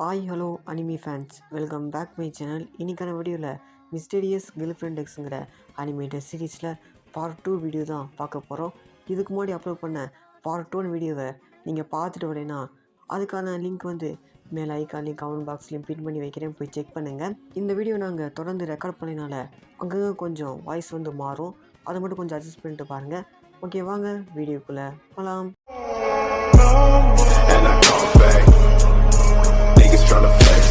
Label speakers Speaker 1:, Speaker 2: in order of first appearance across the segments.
Speaker 1: Hi hello anime fans, welcome back my channel. இன்றைக்கான வீடியோவில் mysterious girl friend எக்ஸுங்கிற animated சீரீஸில் பார்ட் 2 வீடியோ தான் பார்க்க போகிறோம். இதுக்கு முன்னாடி அப்லோட் பண்ண பார்ட் 1 வீடியோவை நீங்கள் பார்த்துட்டு வரேன்னா அதுக்கான லிங்க் வந்து மேலே ஐக்கான்லேயும் கமெண்ட் பாக்ஸ்லேயும் பின் பண்ணி வைக்கிறேன், போய் செக் பண்ணுங்கள். இந்த வீடியோ நாங்கள் தொடர்ந்து ரெக்கார்ட் பண்ணினால அங்கங்கே கொஞ்சம் வாய்ஸ் வந்து மாறும், அதை மட்டும் கொஞ்சம் அட்ஜஸ்ட் பண்ணிட்டு பாருங்கள். ஓகே, வாங்க வீடியோக்குள்ளே போகலாம்.
Speaker 2: Tryna flex.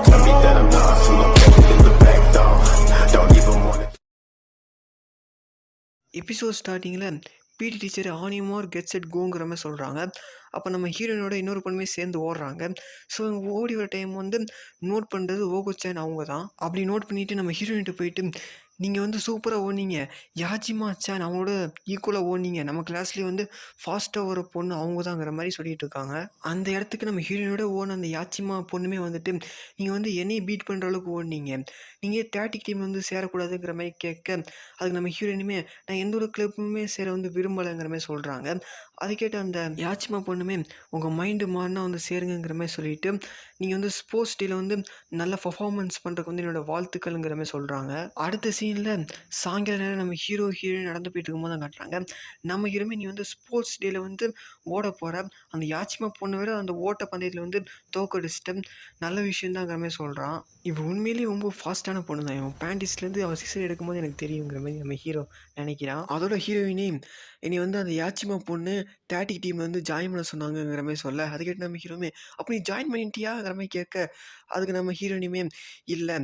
Speaker 2: Tell me that I'm not, so I'm kept in the back though. Don't even wanna.
Speaker 1: Episode ஸ்டார்டிங்கில் பிடி டீச்சர் ஆனிமோர் கெட் செட் கோங்கிற மாதிரி சொல்கிறாங்க. அப்போ நம்ம ஹீரோயினோட இன்னொரு பொண்ணுமே சேர்ந்து ஓடுறாங்க. ஸோ இவங்க ஓடி வர டைம் வந்து நோட் பண்ணுறது ஓகோச்சான் அவங்க தான். அப்படி நோட் பண்ணிவிட்டு நம்ம ஹீரோயின்ட்டு போயிட்டு, நீங்கள் வந்து சூப்பராக ஓடினீங்க, யாச்சிமா சான் அவங்களோட ஈக்குவலாக ஓடினீங்க, நம்ம கிளாஸ்லேயே வந்து ஃபாஸ்ட்டாக ஒரு பொண்ணு அவங்க தாங்கிற மாதிரி சொல்லிட்டு இருக்காங்க. அந்த இடத்துக்கு நம்ம ஹீரோயினோட ஓடின அந்த யாச்சிமா பொண்ணுமே வந்துட்டு, நீங்கள் வந்து என்னையை பீட் பண்ணுற அளவுக்கு ஓடினீங்க, நீங்கள் தேட்டிக் டீம் வந்து சேரக்கூடாதுங்கிற மாதிரி கேட்க, அதுக்கு நம்ம ஹீரோயினுமே நான் எந்த ஒரு கிளப்புமே சேர வந்து விரும்பலைங்கிற மாதிரி சொல்கிறாங்க. அதை கேட்டு அந்த யாச்சிமா பொண்ணுமே உங்கள் மைண்டு மாறினா வந்து சேருங்கிற மாதிரி சொல்லிவிட்டு, நீங்கள் வந்து ஸ்போர்ட்ஸ் டேயில் வந்து நல்ல பர்ஃபார்மன்ஸ் பண்ணுறதுக்கு வந்து என்னோடய வாழ்த்துக்கள்ங்கிற மாதிரி சொல்கிறாங்க. அடுத்த சீனில் சாயங்கால நேரம் நம்ம ஹீரோயின் நடந்து போயிட்டு இருக்கும்போது தான் காட்டுறாங்க. நம்ம ஹீரோமே நீ வந்து ஸ்போர்ட்ஸ் டேயில் வந்து ஓட போகிற, அந்த யாச்சிமா பொண்ணு வேறு அந்த ஓட்ட பந்தயத்தில் வந்து தோக்கடிச்சிட்டு நல்ல விஷயந்தாங்கிற மாதிரி சொல்கிறான். இவன் உண்மையிலேயே ரொம்ப ஃபாஸ்ட்டான பொண்ணு தான், இவன் பேண்டிஸ்லேருந்து அவள் சிசர் எடுக்கும்போது எனக்கு தெரியுங்கிற மாதிரி நம்ம ஹீரோ நினைக்கிறான். அதோட ஹீரோயினே இனி வந்து அந்த யாச்சிமா பொண்ணு தேட்டிக் டீம் வந்து ஜாயின் பண்ண சொன்னாங்கங்கிற மாதிரி சொல்ல, அது கேட்டு நம்ம ஹீரோமே அப்போ நீ ஜாயின் பண்ணிட்டியாங்கிற மாதிரி கேட்க, அதுக்கு நம்ம ஹீரோயினுமே இல்லை,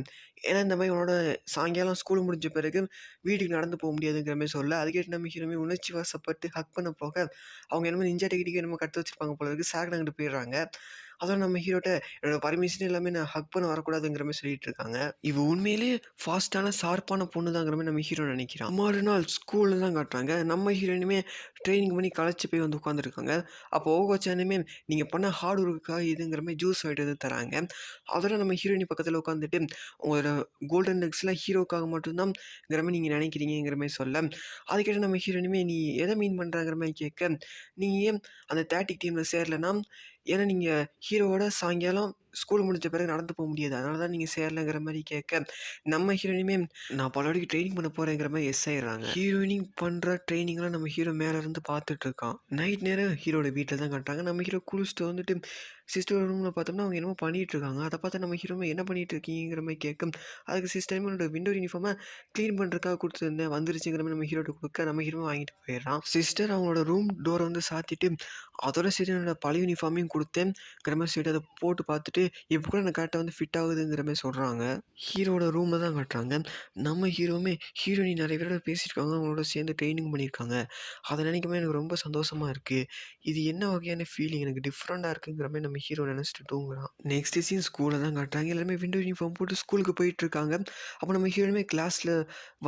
Speaker 1: ஏன்னா இந்த மாதிரி உன்னோட சாயங்காலம் ஸ்கூல் முடிஞ்ச பிறகு வீட்டுக்கு நடந்து போக முடியாதுங்கிற மாதிரி சொல்ல, அது கேட்டு நம்ம ஹீரோமே உணர்ச்சி வசப்பட்டு ஹக் பண்ண போக, அவங்க என்னமோ நிஞ்சா டெக்னிக்கு என்னமோ கற்று வச்சுருப்பாங்க போல இருக்குது, சாக் அங்கிட்டு போயிடுறாங்க. அதான் நம்ம ஹீரோட்ட என்னோட பர்மிஷன் எல்லாமே நான் ஹக் பண்ண வரக்கூடாதுங்கிற மாதிரி சொல்லிட்டு இருக்காங்க. இவ உண்மையிலே ஃபாஸ்ட்டான ஷார்ப்பான பொண்ணு தாங்கிற மாதிரி நம்ம ஹீரோ நினைக்கிறான். மறுநாள் ஸ்கூலில் தான் காட்டுறாங்க. நம்ம ஹீரோயினுமே ட்ரைனிங் பண்ணி களைச்சி போய் வந்து உட்காந்துருக்காங்க. அப்போ ஓகோச்சானுமே நீங்கள் பண்ண ஹார்ட் ஒர்க்குக்காக இதுங்கிற மாதிரி ஜூஸ் வாங்கிட்டு வந்து தராங்க. அதோட நம்ம ஹீரோயின் பக்கத்தில் உட்காந்துட்டு உங்களோட கோல்டன் லெக்ஸ்லாம் ஹீரோக்காக மட்டும்தான்ங்கிற மாதிரி நீங்கள் நினைக்கிறீங்கிற மாதிரி சொல்ல, அதுக்கிட்ட நம்ம ஹீரோயினுமே நீ எதை மீன் பண்ணுறாங்கிற மாதிரி கேட்க, நீங்கள் ஏன் அந்த தேட்டிக் டீமில் சேரலைன்னா, ஏன்னா நீங்கள் ஹீரோவோட சாயங்காலம் ஸ்கூல் முடிஞ்ச பிறகு நடந்து போக முடியாது, அதனால தான் நீங்கள் சேரலைங்கிற மாதிரி கேட்க, நம்ம ஹீரோயினுமே நான் பலவாடிக்கு ட்ரைனிங் பண்ண போகிறேங்கிற மாதிரி எஸ் ஆயிடுறாங்க. ஹீரோயினிங் பண்ணுற ட்ரைனிங்லாம் நம்ம ஹீரோ மேலே இருந்து பார்த்துட்டு இருக்கான். நைட் நேரம் ஹீரோட வீட்டில் தான் காட்டுறாங்க. நம்ம ஹீரோ குளிச்சுட்டு வந்துட்டு சிஸ்டர் ரூமில் பார்த்தோம்னா அவங்க என்னமோ பண்ணிகிட்டு இருக்காங்க. அதை பார்த்து நம்ம ஹீரோமே என்ன பண்ணிகிட்டு இருக்கீங்கிற மாதிரி கேட்க, அதுக்கு சிஸ்டர் என்னோட விண்டோ யூனிஃபார்மை க்ளீன் பண்ணுறதுக்காக கொடுத்துருந்தேன், வந்துருச்சுங்கிற மாதிரி நம்ம ஹீரோட்ட கொடுக்க, நம்ம ஹீரோ வாங்கிட்டு போயிடுறான். சிஸ்டர் அவங்களோட ரூம் டோரை வந்து சாத்திட்டு, அதோட சரி என்னோட பழைய யூனிஃபார்மையும் கொடுத்தேங்கிற மாதிரி சொல்லிட்டு அதை போட்டு பார்த்துட்டு, இப்போ கூட எனக்கு கரெக்டாக வந்து ஃபிட் ஆகுதுங்கிற மாதிரி சொல்கிறாங்க. ஹீரோட ரூமில் தான் காட்டுறாங்க. நம்ம ஹீரோவுமே ஹீரோயின் நிறைய பேரோட பேசியிருக்காங்க, அவங்களோட சேர்ந்து ட்ரைனிங் பண்ணியிருக்காங்க. அதை நினைக்கும்போது எனக்கு ரொம்ப சந்தோஷமாக இருக்குது. இது என்ன வகையான ஃபீலிங், எனக்கு டிஃப்ரெண்ட்டாக இருக்குங்கிற மாதிரி நம்ம ஹீரோ நினச்சிட்டு தூங்குறான். நெக்ஸ்ட் சீன் ஸ்கூலில் தான் காட்டுறாங்க. எல்லாருமே விண்டோ யூனிஃபார்ம் போட்டு ஸ்கூலுக்கு போயிட்டுருக்காங்க. அப்போ நம்ம ஹீரோனுமே கிளாஸில்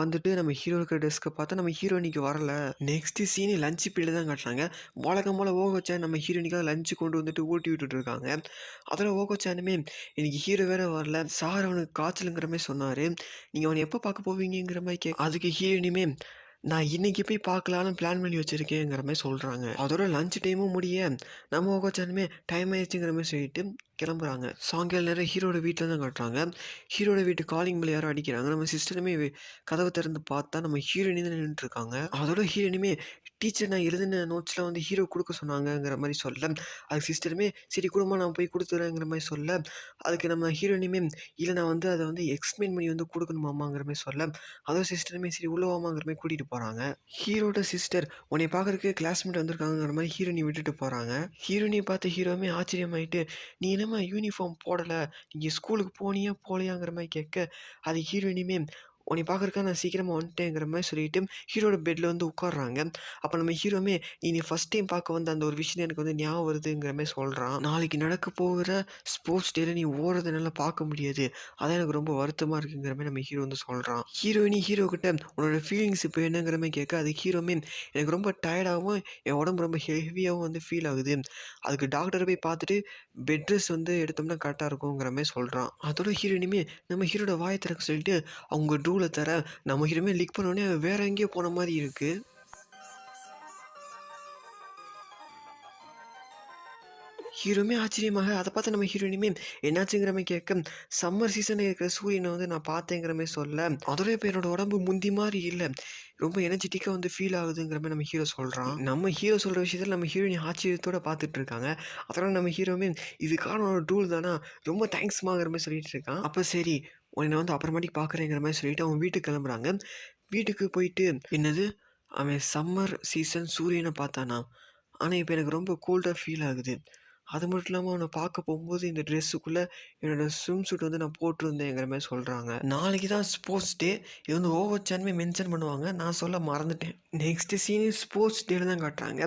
Speaker 1: வந்துட்டு நம்ம ஹீரோ இருக்கிற டெஸ்க்கை பார்த்தா நம்ம ஹீரோ இன்னைக்கு வரல. நெக்ஸ்ட் சீனு லஞ்ச் பீரியட் தான் காட்டுறாங்க. வழக்கம் போல் ஓகோச்சான் நம்ம ஹீரோனிக்காக லஞ்சு கொண்டு வந்துட்டு ஊட்டி விட்டுட்டு இருக்காங்க. அதில் ஓகோச்சானுமே இன்னைக்கு ஹீரோ வேறு வரல, சார் அவனுக்கு காய்ச்சலுங்கிற மாதிரி சொன்னார், நீங்கள் அவனை எப்போ பார்க்க போவீங்கிற மாதிரி கேட்க, அதுக்கு ஹீரோனிமே நான் இன்றைக்கி போய் பார்க்கலான்னு பிளான் பண்ணி வச்சுருக்கேங்கிற மாதிரி சொல்கிறாங்க. அதோட லஞ்ச் டைமும் முடிய நம்ம ஓகோச்சானுமே டைம் ஆயிடுச்சுங்கிற மாதிரி சொல்லிட்டு கிளம்புறாங்க. சாயங்கால நேரம் ஹீரோட வீட்டில் தான் காட்டுறாங்க. ஹீரோட வீட்டு காலிங் பில் யாரும் அடிக்கிறாங்க. நம்ம சிஸ்டருமே கதவை திறந்து பார்த்தா நம்ம ஹீரோயினி தான் நின்றுட்டுருக்காங்க. அதோட ஹீரோயினுமே டீச்சர் நான் எழுதின நோட்ஸ்லாம் வந்து ஹீரோ கொடுக்க சொன்னாங்கங்கிற மாதிரி சொல்ல, அதுக்கு சிஸ்டருமே சரி குடும்பம் நான் போய் கொடுத்துறேங்கிற மாதிரி சொல்ல, அதுக்கு நம்ம ஹீரோயினுமே இல்லை நான் வந்து அதை வந்து எக்ஸ்பிளைன் பண்ணி வந்து கொடுக்கணுமாமாங்கிற மாதிரி சொல்ல, அதோட சிஸ்டருமே சரி உள்ளவாமாங்கிற மாதிரி கூட்டிகிட்டு போகிறாங்க. ஹீரோட சிஸ்டர் உன்னை பார்க்குறதுக்கு கிளாஸ்மேட் வந்திருக்காங்கிற மாதிரி ஹீரோயினி விட்டுட்டு போகிறாங்க. ஹீரோயினியை பார்த்து ஹீரோவுமே ஆச்சரியமாயிட்டு நீ என்னம்மா யூனிஃபார்ம் போடலை, நீங்கள் ஸ்கூலுக்கு போனியா போகலையாங்கிற மாதிரி கேட்க, அது ஹீரோயினியுமே உன்னை பார்க்குறக்கா நான் சீக்கிரமாக வந்துட்டேங்கிற மாதிரி சொல்லிட்டு ஹீரோட பெட்டில் வந்து உட்காடுறாங்க. அப்போ நம்ம ஹீரோமே நீ ஃபஸ்ட் டைம் பார்க்க வந்த அந்த ஒரு விஷயம் எனக்கு வந்து ஞாபகம் வருதுங்கிற மாதிரி சொல்கிறான். நாளைக்கு நடக்க போகிற ஸ்போர்ட்ஸ் டேல நீ ஓடுறத என்னால் பார்க்க முடியாது, அதான் எனக்கு ரொம்ப வருத்தமாக இருக்குங்கிற மாதிரி நம்ம ஹீரோ வந்து சொல்கிறான். ஹீரோயினி ஹீரோ கிட்ட உன்னோட ஃபீலிங்ஸ் இப்போ என்னங்கிற மாதிரி கேட்க, அது ஹீரோமே எனக்கு ரொம்ப டயர்டாகவும் என் உடம்பு ரொம்ப ஹெவியாகவும் வந்து ஃபீல் ஆகுது, அதுக்கு டாக்டரை போய் பார்த்துட்டு பெட் ரெஸ்ட் வந்து எடுத்தோம்னா கரெக்டாக இருக்குங்கிற மாதிரி சொல்கிறான். அதோட ஹீரோயினுமே நம்ம ஹீரோட வாயை திறக்க சொல்லிட்டு அவங்க டூவில் தர நம்ம ஹீரோமே லிக் பண்ணோடனே வேற எங்கேயோ போன மாதிரி இருக்குது. ஹீரோவுமே ஆச்சரியமாக அதை பார்த்து நம்ம ஹீரோயினுமே என்னாச்சுங்கிற மாரி கேட்க, சம்மர் சீசன்ல இருக்கிற சூரியனை வந்து நான் பார்த்தேங்கிற மாரி சொல்ல, அதோட இப்ப என்னோட உடம்பு முந்தி மாரி இல்ல. ரொம்ப எனர்ஜெட்டிக்கா வந்து ஃபீல் ஆகுதுங்கிற மாரி நம்ம ஹீரோ சொல்றான். நம்ம ஹீரோ சொல்ற விஷயத்துல நம்ம ஹீரோயின் ஆச்சரியத்தோட பார்த்துட்டு இருக்காங்க. அதனால நம்ம ஹீரோவுமே இதுக்கான ஒரு டூல் தானா, ரொம்ப தேங்க்ஸ்மாங்கிற மாரி சொல்லிட்டு இருக்கான். அப்ப சரி உன்ன வந்து அப்புறமேட்டுக்கு பார்க்குறேங்கிற மாரி சொல்லிட்டு அவங்க வீட்டுக்கு கிளம்புறாங்க. வீட்டுக்கு போயிட்டு என்னது அவன் சம்மர் சீசன் சூரியனை பார்த்தானா? ஆனா இப்ப எனக்கு ரொம்ப கோல்டா ஃபீல் ஆகுது. அது மட்டும் இல்லாம அவன பார்க்க போகும்போது இந்த ட்ரெஸ்ஸுக்குள்ள என்னோட ஸ்விம் சூட் வந்து நான் போட்டிருந்தேங்கிற மாரி சொல்றாங்க. நாளைக்கு தான் ஸ்போர்ட்ஸ் டே. இது வந்து ஓவர் சேனுமே மென்ஷன் பண்ணுவாங்க. நான் சொல்ல மறந்துட்டேன். நெக்ஸ்ட் சீனு ஸ்போர்ட்ஸ் டேல தான் காட்டுறாங்க.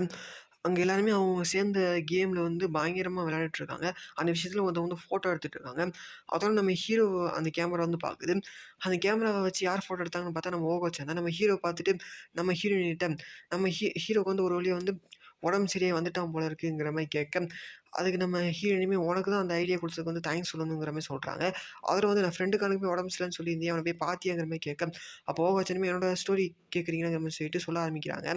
Speaker 1: அங்க எல்லாருமே அவங்க சேர்ந்த கேம்ல வந்து பயங்கரமா விளையாடிட்டு இருக்காங்க. அந்த விஷயத்துல ஒருத்தவங்க வந்து ஃபோட்டோ எடுத்துட்டு இருக்காங்க. அதோட நம்ம ஹீரோ அந்த கேமரா வந்து பாக்குது. அந்த கேமராவ வச்சு யார் ஃபோட்டோ எடுத்தாங்கன்னு பார்த்தா நம்ம ஓகோச்சான் தான். நம்ம ஹீரோ பார்த்துட்டு நம்ம ஹீரோயினிட்ட நம்ம ஹீரோக்கு வந்து ஒரு வழியா வந்து உடம்பு சரியாயி வந்துட்டான் போல இருக்குங்கிற மாரி கேட்க, அதுக்கு நம்ம ஹீரோயினுமே உனக்கு தான் அந்த ஐடியா குடுத்ததுக்கு வந்து தேங்க்ஸ் சொல்லணுங்கிற மாரி சொல்றாங்க. அவரும் வந்து நான் ஃப்ரெண்டுக்கு அனுப்பி உடம்பு சரியில்லன்னு சொல்லியிருந்தியே, அவன போய் பார்த்தியாங்கிற மாரி கேட்க, அப்போ ஓகோச்சனுமே என்னோட ஸ்டோரி கேட்குறீங்களாங்கிற மாரி சொல்லிட்டு சொல்ல ஆரம்பிக்கிறாங்க.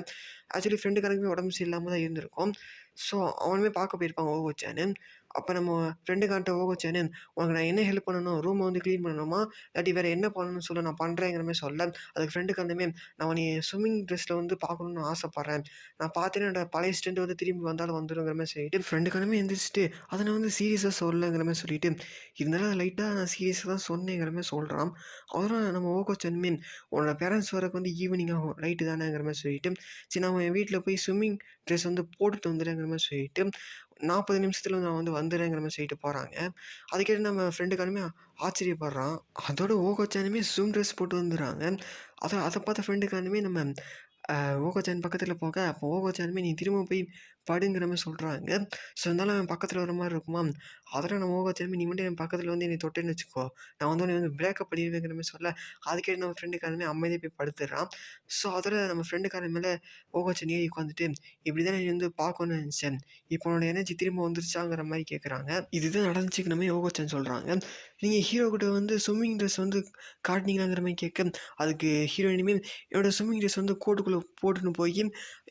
Speaker 1: ஆக்சுவலி ஃப்ரெண்டுக்கு அனுப்பி உடம்பு சரியில்லாம தான் இருந்திருக்கும். ஸோ அவனுமே பார்க்க போயிருப்பாங்க ஓகோச்சானு. அப்ப நம்ம ஃப்ரெண்டுக்கான்ட்ட ஓகோச்சானு, "உனக்கு நான் என்ன ஹெல்ப் பண்ணணும்? ரூம வந்து கிளீன் பண்ணணுமா? இல்லாட்டி வேற என்ன பண்ணணும்னு சொல்லு நான் பண்றேங்கிற" மாரி சொல்ல, அதுக்கு ஃப்ரெண்டுக்கு அந்தமே நான் உன்னைய ஸ்விம்மிங் ட்ரெஸ்ல வந்து பார்க்கணும்னு ஆசைப்படுறேன். நான் பார்த்தேன்னா என்னோட பழைய ஸ்ட்ரென்த் வந்து திரும்பி வந்தாலும் வந்துருங்கிற மாரி சொல்லிட்டு, ஃப்ரெண்டுக்கானமே எந்திரிச்சுட்டு, அத நான் வந்து சீரியஸா சொல்லங்கிற மாரி சொல்லிட்டு, இருந்தாலும் அத லைட்டா நான் சீரியஸா தான் சொன்னேங்கிற மாரி சொல்றான். அவரும் நம்ம ஓகோச்சனுமே, உன்னோட பேரண்ட்ஸ் வரக்கு வந்து ஈவினிங் ஆகும். ரைட்டு தானேங்கிற மாரி சொல்லிட்டு, சரி நான் என் வீட்ல போய் ஸ்விம்மிங் ட்ரெஸ் வந்து போட்டுட்டு வந்துடுறேங்கிற மாரி சொல்லிட்டு, 40 நிமிஷத்துல நான் வந்து வந்துடுறேங்கிற மாரி சொல்லிட்டு போறாங்க. அத கேட்டு நம்ம ஃப்ரெண்டுக்கானுமே ஆச்சரியப்படுறான். அதோட ஓகோச்சானுமே ஸ்விம் ட்ரெஸ் போட்டு வந்துர்றாங்க. அத பார்த்த ஃப்ரெண்டுக்கானுமே நம்ம ஓகோச்சான் பக்கத்துல போக, அப்போ ஓகோச்சானுமே நீ திரும்ப போய் படுங்கிற மாரி சொல்றாங்க. ஸோ இருந்தாலும் அவன் பக்கத்துல வர மாரி இருக்குமா, அதோட நம்ம ஓகோச்சானுமே நீ மட்டும் என் பக்கத்துல வந்து என்னைய தொட்டேன்னு வச்சுக்கோ, நான் வந்து உன்னைய வந்து பிரேக்கப் பண்ணிருவேங்கிற மாரி சொல்ல, அது கேட்டு நம்ம ஃப்ரெண்டுக்காரனுமே அமைதியா போய் படுத்துடுறான். ஸோ அதோட நம்ம ஃப்ரெண்டுக்காரன் மேல ஓகோச்சான் ஏறி உட்காந்துட்டு, "இப்படிதான் நீ வந்து பார்க்கணும்னு நெனச்சேன். இப்போ உன்னோட எனர்ஜி திரும்ப வந்துருச்சாங்கிற மாரி கேட்குறாங்க. இதுதான் நடந்துச்சுங்கிற மாரி ஓகோச்சான் சொல்றாங்க. நீங்க ஹீரோ கிட்ட வந்து ஸ்விம்மிங் ட்ரெஸ் வந்து காட்டுனீங்களாங்கிற மாரி கேட்க, அதுக்கு ஹீரோயினுமே என்னோட ஸ்விம்மிங் ட்ரெஸ் வந்து கோட்டுக்குள்ள போட்டுன்னு போயி,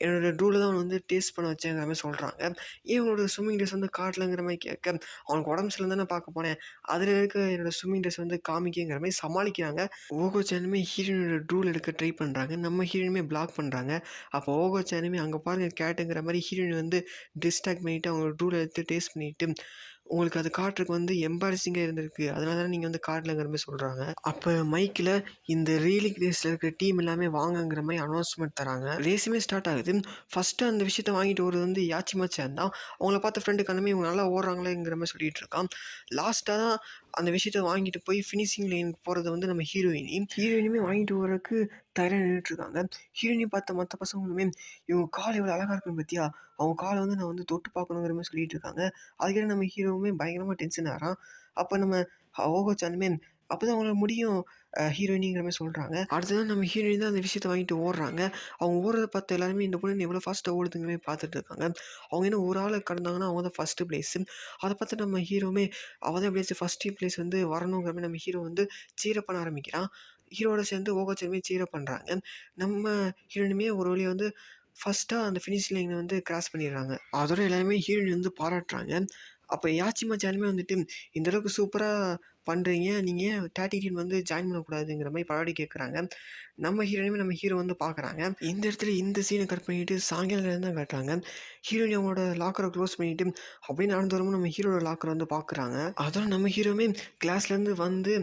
Speaker 1: என்னோட ட்ரூல தான் அவன வந்து டேஸ்ட் பண்ண வச்சேங்கிற மாரி சொல்றாங்க. ஏன் உன்னோட ஸ்விம்மிங் ட்ரெஸ் வந்து காட்டலங்கிற மாரி கேட்க, அவனுக்கு உடம்பு சரியில்லன்னு தானே பார்க்க போனேன். அதுல இருக்க என்னோட ஸ்விம்மிங் ட்ரெஸ் வந்து காமிக்கங்கிற மாரி சமாளிக்கிறாங்க. ஓகோச்சானுமே ஹீரோயினோட ட்ரூல எடுக்க ட்ரை பண்றாங்க. நம்ம ஹீரோயினுமே பிளாக் பண்றாங்க. அப்போ ஓகோச்சானுமே அங்க பாருங்க கேட்டுங்கிற மாரி ஹீரோயின் வந்து டிஸ்ட்ராக்ட் பண்ணிட்டு அவங்களோட ட்ரூல எடுத்து டேஸ்ட் பண்ணிட்டு, உங்களுக்கு அது காட்டுறதுக்கு வந்து எம்பாரசிங்கா இருந்திருக்கு. அதனால தான் நீங்க வந்து காட்டலங்கிற மாரி சொல்றாங்க. அப்ப மைக்ல இந்த ரீலி ரேஸ்ல இருக்க டீம் எல்லாமே வாங்கங்கிற மாரி அனௌன்ஸ்மென்ட் தராங்க. ரேஸுமே ஸ்டார்ட் ஆகுது. ஃபர்ஸ்ட்டு அந்த விஷயத்த வாங்கிட்டு வரது வந்து யாச்சிமாச்சான் தான். அவங்கள பார்த்த ஃப்ரெண்டு கனமே இவங்க நல்லா ஓடுறாங்களேங்கிற மாரி சொல்லிட்டு இருக்கான். லாஸ்ட்டா தான் அந்த விஷயத்த வாங்கிட்டு போய் ஃபினிஷிங் லைனுக்கு போறது வந்து நம்ம ஹீரோயினி. ஹீரோயினுமே வாங்கிட்டு வரக்கு தயாரா நின்னுட்டுருக்காங்க. ஹீரோயினிய பார்த்த மத்த பசங்களுமே, "இவங்க கால் எவ்வளோ அழகா இருக்குன்னு பார்த்தியா? அவங்க கால வந்து நான் வந்து தொட்டு பார்க்கணுங்கிற" மாரி சொல்லிட்டு இருக்காங்க. அதுக்கே நம்ம ஹீரோவுமே பயங்கரமா டென்ஷன் ஆகுறான். அப்ப நம்ம ஓகோச்சானுமே அப்பதான் அவங்களால முடியும் ஹீரோயினிங்கிற மாரி சொல்றாங்க. அடுத்தது நம்ம ஹீரோயின் தான் அந்த விஷயத்த வாங்கிட்டு ஓடுறாங்க. அவங்க ஓடுறத பார்த்த எல்லாருமே இந்த பொண்ணு எவ்வளோ ஃபாஸ்ட்டா ஓடுதுங்கிற மாரி பார்த்துட்டு இருக்காங்க. அவங்க என்ன ஒரு ஆள கடந்தாங்கன்னா அவங்க தான் ஃபர்ஸ்ட்டு பிளேஸு. அத பார்த்து நம்ம ஹீரோவுமே அவ தான் எப்படியாச்சும் ஃபர்ஸ்ட்டு பிளேஸ் வந்து வரணுங்கிற மாரி நம்ம ஹீரோ வந்து சீரப் பண்ண ஆரம்பிக்கிறான். ஹீரோவோட சேர்ந்து ஓகோச்சானுமே சீரப் பண்றாங்க. நம்ம ஹீரோயினுமே ஒரு வழியா வந்து ஃபர்ஸ்ட்டா அந்த ஃபினிஷ் லைன வந்து கிராஸ் பண்ணிடுறாங்க. அதோட எல்லாருமே ஹீரோயின் வந்து பாராட்டுறாங்க. அப்ப யாச்சி மச்சானுமே வந்துட்டு, "இந்த அளவுக்கு சூப்பரா பண்றீங்க. நீங்க ஏன் டாட்டி டீம் வந்து ஜாயின் பண்ணக்கூடாதுங்கிற" மாரி பாராட்டி கேட்குறாங்க. நம்ம ஹீரோயினுமே நம்ம ஹீரோ வந்து பார்க்குறாங்க. இந்த இடத்துல இந்த சீன கட் பண்ணிட்டு சாயங்கால நேரம் தான் காட்டுறாங்க. ஹீரோயின் அவங்களோட லாக்கர க்ளோஸ் பண்ணிட்டு அப்படியே நடந்து வரும்போது நம்ம ஹீரோட லாக்கர வந்து பார்க்குறாங்க. அதோட நம்ம ஹீரோவுமே கிளாஸ்லேருந்து வந்து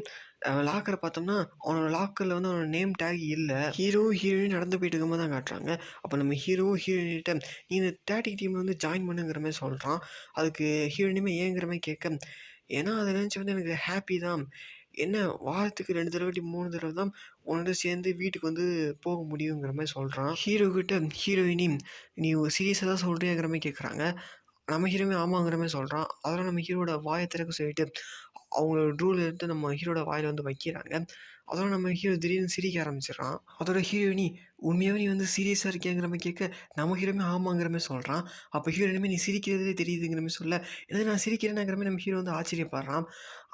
Speaker 1: லாக்கர பார்த்தோம்னா, அவனோட லாக்கர்ல வந்து அவனோட நேம் டேக் இல்ல. ஹீரோவும் ஹீரோயினும் நடந்து போயிட்டு இருக்கும்போது தான் காட்டுறாங்க. அப்ப நம்ம ஹீரோவும் ஹீரோயினிட்ட, "நீ இந்த டாட்டிக் டீம்ல வந்து ஜாயின் பண்ணுங்கிற" மாரி சொல்றான். அதுக்கு ஹீரோயினுமே ஏங்கிற மாரி கேட்க, ஏன்னா அத நினைச்சு வந்து எனக்கு ஹாப்பி தான். என்ன வாரத்துக்கு 2 தடவ இல்லாட்டி 3 தடவ தான் உன்னோட சேர்ந்து வீட்டுக்கு வந்து போக முடியுங்கிற மாரி சொல்றான். ஹீரோ கிட்ட ஹீரோயினி, "நீ சீரியஸா தான் சொல்றியாங்கிற" மாரி கேட்குறாங்க. நம்ம ஹீரோவுமே ஆமாங்கிற மாரி சொல்றான். அதெல்லாம் நம்ம ஹீரோவோட வாய திறக்க சொல்லிட்டு, அவங்களோட ட்ரூல எடுத்து நம்ம ஹீரோட வாயில வந்து வைக்கிறாங்க. அதோட நம்ம ஹீரோ திடீர்னு சிரிக்க ஆரம்பிச்சுடுறான். அதோட ஹீரோயினி, "உண்மையாவே நீ வந்து சீரியஸா இருக்கியாங்கிற" மாரி கேட்க, நம்ம ஹீரோவுமே ஆமாங்கிற மாரி சொல்றான். அப்ப ஹீரோயினுமே, "நீ சிரிக்கிறதுலே தெரியுதுங்கிற" மாரி சொல்ல, "என்னது நான் சிரிக்கிறேனாங்கிற" மாரி நம்ம ஹீரோ வந்து ஆச்சரியப்படுறான்.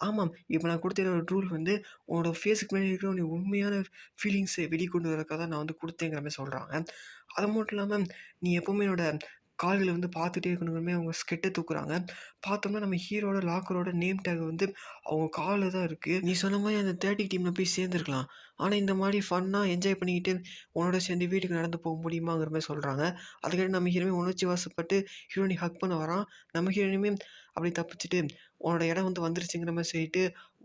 Speaker 1: "ஆமாம், இப்ப நான் குடுத்த என்னோட ட்ரூல் வந்து உன்னோட ஃபேஸுக்கு மேல இருக்கிற உன்னுடைய உண்மையான ஃபீலிங்ஸ வெளிக்கொண்டு வரதுக்காக தான் நான் வந்து குடுத்தேங்கிற" மாரி சொல்றாங்க. அது மட்டும் இல்லாம, "நீ எப்பவுமே என்னோட கால்களை வந்து பார்த்துட்டே இருக்கணுமே அவங்க ஸ்கெட்டை தூக்குறாங்க. பார்த்தோம்னா நம்ம ஹீரோட லாக்கரோட நேம் டேக் வந்து அவங்க காலில் தான் இருக்குது. நீ சொன்ன மாதிரி அந்த 30 டீமில் போய் சேர்ந்துருக்கலாம். ஆனால் இந்த மாதிரி ஃபன்னாக என்ஜாய் பண்ணிக்கிட்டு உன்னோட சேர்ந்து வீட்டுக்கு நடந்து போக முடியுமாங்கிற மாதிரி சொல்கிறாங்க. அதுக்கடுத்து நம்ம ஹீரோமே உணர்ச்சி வாசப்பட்டு ஹீரோனி ஹக் பண்ண வரான். நம்ம ஹீரோனியுமே அப்படி தப்பிச்சுட்டு உன்னோட இடம் வந்து வந்துருச்சுங்கிற மாதிரி சொல்லிட்டு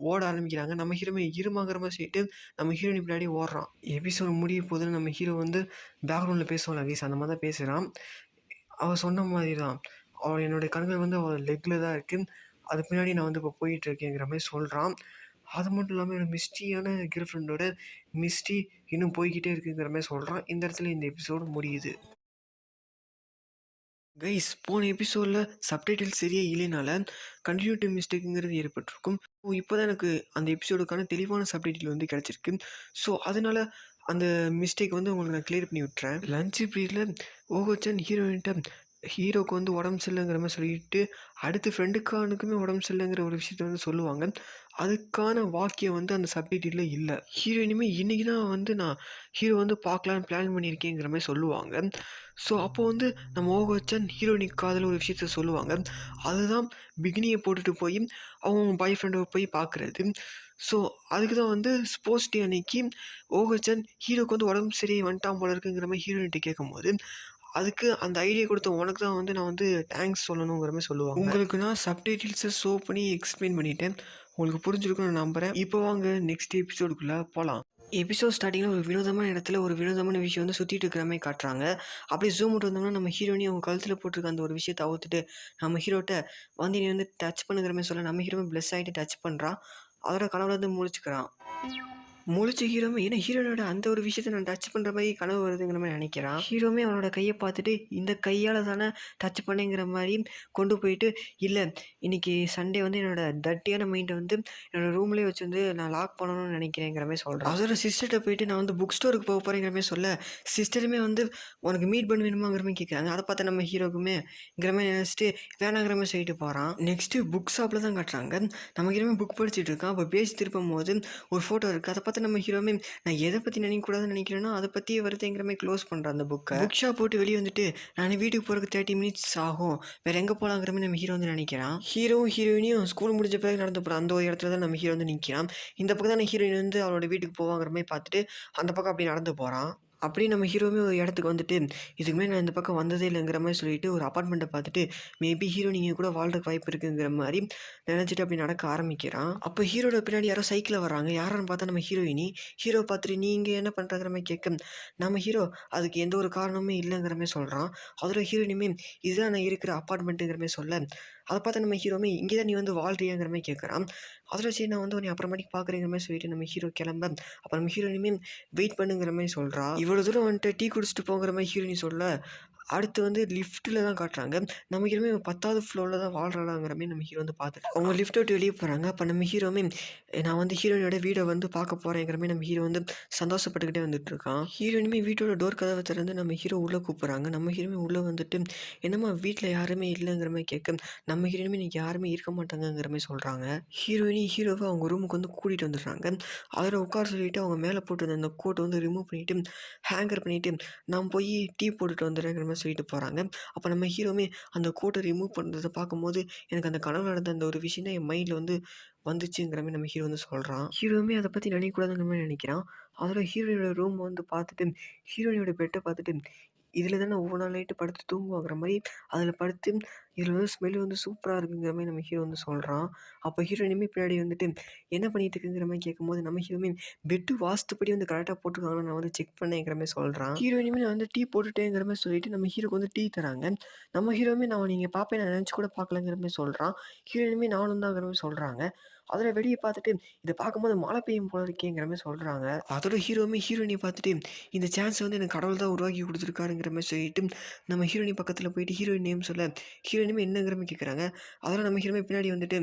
Speaker 1: ஓட ஆரம்பிக்கிறாங்க. நம்ம ஹீரோமே இருமாங்கிற மாதிரி சொல்லிட்டு நம்ம ஹீரோனி பின்னாடி ஓடுறான். எபிசோடு முடிய போதுன்னு நம்ம ஹீரோ வந்து பேக்ரவுண்டில் பேசுவாங்க கைஸ், அந்த மாதிரி தான் பேசுகிறான். அவள் சொன்ன மாதிரி தான், அவள் என்னுடைய கண்கள் வந்து அவள் லெக்கில் தான் இருக்குது, அது பின்னாடி நான் வந்து இப்போ போயிட்டுருக்கேங்கிற மாதிரி சொல்கிறான். அது மட்டும் இல்லாமல் என்னோட மிஸ்டியான கேர்ள் ஃப்ரெண்டோட மிஸ்டி இன்னும் போய்கிட்டே இருக்குங்கிற மாதிரி சொல்கிறான். இந்த இடத்துல இந்த எபிசோடு முடியுது. கைஸ், போன எபிசோடில் சப்டைட்டில் சரியாக இல்லைனால கண்டினியூட்டி மிஸ்டேக்குங்கிறது ஏற்பட்டிருக்கும். ஸோ இப்போ தான் எனக்கு அந்த எபிசோடுக்கான தெளிவான சப்டைட்டில் வந்து கிடச்சிருக்கு. ஸோ அதனால் அந்த மிஸ்டேக் வந்து உங்களுக்கு நான் கிளியர் பண்ணி விட்டுறேன். லஞ்ச் பீரியடில் ஓகோச்சன் ஹீரோக்கு வந்து உடம்பு சரியில்லைங்கிற மாதிரி சொல்லிட்டு அடுத்து ஃப்ரெண்டுக்கானுக்குமே உடம்பு சரியில்லைங்கிற ஒரு விஷயத்த வந்து சொல்லுவாங்க. அதுக்கான வாக்கியம் வந்து அந்த சப்டைட்டிலில் இல்லை. ஹீரோயினுமே இன்றைக்கி தான் வந்து நான் ஹீரோ வந்து பார்க்கலான்னு பிளான் பண்ணியிருக்கேங்கிற மாதிரி சொல்லுவாங்க. ஸோ அப்போது வந்து நம்ம ஓகோச்சன் ஹீரோயினுக்கு காதில் ஒரு விஷயத்த சொல்லுவாங்க. அதுதான் பிகினியை போட்டுட்டு போய் அவங்க பாய் ஃப்ரெண்டை போய் பார்க்குறது. ஸோ அதுக்கு தான் வந்து ஸ்போர்ட்ஸ் டே அன்னைக்கு ஓகோச்சன் ஹீரோக்கு வந்து உடம்பு சரி வந்துட்டான் போல இருக்குங்கிற மாதிரி ஹீரோயின்கிட்ட கேட்கும்போது அதுக்கு அந்த ஐடியா கொடுத்த உனக்கு தான் வந்து நான் வந்து தேங்க்ஸ் சொல்லணுங்கிற மாதிரி சொல்லுவாங்க. உங்களுக்கு நான் சப்டைட்டில்ஸை ஷோ பண்ணி எக்ஸ்பிளைன் பண்ணிட்டேன். உங்களுக்கு புரிஞ்சிருக்குன்னு நான் நம்புகிறேன். இப்போ வாங்க நெக்ஸ்ட் எபிசோடுக்குள்ளே போகலாம். எபிசோட் ஸ்டார்டிங்கில் ஒரு வினோதமான இடத்துல ஒரு வினோதமான விஷயம் வந்து சுற்றிட்டு இருக்கிற மாதிரி காட்டுறாங்க. அப்படியே ஜூம் அவுட் வந்தோம்னா நம்ம ஹீரோனி அவங்க கழுத்தில் போட்டிருக்க அந்த ஒரு விஷயத்தை அவுத்துட்டு நம்ம ஹீரோட்ட வந்து நீ வந்து டச் பண்ணுங்கிற மாதிரி சொல்ல நம்ம ஹீரோவை ப்ளஸ் ஆகிட்டு டச் பண்ணுறான். அதோட கனவுல வந்து முழிச்சுக்கிறான். முழிச்ச ஹீரோமே ஏன்னா ஹீரோனோட அந்த ஒரு விஷயத்தை நான் டச் பண்ணுற மாதிரி கனவு வருதுங்கிற மாதிரி நினைக்கிறான். ஹீரோமே அவனோட கையை பார்த்துட்டு இந்த கையால் தானே டச் பண்ணேங்கிற மாதிரி கொண்டு போயிட்டு இல்லை இன்னைக்கு சண்டே வந்து என்னோட டர்ட்டியான மைண்டை வந்து என்னோடய ரூம்லேயே வச்சு வந்து நான் லாக் பண்ணணும்னு நினைக்கிறேங்கிற மாதிரி சொல்கிறேன். அதோட சிஸ்டர்கிட்ட போயிட்டு நான் வந்து புக் ஸ்டோருக்கு போக போகிறேங்கிற மாதிரி சொல்ல சிஸ்டருமே வந்து உனக்கு மீட் பண்ண வேணுமாங்கிற மாதிரி கேட்குறாங்க. அதை பார்த்தா நம்ம ஹீரோக்குமேங்கிற மாதிரி நினச்சிட்டு வேணாங்கிற மாதிரி சொல்லிட்டு போகிறான். நெக்ஸ்ட்டு புக் ஷாப்பில் தான் காட்டுறாங்க. நம்ம ஹீரோமே புக் படிச்சுட்டு இருக்கான். அப்போ பேஜ் திருப்பும் போது ஒரு ஃபோட்டோ இருக்குது. அதை பார்த்து நம்ம ஹீரோமே நான் எதை பற்றி நினைக்கக்கூடாதுன்னு நினைக்கிறேன்னா அதை பற்றியே வருதுங்கிற மாதிரி க்ளோஸ் பண்ணுறான் அந்த புக்கை. புக் ஷாப் போட்டு வெளியே வந்துட்டு நான் வீட்டுக்கு போகிறதுக்கு 30 மினிட்ஸ் ஆகும், வேறு எங்கே போகலாங்கிற மாதிரி நம்ம ஹீரோ வந்து நினைக்கிறான். ஹீரோவும் ஹீரோயினியும் ஸ்கூல் முடிஞ்ச பிறகு நடந்து போகிற அந்த ஒரு இடத்துல தான் நம்ம ஹீரோ வந்து நிற்கிறான். இந்த பக்கம் தான் ஹீரோயின் வந்து அவளோட வீட்டுக்கு போவாங்கிற மாதிரி பார்த்துட்டு அந்த பக்கம் அப்படி நடந்து போகிறான். அப்படி நம்ம ஹீரோவுமே ஒரு இடத்துக்கு வந்துட்டு இதுக்குமே நான் இந்த பக்கம் வந்ததே இல்லைங்கிற மாதிரி சொல்லிட்டு ஒரு அப்பார்ட்மெண்ட்டை பார்த்துட்டு மேபி ஹீரோ நீங்கள் கூட வாழ்றதுக்கு வாய்ப்பு இருக்குங்கிற மாதிரி நினச்சிட்டு அப்படி நடக்க ஆரம்பிக்கிறான். அப்போ ஹீரோட பின்னாடி யாரோ சைக்கிளில் வராங்க. யாரான்னு பார்த்தா நம்ம ஹீரோயினி. ஹீரோ பார்த்துட்டு நீங்கள் என்ன பண்ணுறாங்கிற மாதிரி கேட்க நம்ம ஹீரோ அதுக்கு எந்த ஒரு காரணமே இல்லைங்கிற மாதிரி சொல்கிறான். அதோட ஹீரோயினுமே இதுதான் நான் இருக்கிற அப்பார்ட்மெண்ட்டுங்கிற மாதிரி சொல்ல அதை பார்த்தா நம்ம ஹீரோமே இங்கே தான் நீ வந்து வாழ்றியாங்கிற மாதிரி கேட்குறான். அதோட சரி நான் வந்து உன்னை அப்புறமேட்டுக்கு பார்க்குறேங்கிற மாதிரி சொல்லிட்டு நம்ம ஹீரோ கிளம்ப அப்போ நம்ம ஹீரோயினுமே வெயிட் பண்ணுங்கிற மாதிரி சொல்கிறா. இவ்வளோ தூரம் வந்துட்டு டீ குடிச்சிட்டு போங்கிற மாதிரி ஹீரோயினி சொல்ல அடுத்து வந்து லிஃப்ட்டில் தான் காட்டுறாங்க. நம்ம ஹீரோமே 10வது ஃப்ளோரில் தான் வாழ்றாங்கிற மாதிரி நம்ம ஹீரோ வந்து பார்த்துட்டு அவங்க லிஃப்ட் விட்டு வெளியே போகிறாங்க. அப்போ நம்ம ஹீரோமே நான் வந்து ஹீரோயினோட வீடை வந்து பார்க்க போகிறேங்கிற மாதிரி நம்ம ஹீரோ வந்து சந்தோஷப்பட்டுக்கிட்டே வந்துட்டு இருக்கான். ஹீரோயினுமே வீட்டோட டோர் கதவை திறந்து நம்ம ஹீரோ உள்ளே கூப்பிட்றாங்க. நம்ம ஹீரோமே உள்ளே வந்துட்டு என்னம்மா வீட்டில் யாருமே இல்லைங்கிற மாதிரி கேட்க நம்ம ஹீரோயினுமே இன்றைக்கி யாருமே இருக்க மாட்டாங்கங்கிற மாதிரி சொல்கிறாங்க. ஹீரோவை அவங்க ரூமுக்கு வந்து கூட்டிகிட்டு வந்துடுறாங்க. அதில் உட்கார சொல்லிவிட்டு அவங்க மேலே போட்டு அந்த கோட்டை வந்து ரிமூவ் பண்ணிவிட்டு ஹேங்கர் பண்ணிவிட்டு நான் போய் டீ போட்டுட்டு வந்துடுறேங்கிற மாதிரி சொல்லிட்டு போகிறாங்க. அப்போ நம்ம ஹீரோமே அந்த கோட்டை ரிமூவ் பண்ணுறதை பார்க்கும்போது எனக்கு அந்த கனவு நடந்த அந்த ஒரு விஷயம் தான் என் மைண்டில் வந்து வந்துச்சுங்கிற மாதிரி நம்ம ஹீரோ வந்து சொல்கிறான். ஹீரோவுமே அதை பற்றி நினைக்கக்கூடாதுங்கிற மாதிரி நினைக்கிறான். அதோட ஹீரோயினோட ரூம் வந்து பார்த்துட்டு ஹீரோயினோட பெட்டை பார்த்துட்டு இதில் தானே ஒவ்வொரு நாள் நைட்டு படுத்து தூங்குவாங்கிற மாதிரி அதில் படுத்து இதில் வந்து ஸ்மெல் வந்து சூப்பராக இருக்குங்கிற மாதிரி நம்ம ஹீரோ வந்து சொல்கிறான். அப்போ ஹீரோயினுமே பின்னாடி வந்துட்டு என்ன பண்ணிட்டு இருக்குங்கிற மாதிரி கேட்கும்போது நம்ம ஹீரோமே பெட்டு வாஸ்துப்படி வந்து கரெக்டாக போட்டுருக்காங்கன்னு நான் வந்து செக் பண்ணேங்கிற மாதிரி சொல்கிறான். ஹீரோயினுமே நான் வந்து டீ போட்டுட்டேங்கிற மாதிரி சொல்லிட்டு நம்ம ஹீரோக்கு வந்து டீ தராங்க. நம்ம ஹீரோமே நான் நீங்கள் பார்ப்பேன் நான் நினச்சி கூட பார்க்கலங்கிற மாதிரி சொல்கிறான். ஹீரோயினுமே நானும் தாங்கிற மாதிரி சொல்கிறாங்க. அதில் வெளியே பார்த்துட்டு இதை பார்க்கும்போது மழை பெய்யும் போல இருக்கேங்கிற மாதிரி சொல்கிறாங்க. அதோட ஹீரோமே ஹீரோயினை பார்த்துட்டு இந்த சான்ஸ் வந்து எனக்கு கடவுள் தான் உருவாக்கி கொடுத்துருக்காருங்கிற மாதிரி சொல்லிட்டு நம்ம ஹீரோயினி பக்கத்தில் போயிட்டு ஹீரோயின் நேம் சொல்ல ஹீரோயினுமே என்னங்கிற மாதிரி கேட்குறாங்க. அதெல்லாம் நம்ம ஹீரோமே பின்னாடி வந்துட்டு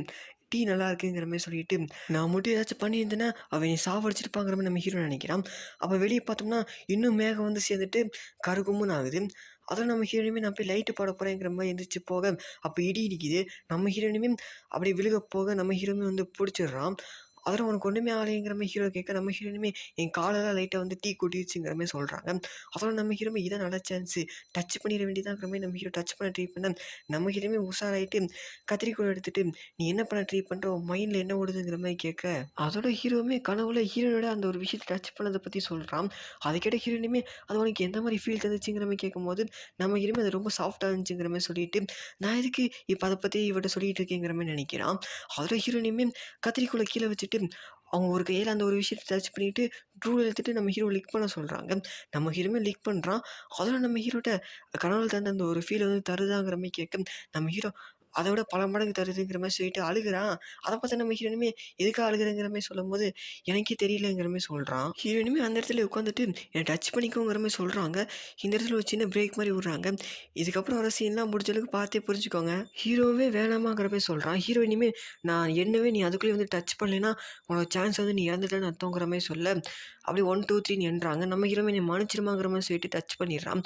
Speaker 1: டீ நல்லா இருக்குங்கிற மாதிரி சொல்லிட்டு நான் மட்டும் ஏதாச்சும் பண்ணியிருந்தேன்னா அவன் நீ சாவடிச்சிருப்பாங்கிற மாதிரி நம்ம ஹீரோ நினைக்கிறான். அப்போ வெளியே பார்த்தோம்னா இன்னும் மேகம் வந்து சேர்ந்துட்டு கருகும்னு ஆகுது. அதெல்லாம் நம்ம ஹீரோயினுமே நான் போய் லைட்டு போட போகிறேங்கிற மாதிரி எந்திரிச்சு போக அப்போ இடி இடிக்குது. நம்ம ஹீரோயினுமே அப்படி விழுக போக நம்ம ஹீரோமே வந்து பிடிச்சிடுறான். அதெல்லாம் உனக்கு ஒன்றுமே ஆகலைங்கிற மாதிரி ஹீரோ கேட்க, நம்ம ஹீரோயினுமே என் காலெல்லாம் லைட்டாக வந்து டீ கொட்டிருச்சுங்கிற மாதிரி சொல்கிறாங்க. அதெல்லாம் நம்ம ஹீரோமே இதான் நல்ல சான்ஸு, டச் பண்ணிட வேண்டியதாங்கிற மாதிரி நம்ம ஹீரோ டச் பண்ண ட்ரை பண்ண, நம்ம ஹீரோமே உஷாராயிட்டு கத்திரிக்கோல் எடுத்துட்டு, நீ என்ன பண்ண ட்ரை பண்ணுற, உன் மைண்டில் என்ன ஓடுதுங்கிற மாதிரி கேட்க, அதோட ஹீரோவுமே கனவுல ஹீரோனோட அந்த ஒரு விஷயத்தை டச் பண்ணதை பற்றி சொல்கிறான். அதை கேட்ட ஹீரோயினுமே அது உனக்கு எந்த மாதிரி ஃபீல் தந்துச்சுங்கிற மாதிரி கேட்கும்போது, நம்ம ஹீரோமே அது ரொம்ப சாஃப்டாக இருந்துச்சுங்கிற மாதிரி சொல்லிட்டு, நான் எதுக்கு இப்போ அதை பற்றி இவட்ட சொல்லிட்டு இருக்கேங்கிற மாதிரி நினைக்கிறான். அதோட ஹீரோயினுமே கத்திரிக்கோலை கீழே வச்சுட்டு அவங்க ஒரு கையில் அந்த ஒரு விஷயத்தை டச் பண்ணிவிட்டு ட்ரூவில் எடுத்துகிட்டு நம்ம ஹீரோ லிக் பண்ண சொல்கிறாங்க. நம்ம ஹீரோமே லிக் பண்ணுறான். அதெல்லாம் நம்ம ஹீரோட்ட கனவுல தந்த அந்த ஒரு ஃபீல் வந்து தருதாங்கிற மாதிரி கேட்க, நம்ம ஹீரோ அதை விட பல மடங்கு தருதுங்கிற மாதிரி சொல்லிட்டு அழுகிறான். அதை பார்த்து நம்ம ஹீரோனுமே எதுக்காக அழுகுறங்கிற மாதிரி சொல்லும்போது, எனக்கே தெரியலங்கிற மாதிரி சொல்கிறான். ஹீரோயினுமே அந்த இடத்துல உட்காந்துட்டு என்னை டச் பண்ணிக்கோங்கிற மாதிரி சொல்கிறாங்க. இந்த இடத்துல ஒரு சின்ன பிரேக் மாதிரி விட்றாங்க. இதுக்கப்புறம் வர சீன்லாம் முடிஞ்ச அளவுக்கு பார்த்தே புரிஞ்சுக்கோங்க. ஹீரோவே வேணாமாங்கிற மாதிரி சொல்கிறான். ஹீரோயினுமே நான் என்னவே நீ அதுக்குள்ளேயே வந்து டச் பண்ணலைன்னா உனோட சான்ஸ் வந்து நீ இறந்துட்டேன்னு அர்த்தங்கிற மாதிரி சொல்ல, அப்படி 1 2 3ன்னு எண்ணுறாங்க. நம்ம ஹீரோமே நீ மன்னிச்சிருமாங்கிற மாதிரி சொல்லிட்டு டச் பண்ணிடுறான்.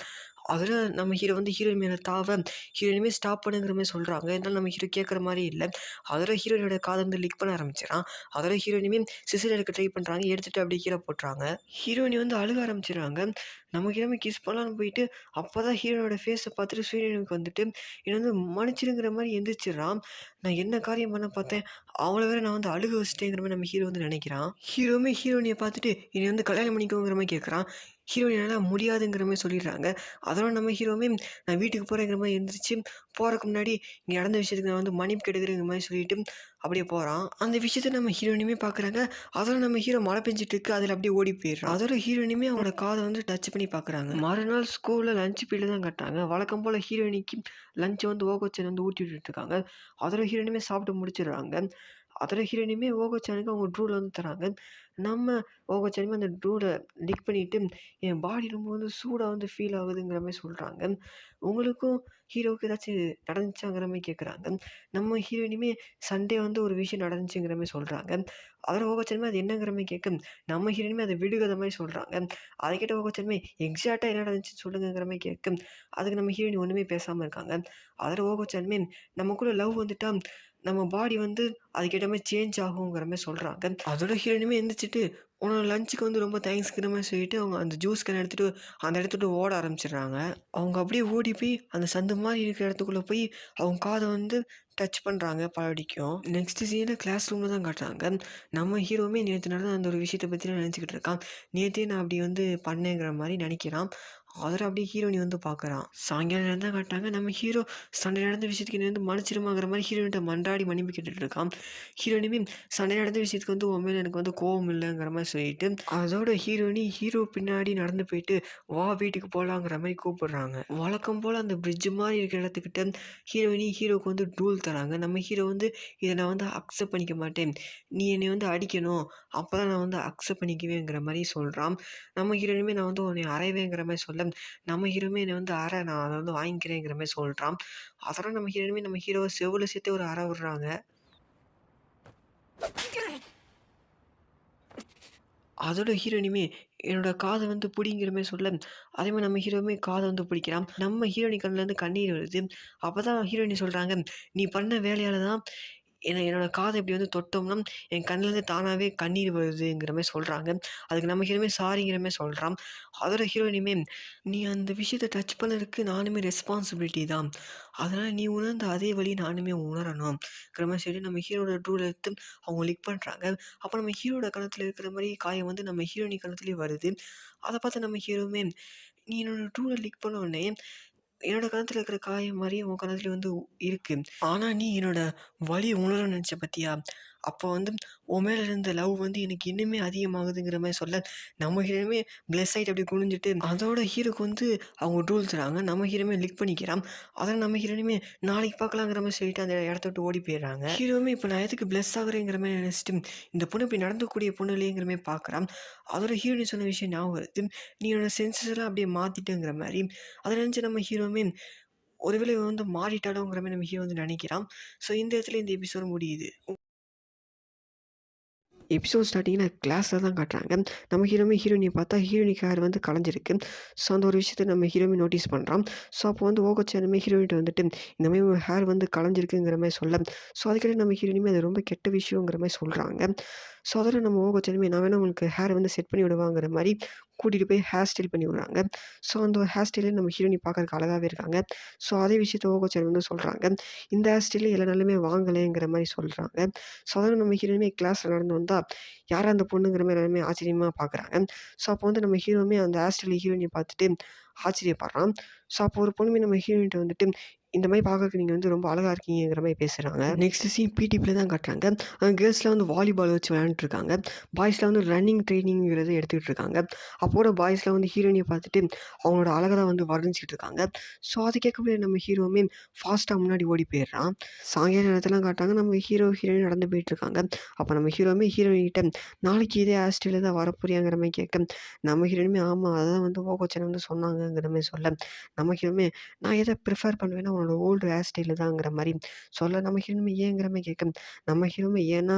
Speaker 1: அதில் நம்ம ஹீரோ வந்து ஹீரோயின் மேலே தாவ, ஹீரோயினுமே ஸ்டாப் பண்ணுங்கிற மாதிரி சொல்கிறாங்க. இருந்தாலும் நம்ம ஹீரோ கேட்குற மாதிரி இல்லை. அதோட ஹீரோயினோட காதை வந்து லிக் பண்ண ஆரம்பிச்சிடறான். அதோட ஹீரோயினுமே சிசர் எடுக்க ட்ரை பண்ணுறாங்க. எடுத்துகிட்டு அப்படியே கீழே போட்டுறாங்க. ஹீரோயினி வந்து அழுக ஆரம்பிச்சிடுறாங்க. நம்ம ஹீரோமே கிஸ் பண்ணலான்னு போயிட்டு, அப்போ தான் ஹீரோனோட ஃபேஸை பார்த்துட்டு சூரியனுக்கு வந்துட்டு என்னை வந்து மன்னிச்சிடுங்கிற மாதிரி எந்திரிச்சிடுறான். நான் என்ன காரியம் பண்ண பார்த்தேன், அவங்கள வேற நான் வந்து அழுக வச்சுட்டேங்கிற மாதிரி நம்ம ஹீரோ வந்து நினைக்கிறான். ஹீரோவுமே ஹீரோயினியை பார்த்துட்டு என்னை வந்து கல்யாணம் பண்ணிக்கோங்கிற மாதிரி கேட்குறான். ஹீரோயினால் முடியாதுங்கிற மாதிரி சொல்லிடுறாங்க. அதோட நம்ம ஹீரோவுமே நான் வீட்டுக்கு போகிறேங்கிற மாதிரி எழுந்திரிச்சு போகிறதுக்கு முன்னாடி இங்கே நடந்த விஷயத்துக்கு நான் வந்து மன்னிப்பு கேட்டுக்கிறேங்கிற மாதிரி சொல்லிட்டு அப்படியே போகிறான். அந்த விஷயத்த நம்ம ஹீரோயினுமே பார்க்குறாங்க. அதோட நம்ம ஹீரோ மழை பெஞ்சிட்டு இருக்கு, அதில் அப்படியே ஓடி போயிடுறான். அதோட ஹீரோயினுமே அவனோட காதை வந்து டச் பண்ணி பார்க்குறாங்க. மறுநாள் ஸ்கூலில் லஞ்ச் பீரியட் தான் கட்டாங்க. வழக்கம் போல் ஹீரோயினிக்கு லஞ்ச் வந்து ஓகோச்சன் வந்து ஊட்டி விட்டுட்டு இருக்காங்க. அதோட ஹீரோயினுமே சாப்பிட்டு முடிச்சிடுறாங்க. அதோட ஹீரோயினுமே ஓகோச்சானுக்கு அவங்க ட்ரூவில் வந்து தராங்க. நம்ம ஓகோச்சானுமே அந்த ட்ரூவில் லிக் பண்ணிவிட்டு என் பாடி ரொம்ப வந்து சூடாக வந்து ஃபீல் ஆகுதுங்கிற மாதிரி சொல்கிறாங்க. உங்களுக்கும் ஹீரோவுக்கு ஏதாச்சும் நடந்துச்சாங்கிற மாதிரி கேட்குறாங்க. நம்ம ஹீரோயினுமே சண்டே வந்து ஒரு விஷயம் நடந்துச்சுங்கிற மாதிரி சொல்கிறாங்க. அதில் ஓகோச்சானுமே அது என்னங்கிற மாதிரி கேட்க, நம்ம ஹீரோயினுமே அதை விடுகதை மாதிரி சொல்கிறாங்க. அதை கேட்ட ஓகோச்சானுமே எக்ஸாக்டாக என்ன நடந்துச்சுன்னு சொல்லுங்கிற மாதிரி கேட்க, அதுக்கு நம்ம ஹீரோயின் ஒன்றுமே பேசாமல் இருக்காங்க. அதில் ஓகோச்சானுமே நமக்குள்ளே லவ் வந்துட்டா நம்ம பாடி வந்து அதுக்கேற்ற மாதிரி சேஞ்ச் ஆகுங்கிற மாதிரி சொல்கிறாங்க. அதோட ஹீரோயினுமே எந்திரிச்சிட்டு உன்னோட லஞ்சுக்கு வந்து ரொம்ப தேங்க்ஸ்ங்கிற மாதிரி சொல்லிட்டு அவங்க அந்த ஜூஸ் கேன் எடுத்துகிட்டு அந்த இடத்துட்டு ஓட ஆரம்பிச்சிடுறாங்க. அவங்க அப்படியே ஓடி போய் அந்த சந்து மாதிரி இருக்கிற இடத்துக்குள்ளே போய் அவங்க காதை வந்து டச் பண்ணுறாங்க பழடிக்கும். நெக்ஸ்ட் சீனில் கிளாஸ் ரூமில் தான் காட்டுறாங்க. நம்ம ஹீரோவுமே நேற்று நடந்த அந்த ஒரு விஷயத்தை பற்றிலாம் நினச்சிக்கிட்டு இருக்கான். நேற்றே நான் அப்படி வந்து பண்ணேங்கிற மாதிரி நினைக்கிறான். அதில் அப்படியே ஹீரோயினி வந்து பார்க்குறான். சாயங்காலம் தான் காட்டாங்க. நம்ம ஹீரோ சண்டை நடந்த விஷயத்துக்கு என்ன வந்து மன்னிச்சிருமாங்கிற மாதிரி ஹீரோயின்ட்ட மன்றாடி மன்னிப்பு கேட்டுட்டு இருக்கான். ஹீரோயினுமே சண்டை நடந்த விஷயத்துக்கு வந்து உன் மேலே எனக்கு வந்து கோவம் இல்லைங்கிற மாதிரி சொல்லிட்டு, அதோட ஹீரோயினி ஹீரோ பின்னாடி நடந்து போயிட்டு வா வீட்டுக்கு போகலாங்கிற மாதிரி கூப்பிடுறாங்க. வழக்கம் போல் அந்த பிரிட்ஜ் மாதிரி இருக்கிற இடத்துக்கிட்ட ஹீரோயினி ஹீரோவுக்கு வந்து டூல் தராங்க. நம்ம ஹீரோ வந்து இதை நான் வந்து அக்செப்ட் பண்ணிக்க மாட்டேன், நீ என்னை வந்து அடிக்கணும், அப்போ தான் நான் வந்து அக்செப்ட் பண்ணிக்குவேங்கிற மாதிரி சொல்கிறான். நம்ம ஹீரோயினுமே நான் வந்து உன்னை அறைவேங்கிற மாதிரி சொல்ல, நம்ம ஹீரோமே என்னை வந்து அறை நான் அதை வந்து வாங்கிக்கிறேங்கிற மாதிரி சொல்கிறான். அதெல்லாம் நம்ம ஹீரோயினுமே நம்ம ஹீரோவை செவில் சேர்த்து ஒரு அறை விடுறாங்க. அதோட ஹீரோயினுமே என்னோட காதை வந்து பிடிங்கிற மாதிரி சொல்ல, அதே மாதிரி நம்ம ஹீரோவுமே காதை வந்து பிடிக்கிறான். நம்ம ஹீரோயினி கண்ணுலேருந்து கண்ணீர் வருது. அப்போ தான் ஹீரோயினி சொல்கிறாங்க, நீ பண்ண வேலையால் தான் என்னோட காதை இப்படி வந்து தொட்டோம்னா என் கண்ணிலேருந்து தானாகவே கண்ணீர் வருதுங்கிற மாதிரி சொல்கிறாங்க. அதுக்கு நம்ம ஹீரோமே சாரிங்கிற மாதிரி சொல்கிறான். அதோட ஹீரோயினுமே நீ அந்த விஷயத்தை டச் பண்ணதுக்கு நானுமே ரெஸ்பான்சிபிலிட்டி தான், அதனால் நீ உணர்ந்த அதே வழி நானுமே உணரணுங்கிற மாதிரி சொல்லி நம்ம ஹீரோட ட்ரூவில் எடுத்து அவங்க லிக் பண்ணுறாங்க. அப்போ நம்ம ஹீரோட கணத்தில் இருக்கிற மாதிரி காயம் வந்து நம்ம ஹீரோயினி கணத்துலேயே வருது. அதை பார்த்து நம்ம ஹீரோவுமே நீ என்னோட ட்ரூவில் லிக் பண்ண உடனே என்னோட கணத்துல இருக்கிற காயம் மாரி உன் கணத்துலயும் வந்து இருக்கு. ஆனா நீ என்னோட வலிய உணர நினைச்ச பாத்தியா? அப்போ வந்து உன் மேல இருந்த லவ் வந்து எனக்கு இன்னுமே அதிகமாகுதுங்கிற மாரி சொல்ல, நம்ம ஹீரோவுமே பிளஸ் ஆயிட்டு அப்படியே குனிஞ்சுட்டு, அதோட ஹீரோக்கு வந்து அவங்க டூல் தராங்க. நம்ம ஹீரோவுமே லிக் பண்ணிக்கிறான். அதான் நம்ம ஹீரோயினுமே நாளைக்கு பார்க்கலாங்கிற மாரி சொல்லிட்டு அந்த இடத்த விட்டு ஓடி போயிடுறாங்க. ஹீரோவுமே இப்போ நான் எதுக்கு பிளஸ் ஆகுறேங்கிற மாரி நினைச்சிட்டு, இந்த பொண்ணு இப்படி நடந்துக்கூடிய பொண்ணு இல்லையேங்கிற மாரி பார்க்குறான். அதோட ஹீரோயினி சொன்ன விஷயம் ஞாபகம் வருது. நீ என்னோட சென்சஸ் எல்லாம் அப்படியே மாத்திட்டேங்கிற மாரி. அதை நினச்சு நம்ம ஹீரோவுமே ஒருவேளை இவன் வந்து மாறிட்டாலோங்கிற மாரி நம்ம ஹீரோ வந்து நினைக்கிறான். ஸோ இந்த இடத்துல இந்த எபிசோட் முடியுது. எபிசோட் ஸ்டார்டிங்கில் கிளாஸில் தான் காட்டுறாங்க. நம்ம ஹீரோயினியை பார்த்தா ஹீரோயினிக்கு ஹேர் வந்து கலைஞ்சிருக்கு. ஸோ அந்த ஒரு விஷயத்த நம்ம ஹீரோயின் நோட்டீஸ் பண்ணுறான். ஸோ அப்போ வந்து ஓகோச்சானுமே ஹீரோயின்ட்ட வந்துட்டு இந்த மாதிரி உன் ஹேர் வந்து கலைஞ்சிருக்குங்கிற மாதிரி சொல்ல, ஸோ அதுக்கிட்ட நம்ம ஹீரோயினுமே அது ரொம்ப கெட்ட விஷயங்கிற மாதிரி சொல்கிறாங்க. ஸோ அதோட நம்ம ஓகோச்சானுமே நான் வேணா உங்களுக்கு ஹேர் வந்து செட் பண்ணி விடுவாங்கிற மாதிரி கூட்டிகிட்டு போய் ஹேர் ஸ்டைல் பண்ணி விடுறாங்க. ஸோ அந்த ஹேர் ஸ்டைலே நம்ம ஹீரோயினி பார்க்கறதுக்கு அழகாகவே இருக்காங்க. ஸோ அதே விஷயத்த ஓகோச்சான் வந்து சொல்கிறாங்க. இந்த ஹேர் ஸ்டைலே எல்லா நாளுமே வாங்கலைங்கிற மாதிரி சொல்கிறாங்க. ஸோ அதோட நம்ம ஹீரோயினுமே கிளாஸில் நடந்து வந்தா யாரா அந்த பொண்ணுங்கிற மாரி எல்லாருமே ஆச்சரியமா பார்க்குறாங்க. ஸோ அப்போ வந்து நம்ம ஹீரோவுமே அந்த ஹேர் ஸ்டைல் ஹீரோயினிய பார்த்துட்டு ஆச்சரியப்படுறான். ஸோ அப்போ ஒரு பொண்ணுமே நம்ம ஹீரோயின்ட்ட வந்துட்டு, இந்த மாரி பார்க்கறதுக்கு நீங்க வந்து ரொம்ப அழகா இருக்கீங்கங்கிற மாரி பேசுறாங்க. நெக்ஸ்ட் சீன் பிடிபில தான் காட்டுறாங்க. கேர்ள்ஸ்லாம் வந்து வாலிபால் வச்சு விளையாண்டுட்டுருக்காங்க. பாய்ஸ்லாம் வந்து ரன்னிங் ட்ரெய்னிங்கிறத எடுத்துக்கிட்டு இருக்காங்க. அப்போட பாய்ஸ்லாம் வந்து ஹீரோயினிய பார்த்துட்டு அவங்களோட அழக தான் வந்து வர்ணிச்சுட்டு இருக்காங்க. ஸோ அது கேட்கவே நம்ம ஹீரோவுமே ஃபாஸ்ட்டா முன்னாடி ஓடி போயிடுறான். சாயங்கால நேரத்துலலாம் காட்டுறாங்க. நம்ம ஹீரோயின் நடந்து போயிட்டுருக்காங்க. அப்போ நம்ம ஹீரோவுமே ஹீரோயின்கிட்ட நாளைக்கு இதே ஹேர் ஸ்டைல்ல தான் வரப்போறியாங்கிற மாரி கேட்க, நம்ம ஹீரோயினுமே ஆமா அதான் வந்து ஓகோச்சன் வந்து சொன்னாங்கங்கிற மாரி சொல்ல, நம்ம ஹீரோவுமே நான் எத ப்ரிஃபர் பண்ணுவேன்னா உன்னோட ஓல்டு ஹேர் ஸ்டைலு தாங்கிற மாரி சொல்ல, நம்ம ஹீரோயினுமே ஏங்கிற மாரி கேட்க, நம்ம ஹீரோவுமே ஏன்னா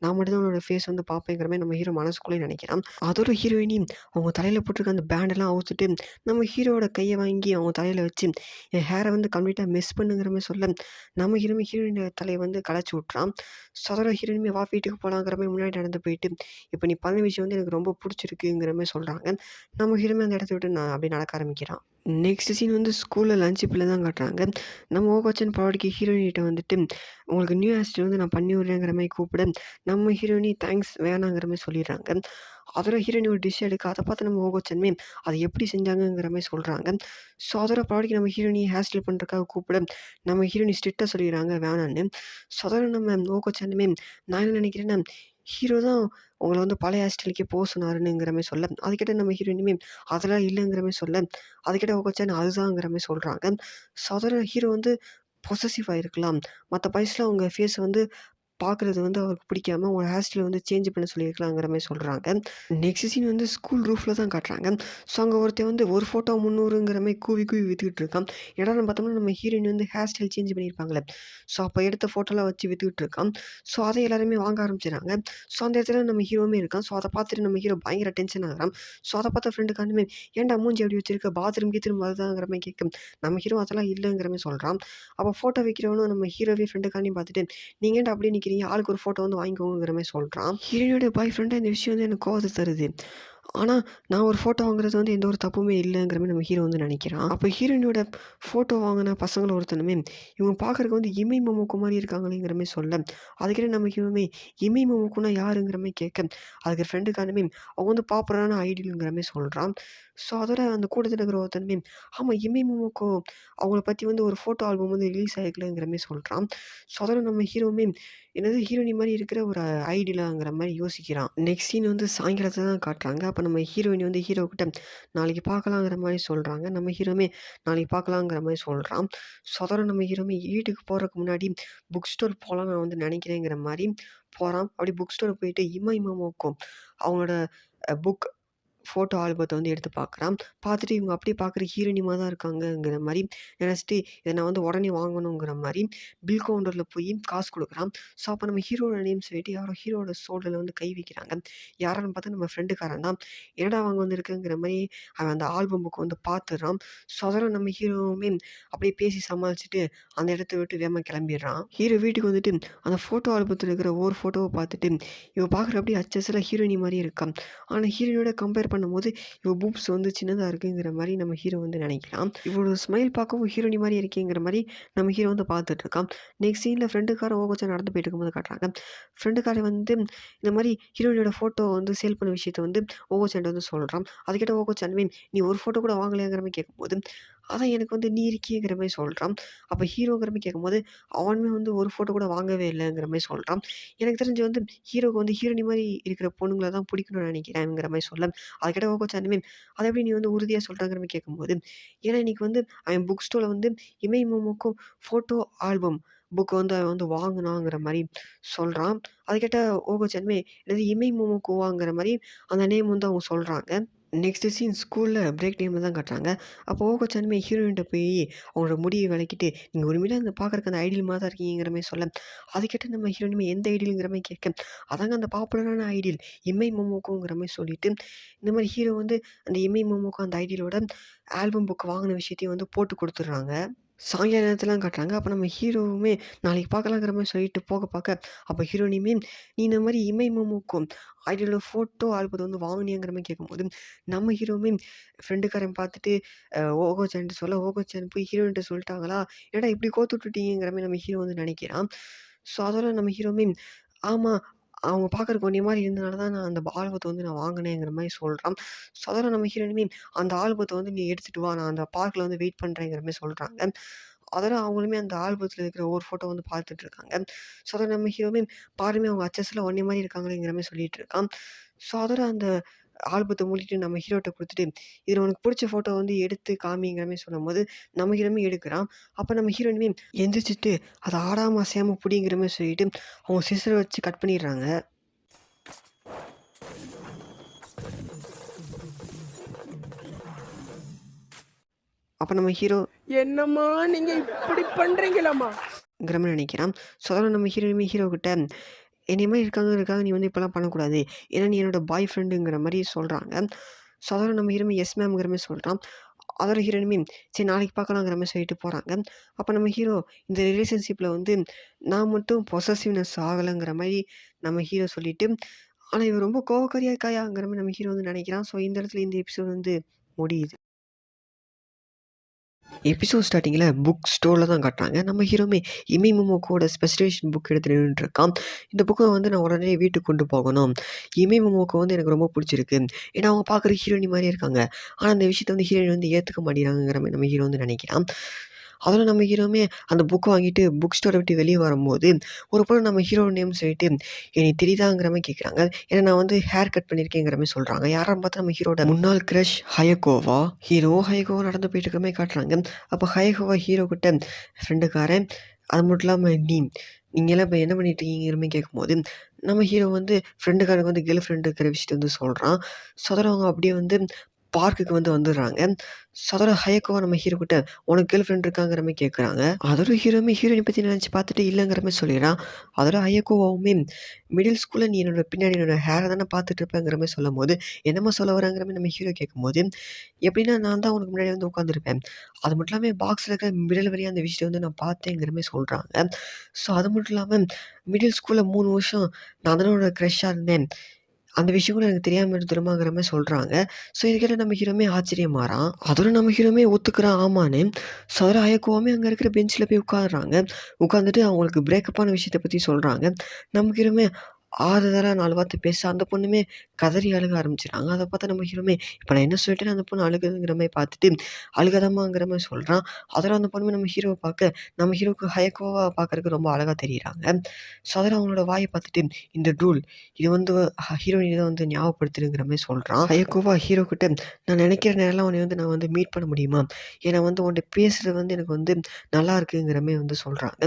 Speaker 1: நான் மட்டும் தான் உன்னோட ஃபேஸ் வந்து பார்ப்பேங்கிற மாரி நம்ம ஹீரோ மனசுக்குள்ளேயே நினைக்கிறான். அதோட ஹீரோயினி அவங்க தலையில போட்டிருக்க அந்த பேண்டெல்லாம் அவுத்துட்டு நம்ம ஹீரோவோட கைய வாங்கி அவங்க தலையில வச்சு என் ஹேர வந்து கம்ப்ளீட்டா மிஸ் பண்ணுங்கிற மாரி சொல்ல, நம்ம ஹீரோயின் தலைய வந்து கலச்சு விட்றான். ஸோ அதோட ஹீரோயினுமே வா வீட்டுக்கு போலாங்கிற மாரி முன்னாடி நடந்து போயிட்டு, இப்ப நீ பண்ண விஷயம் வந்து எனக்கு ரொம்ப புடிச்சிருக்குங்கிற மாரி சொல்றாங்க. நம்ம ஹீரோவுமே அந்த இடத்த விட்டு அப்படியே நடக்க ஆரம்பிக்கிறான். நெக்ஸ்ட் சீன் வந்து ஸ்கூல்ல லஞ்ச் பில்ல தான் காட்டுறாங்க. நம்ம ஓகோச்சன் பாவடிக்கு ஹீரோயினிட்ட வந்துட்டு, உங்களுக்கு நியூ ஹேர் ஸ்டைல் வந்து நான் பண்ணி விடுறேங்கிற மாரி கூப்பிட, நம்ம ஹீரோயினி தேங்க்ஸ் வேணாங்கிற மாரி சொல்லிடுறாங்க. அதோட ஹீரோயினி ஒரு டிஷ் எடுக்க, அத பார்த்து நம்ம ஓகோச்சனுமே அத எப்படி செஞ்சாங்கங்கிற மாரி சொல்றாங்க. ஸோ அதோட பாவடிக்கு நம்ம ஹீரோயினி ஹேர் ஸ்டைல் பண்றதுக்காக கூப்பிட, நம்ம ஹீரோயினி ஸ்ட்ரிக்ட்டா சொல்லிடுறாங்க வேணான்னு. ஸோ அதோட நம்ம ஓகோச்சனுமே நான் என்ன நினைக்கிறேன்னா, ஹீரோ தான் உங்கள வந்து பழைய ஹேர் ஸ்டைலுக்கே போ சொன்னாருன்னுங்கிற மாரி சொல்ல, அது கேட்ட நம்ம ஹீரோயினுமே அதெல்லாம் இல்லங்கிற மாரி சொல்ல, அது கேட்ட ஓகோச்சன் அதுதான்ங்கிற மாரி சொல்றாங்க. ஸோ அதோட ஹீரோ வந்து பொசசிவ் ஆயிருக்கலாம். மத்த பாய்ஸ்லாம் உங்க ஃபேஸ வந்து பார்க்குறது வந்து அவருக்கு பிடிக்காம உங்க ஹேர் ஸ்டைல வந்து சேஞ்ச் பண்ண சொல்லியிருக்கலாங்கிற மாரி சொல்றாங்க. நெக்ஸ்ட் சீன் வந்து ஸ்கூல் ரூஃப்ல தான் காட்டுறாங்க. ஸோ அங்க ஒருத்தன் வந்து ஒரு ஃபோட்டோ 300ங்கிற மாரி கூவி கூவி வித்துக்கிட்டு இருக்கான். என்னடான்னு பார்த்தோம்னா நம்ம ஹீரோயின் வந்து ஹேர் ஸ்டைல் சேஞ்ச் பண்ணியிருப்பாங்கல்ல. ஸோ அப்ப எடுத்த ஃபோட்டோலாம் வச்சு வித்துக்கிட்டு இருக்கான். ஸோ அத எல்லாருமே வாங்க ஆரம்பிச்சுடுறாங்க. ஸோ அந்த இடத்துல நம்ம ஹீரோவுமே இருக்கான். ஸோ அத பார்த்துட்டு நம்ம ஹீரோ பயங்கர டென்ஷன் ஆகுறான். ஸோ அத பார்த்த ஃப்ரெண்டு காண்டுமே ஏன்டா மூஞ்சி அப்படி வச்சிருக்க? பாத்ரூம் கீத்ரூம் வருதாங்கிற மாரி கேட்க, நம்ம ஹீரோ அதெல்லாம் இல்லங்கிற மாரி சொல்றான். அப்ப ஃபோட்டோ வைக்கிறவனும் நம்ம ஹீரோவே ஃப்ரெண்டுக்காண்டியும் பார்த்துட்டு, நீங்க ஏன்டா அப்படியே நிக்கிறீங்க? ஆளுக்கு ஒரு ஃபோட்டோ வந்து வாங்கிக்கோங்கங்கிற மாரி சொல்றான். ஹீரோயினோட பாய் ஃப்ரெண்டா இந்த விஷயம் வந்து எனக்கு கோவத்த தருது. ஆனா, நான் ஒரு ஃபோட்டோ வாங்குறது வந்து எந்த ஒரு தப்புமே இல்லங்கிற மாரி நம்ம ஹீரோ வந்து நெனைக்கிறான். அப்ப ஹீரோயினோட ஃபோட்டோ வாங்குன பசங்கள்ல ஒருத்தனுமே, இவங்க பார்க்கறதுக்கு வந்து இமை மோமோக்கோ மாரி இருக்காங்களேங்கிற மாரி சொல்ல, அதுக்கிட்ட நம்ம ஹீரோவுமே இமை மோமோக்கோனா யாருங்கிற மாரி கேட்க, அதுக்கு ஃப்ரெண்டுக்கானுமே அவங்க வந்து பாப்புலரான ஐடியல்ங்கிற மாரி சொல்றான். ஸோ அதோட அந்த கூட்டத்துல இருக்கிற ஒருத்தனுமே, ஆமா இமை மோமோக்கோ அவங்கள பத்தி வந்து ஒரு ஃபோட்டோ ஆல்பம் வந்து ரிலீஸ் ஆயிருக்குலங்கிற மாரி சொல்றான். ஸோ அதோட நம்ம ஹீரோவுமே என்னது ஹீரோயினி மாரி இருக்கிற ஒரு ஐடியலாங்கிற மாரி யோசிக்கிறான். நெக்ஸ்ட் சீன் வந்து சாயங்காலத்த தான் காட்டுறாங்க. அப்ப நம்ம ஹீரோயினி வந்து ஹீரோ கிட்ட நாளைக்கு பார்க்கலாங்கிற மாரி சொல்றாங்க. நம்ம ஹீரோவுமே நாளைக்கு பார்க்கலாங்கிற மாரி சொல்றான். ஸோ அதோட நம்ம ஹீரோவுமே வீட்டுக்கு போறதுக்கு முன்னாடி புக் ஸ்டோர் போலான்னு நான் வந்து நினைக்கிறேங்கிற மாரி போறான். அப்படி புக் ஸ்டோர் போயிட்டு இமை மோமோக்கோ அவங்களோட புக் ஃபோட்டோ ஆல்பத்த வந்து எடுத்து பார்க்குறான். பார்த்துட்டு இவங்க அப்படியே பார்க்குற ஹீரோயினி மாரி தான் இருக்காங்கங்கிற மாரி நெனச்சுட்டு, இத நான் வந்து உடனே வாங்கணுங்கிற மாரி பில் கவுண்டர்ல போய் காசு குடுக்குறான். ஸோ அப்ப நம்ம ஹீரோவோட நேம் சொல்லிட்டு யாரோ ஹீரோவோட ஷோல்டர்ல வந்து கை வைக்கிறாங்க. யாருன்னு பார்த்தா நம்ம ஃப்ரெண்டுக்காரன் தான். என்னடா வாங்க வந்திருக்கங்கிற மாரி அவன் அந்த ஆல்பம் புக்க வந்து பார்த்துடுறான். ஸோ அதெல்லாம் நம்ம ஹீரோவுமே அப்படியே பேசி சமாளிச்சுட்டு அந்த இடத்த விட்டு வேகமா கிளம்பிடுறான். ஹீரோ வீட்டுக்கு வந்துட்டு அந்த ஃபோட்டோ ஆல்பத்துல இருக்கிற ஒவ்வொரு ஃபோட்டோவ பார்த்துட்டு, இவ பார்க்குற அப்படியே அச்சசலா ஹீரோயினி மாரியே இருக்கா. ஆனா ஹீரோயினோட கம்பேர் பண்ணும்போது இவ பூப்ஸ் வந்து சின்னதா இருக்குங்கிற மாரி நம்ம ஹீரோ வந்து நினைக்கிறான். இவளோட ஸ்மைல் பார்க்கவும் ஹீரோயினி மாரி இருக்கேங்கிற மாரி நம்ம ஹீரோ வந்து பார்த்துட்டு இருக்கான். நெக்ஸ்ட் சீன்ல ஃப்ரெண்டுக்காரன் ஓகோச்சான் நடந்து போயிட்டு இருக்கும்போது காட்டுறாங்க. ஃப்ரெண்டுக்காரன் வந்து இந்த மாரி ஹீரோயினோட ஃபோட்டோ வந்து சேல் பண்ண விஷயத்த வந்து ஓகோச்சான்ட்ட வந்து சொல்றான். அது கேட்ட ஓகோச்சானுமே நீ ஒரு ஃபோட்டோ கூட வாங்கலையாங்கிற மாரி கேட்கும்போது, அதான் எனக்கு வந்து நீ இருக்கியேங்கிற மாரி சொல்றான். அப்ப ஹீரோங்கிற மாரி கேட்கும்போது, அவனுமே வந்து ஒரு ஃபோட்டோ கூட வாங்கவே இல்லங்கிற மாரி சொல்றான். எனக்கு தெரிஞ்சு வந்து ஹீரோக்கு வந்து ஹீரோயினி மாரி இருக்கிற பொண்ணுங்கள தான் பிடிக்கும்னு நினைக்கிறேன்ங்கிற மாரி சொல்ல, அது கேட்ட ஓகோச்சானுமே அத எப்படி நீ வந்து உறுதியா சொல்றங்கிற மாரி கேட்கும்போது, ஏன்னா இன்னைக்கு வந்து அவன் புக் ஸ்டோர்ல வந்து இமை மோமோக்கும் ஃபோட்டோ ஆல்பம் புக் வந்து அவன் வந்து வாங்குனாங்கிற மாரி சொல்றான். அது கேட்ட ஓகோச்சானுமே என்னது இமை மோமோக்கோவாங்கிற மாரி அந்த நேம் வந்து அவங்க சொல்றாங்க. நெக்ஸ்ட்டு சீன் ஸ்கூலில் பிரேக் டைமில் தான் காட்டுறாங்க. அப்போ ஓகோச்சானுமே ஹீரோயின்ட்ட போய் அவங்களோட முடிய விலக்கிட்டு, "நீங்க உண்மையிலே அந்த பார்க்கறக்கு அந்த ஐடியல் மாரி தான் இருக்கீங்கங்கிற மாரி சொல்ல, அத கேட்டு நம்ம ஹீரோயினுமே எந்த ஐடியல்ங்கிற மாரி கேட்க, "அதாங்க அந்த பாப்புலரான ஐடியல் இம்மை மோமோக்கோங்கிற மாரி சொல்லிட்டு, இந்த மாரி ஹீரோ வந்து அந்த இம்மை மோமோக்கோ அந்த ஐடியலோட ஆல்பம் புக் வாங்குன விஷயத்தையும் வந்து போட்டு குடுத்துடுறாங்க. சாயங்கால நேரத்துலலாம் காட்டுறாங்க. அப்ப நம்ம ஹீரோவுமே நாளைக்கு பார்க்கலாங்கிற மாரி சொல்லிட்டு போக பார்க்க, அப்ப ஹீரோயினியுமே நீ இந்த மாரி இமை மோமோக்கோ ஐடியலோட ஃபோட்டோ ஆல்பத்த வந்து வாங்குனியாங்கிற மாரி கேட்கும்போது, நம்ம ஹீரோவுமே ஃப்ரெண்டுக்காரன் பார்த்துட்டு ஓகோ-சான்ட்ட சொல்ல, ஓகோ-சான் போய் ஹீரோயின்ட்ட சொல்ட்டாங்களா? என்னடா இப்படி கோத்து விட்டுட்டீங்கங்கிற மாரி நம்ம ஹீரோ வந்து நெனைக்கிறான். ஸோ, அதோட நம்ம ஹீரோவுமே ஆமா. அவங்க பார்க்கறக்கு உன்னைய மாரி இருந்தனால தான் நான் அந்த ஆல்பத்த வந்து நான் வாங்குனேங்கிற மாரி சொல்றான். ஸோ, அதோட நம்ம ஹீரோயினுமே அந்த ஆல்பத்த வந்து நீ எடுத்துட்டு வா. நான் அந்த பார்க்ல வந்து வெயிட் பண்றேங்கிற மாரி சொல்றாங்க. அதோட அவங்களுமே அந்த ஆல்பத்துல இருக்கிற ஒவ்வொரு ஃபோட்டோ வந்து பார்த்துட்டு இருக்காங்க. ஸோ, அத நம்ம ஹீரோவுமே பாருமே அவங்க அச்சஸ்லாம் உன்னைய மாரி இருக்காங்களேங்கிற மாரி சொல்லிட்டு இருக்கான். ஸோ, அதோட அந்த ஆல்பத்த மூடிட்டு நம்ம ஹீரோட்ட குடுத்துட்டு, "இதுல உனக்கு புடிச்ச ஃபோட்டோ வந்து எடுத்து காமிங்கிற" மாரி சொல்லும்போது, நம்ம ஹீரோவுமே எடுக்குறான். அப்ப நம்ம ஹீரோயினுமே எந்திரிச்சுட்டு, "அத ஆடாம அசையாம புடிங்கிற" மாரி சொல்லிட்டு, அவங்க சிசர வச்சு கட் பண்ணிடுறாங்க. அப்ப நம்ம ஹீரோ
Speaker 3: என்னம்மா நீங்க இப்படி பண்றீங்களாம்மா?
Speaker 1: ங்கிற மாரி நெனைக்கிறான். ஸோ, அதோட நம்ம ஹீரோயினுமே ஹீரோகிட்ட, "என்னைய மாரி இருக்காங்கறதுக்காக நீ வந்து இப்படிலாம் பண்ணக்கூடாது. ஏன்னா நீ என்னோட பாய் ஃப்ரெண்டுங்கிற" மாரி சொல்றாங்க. ஸோ, அதோட நம்ம ஹீரோவுமே எஸ் மேம்ங்கிற மாரி சொல்றான். அதோட ஹீரோயினுமே சரி நாளைக்கு பார்க்கலாங்கிற மாரி சொல்லிட்டு போறாங்க. அப்ப நம்ம ஹீரோ இந்த ரிலேஷன்ஷிப்ல வந்து நான் மட்டும் பொசசிவ்னெஸ் ஆகலங்கிற மாரி நம்ம ஹீரோ சொல்லிட்டு, ஆனா இவ ரொம்ப கோவக்காரியா இருக்காயாங்கிற மாரி நம்ம ஹீரோ வந்து நெனைக்கிறான். ஸோ, இந்த இடத்துல இந்த எபிசோட் வந்து முடியுது. எபிசோட் ஸ்டார்ட்டிங்கில புக் ஸ்டோர்ல தான் காட்டுறாங்க. நம்ம ஹீரோவுமே இமை மோமோக்கோட ஸ்பெசிஃபிகேஷன் புக் எடுத்து நின்னுட்டுருக்கான். இந்த புக்க வந்து நான் உடனே வீட்டுக்கு கொண்டு போகணும். இமை மோமோக்கோ வந்து எனக்கு ரொம்ப புடிச்சிருக்கு. ஏன்னா அவங்க பார்க்குறக்கு ஹீரோயினி மாரியே இருக்காங்க. ஆனா இந்த விஷயத்த வந்து ஹீரோயின் வந்து ஏத்துக்க மாட்டேங்கிறாங்கங்கிற மாரி நம்ம ஹீரோ வந்து நெனைக்கிறான். அதோட நம்ம ஹீரோவுமே அந்த புக்க வாங்கிட்டு புக் ஸ்டோர விட்டு வெளிய வரும்போது, ஒரு பொண்ணு நம்ம ஹீரோ நேம் சொல்லிட்டு, "எனக்கு தெரியுதாங்கிற" மாரி கேட்குறாங்க. ஏன்னா நான் வந்து ஹேர் கட் பண்ணியிருக்கேங்கிற மாரி சொல்றாங்க. யாருன்னு பார்த்தா நம்ம ஹீரோட முன்னாள் கிரஷ் ஹயகோவா. ஹயகோவா நடந்து போயிட்டு இருக்கிற மாரி காட்டுறாங்க. அப்ப ஹயகோவா ஹீரோ கிட்ட ஃப்ரெண்டுக்காரன், அது மட்டும் இல்லாம நீங்கலாம் இப்ப என்ன பண்ணிட்டு இருக்கீங்கங்கிற மாரி கேட்கும்போது, நம்ம ஹீரோ வந்து ஃப்ரெண்டுக்காரனுக்கு வந்து கேர்ள் ஃப்ரெண்ட் இருக்கிற விஷயத்த வந்து சொல்றான். ஸோ அதோட அவங்க அப்படியே வந்து பார்க்குக்கு வந்து வந்துடுறாங்க. ஸோ அதோட ஹயகோவா நம்ம ஹீரோ கிட்ட, "உனக்கு கேர்ள் ஃப்ரெண்ட் இருக்காங்கிற" மாரி கேட்குறாங்க. அதோட ஹீரோவுமே ஹீரோயின பத்தி நெனச்சு பார்த்துட்டு இல்லங்கிற மாரி சொல்லிர்றான். அதோட ஹயகோவாவுமே, "மிடில் ஸ்கூல்ல நீ என்னோட பின்னாடி என்னோட ஹேர தானே பார்த்துட்டு இருப்பேங்கிற" மாரி சொல்லும்போது, "என்னம்மா சொல்ல வர்றங்கிற" மாரி நம்ம ஹீரோ கேட்கும்போது, "எப்படின்னா நான் தான் உனக்கு முன்னாடி வந்து உட்காந்துருப்பேன். அது மட்டும் இல்லாம பாக்ஸ்ல இருக்கிற மிடில் வரையும் அந்த விஷயத்த வந்து நான் பார்த்தேங்கிற" மாரி சொல்றாங்க. ஸோ அது மட்டும் இல்லாம மிடில் ஸ்கூல்ல 3 வருஷம் நான் தானே உன்னோட க்ரஷ்ஷா இருந்தேன். அந்த விஷயம் கூட எனக்கு தெரியாம இருந்துருமாங்கிற மாரி சொல்றாங்க. ஸோ இத கேட்டு நம்ம ஹீரோவுமே ஆச்சரியமாறான். அதோட நம்ம ஹீரோவுமே ஒத்துக்கிறான் ஆமான்னு. ஸோ அதோட அயக்குவாமே அங்க இருக்கிற பெஞ்ச்ல போய் உட்கார்றாங்க. உட்காந்துட்டு அவங்களுக்கு பிரேக்கப்பான விஷயத்த பத்தி சொல்றாங்க. நம்ம ஹீரோவுமே ஆறுதலா 4 வார்த்தை பேச அந்த பொண்ணுமே கதறி அழுக ஆரம்பிச்சுடுறாங்க. அத பார்த்தா நம்ம ஹீரோவுமே, இப்ப நான் என்ன சொல்லிட்டேன்னு அந்த பொண்ணு அழுகுதுங்கிற மாரி பார்த்துட்டு, அழுகாதம்மாங்கிற மாரி சொல்றான். அதோட அந்த பொண்ணுமே நம்ம ஹீரோவ பார்க்க, நம்ம ஹீரோவுக்கு ஹயக்கோவா பார்க்கறக்கு ரொம்ப அழகா தெரியிறாங்க. ஸோ அதோட அவங்களோட வாய பார்த்துட்டு, இந்த டூல் இது வந்து ஹீரோயின தான் வந்து ஞாபகப்படுத்துதுங்கிற மாரி சொல்றான். ஹயக்கோவா ஹீரோ கிட்ட, "நான் நெனைக்கிற நேரம்லாம் உன்னைய வந்து நான் வந்து மீட் பண்ண முடியுமா? ஏன்னா வந்து உன்ட்ட பேசுறது வந்து எனக்கு வந்து நல்லா இருக்குங்கிற" மாரி வந்து சொல்றாங்க.